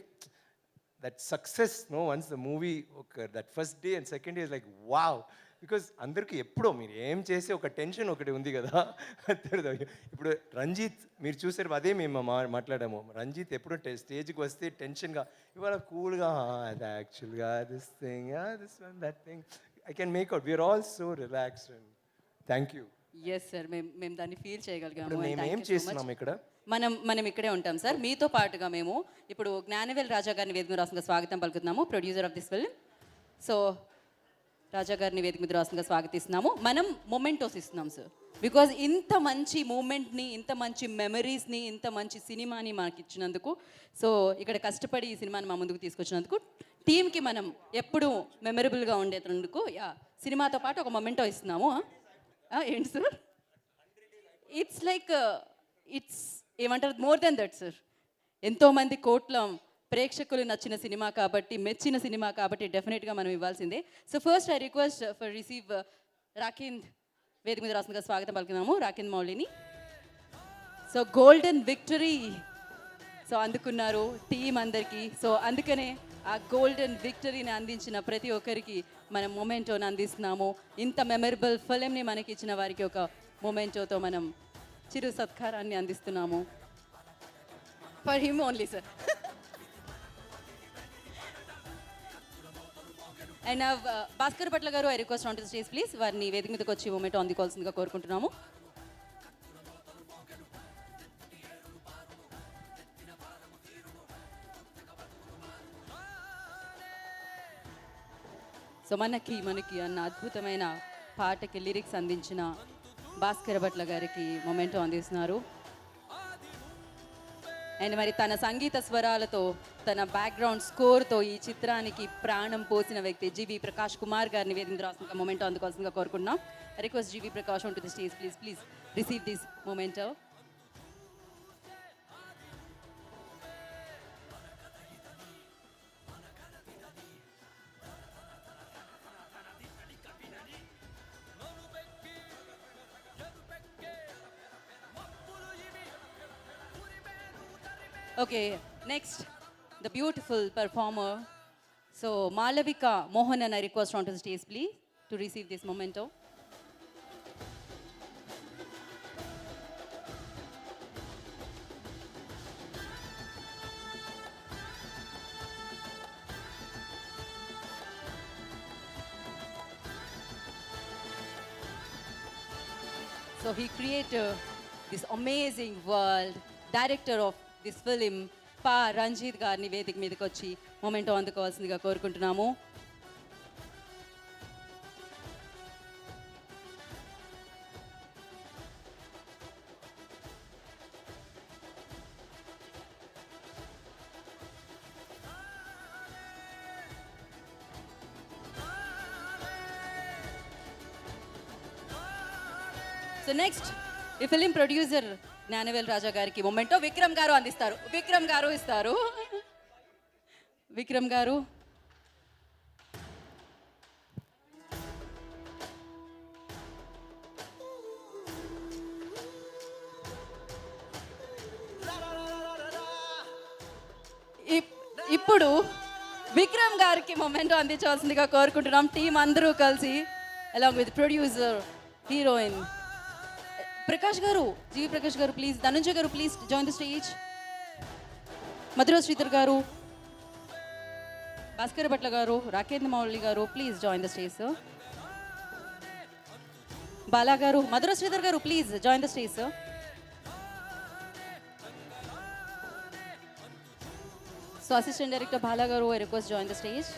that success no once the movie ఒక that first day and second day is like wow. Because అందరికీ ఎప్పుడో మీరు ఏం చేసి ఒక టెన్షన్ ఒకటి ఉంది కదా. ఇప్పుడు రంజిత్ మీరు చూసారు, అదే మేము మాట్లాడాము. రంజిత్ ఎప్పుడు స్టేజ్కి వస్తే టెన్షన్గా, ఇవాళ కూల్గా యాక్చువల్గా this thing this one that thing I can make out. We're all so relaxed and thank you. Yes sir, మేము దాన్ని ఫీల్ చేయగలిగాము. ఇప్పుడు మేము ఏం చేస్తున్నాం ఇక్కడ? మనం ఇక్కడే ఉంటాం సార్. మీతో పాటుగా మేము ఇప్పుడు జ్ఞానవేల్ రాజా గారిని వేదిక రాష్ట్రంగా స్వాగతం పలుకుతున్నాము, producer of this film. So Raja గారిని వేదిక మీద రాష్ట్రంగా స్వాగతిస్తున్నాము. మనం మొమెంటోస్ ఇస్తున్నాం సార్. బికాజ్ ఇంత మంచి మూమెంట్ని, ఇంత మంచి మెమరీస్ని, ఇంత మంచి సినిమాని మనకి ఇచ్చినందుకు, సో ఇక్కడ కష్టపడి ఈ సినిమాని మా ముందుకు తీసుకొచ్చినందుకు టీమ్కి మనం ఎప్పుడు మెమరబుల్గా ఉండేందుకు సినిమాతో పాటు ఒక మొమెంటో ఇస్తున్నాము. ఏంటి సార్? ఇట్స్ లైక్ ఇట్స్ ఏమంటారు, మోర్ దెన్ దట్ సార్. ఎంతోమంది కోట్ల ప్రేక్షకులు నచ్చిన సినిమా కాబట్టి, మెచ్చిన సినిమా కాబట్టి డెఫినెట్గా మనం ఇవ్వాల్సిందే. So first I request for receive Rakendu, వేదిక మీద రాష్ట్రంగా స్వాగతం పలుకున్నాము రాకేంద్ మౌళిని. సో గోల్డెన్ విక్టరీ సో అందుకున్నారు టీం అందరికీ. సో అందుకనే ఆ గోల్డెన్ విక్టరీని అందించిన ప్రతి ఒక్కరికి మనం మొమెంటోని అందిస్తున్నాము. ఇంత మెమరబుల్ ఫిలింని మనకి ఇచ్చిన వారికి ఒక మొమెంటోతో మనం చిరు సత్కారాన్ని అందిస్తున్నాము. For him only sir. And Bhaskar Bhatla గారు, I request on to the stage please. వారిని వేదిక మీదకి వచ్చి మొమెంటో అందుకోవాల్సిందిగా కోరుకుంటున్నాము. సో మనకి అన్న అద్భుతమైన పాటకి లిరిక్స్ అందించిన భాస్కర్ భట్ల గారికి మొమెంటో అందిస్తున్నారు. అండ్ మరి తన సంగీత స్వరాలతో, తన బ్యాక్గ్రౌండ్ స్కోర్తో ఈ చిత్రానికి ప్రాణం పోసిన వ్యక్తి జీవి ప్రకాష్ కుమార్ గారిని వేదిక రాష్ట్రంగా మొమెంటో అందుకోవాల్సిందిగా కోరుకుంటున్నాం. Request G V Prakash on to the stage please receive this memento. Okay, next, the beautiful performer. So, Malavika Mohanan, I request onto the stage, please, to receive this memento. So, he created this amazing world, director of this film పా రంజిత్ గారిని వేదిక మీదకి వచ్చి memento అందుకోవాల్సిందిగా కోరుకుంటున్నాము. So next ఈ film producer Gnanavel రాజా గారికి memento Vikram గారు అందిస్తారు. విక్రమ్ గారు ఇస్తారు. విక్రమ్ గారు. ఇప్పుడు విక్రమ్ గారికి మొమెంటో అందించవలసిందిగా కోరుకుంటున్నాం. టీం అందరూ కలిసి along with producer, heroine Prakash గారు, జీవి ప్రకాష్ గారు ప్లీజ్, ధనంజయ్ గారు please join the stage, Madhura Sridhar గారు, భాస్కర్ భట్ల గారు, రాకేంద్ర మౌళి గారు please join the stage. Bala గారు, మధురా శ్రీధర్ గారు please join the stage. So assistant director Bala గారు, I request join the stage.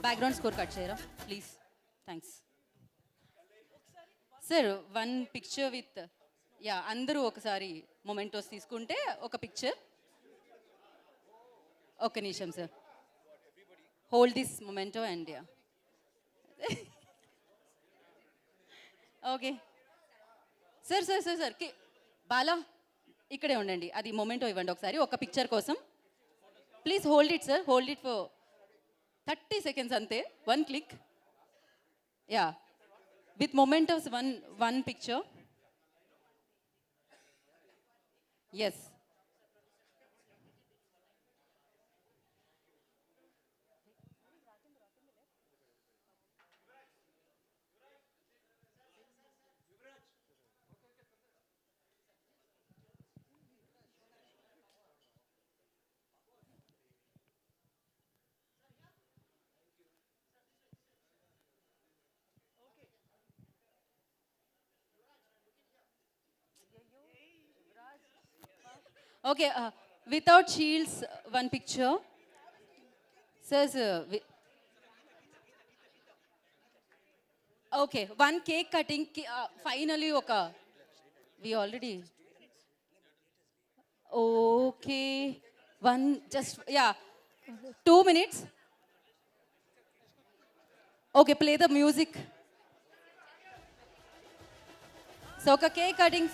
Background score cut చేయరా please, thanks sir. One picture with yeah అందరూ ఒకసారి మొమెంటోస్ తీసుకుంటే ఒక పిక్చర్. ఒక్క నిమిషం sir, hold this memento and yeah okay sir sir sir sir Bala ఇక్కడే ఉండండి, అది మొమెంటో ఇవ్వండి ఒకసారి ఒక పిక్చర్ కోసం. Please hold it sir, hold it for 30 seconds అంతే, 1 click. Yeah with mementos one picture. Yes Okay, without shields, one picture. Sir, okay, one cake cutting. Finally, okay. We already. Okay, one just, yeah, 2 minutes. Okay, play the music. So, okay, cake cutting.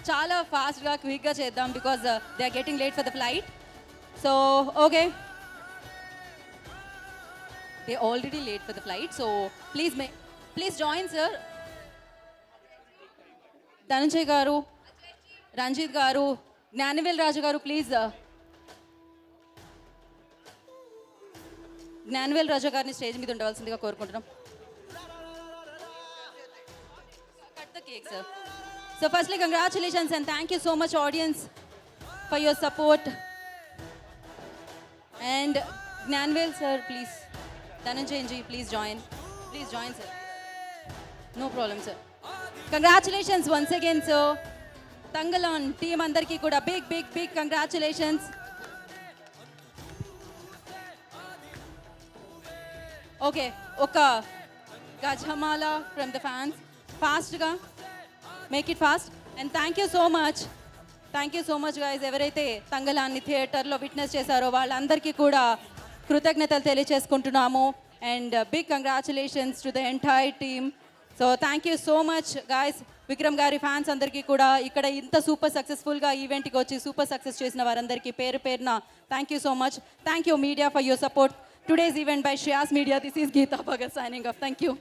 చాలా ఫాస్ట్గా క్విక్గా చేద్దాం because they are getting late for the flight. So okay, they already late for the flight. So please join sir. Dhananjay గారు, రంజిత్ గారు, జ్ఞానవేల్ రాజు గారు, please Gnanavel రాజు గారిని stage మీద ఉండవలసిందిగా కోరుకుంటున్నాం. Cut the cake sir. So firstly, congratulations and thank you so much audience for your support. And Gnanvel sir, please. Dhananjay ji, please join. Please join sir. No problem sir. Congratulations once again sir. Tangalan team andarki kuda big congratulations. Okay, oka Gajamala from the fans. Fast ga. Make it fast and thank you so much guys. ఎవరైతే తంగలాన్ని థియేటర్లో witness చేశారో వాళ్ళందరికీ కూడా కృతజ్ఞతలు తెలియచేసుకుంటున్నాము. And big congratulations to the entire team. So thank you so much guys. Vikram గారి fans అందరికీ కూడా ఇక్కడ ఇంత సూపర్ సక్సెస్ఫుల్గా ఈవెంట్కి వచ్చి సూపర్ సక్సెస్ చేసిన వారందరికీ పేరున thank you so much. Thank you media for your support. Today's event by Shreyas media. This is Geetha Bhagat signing off. Thank you.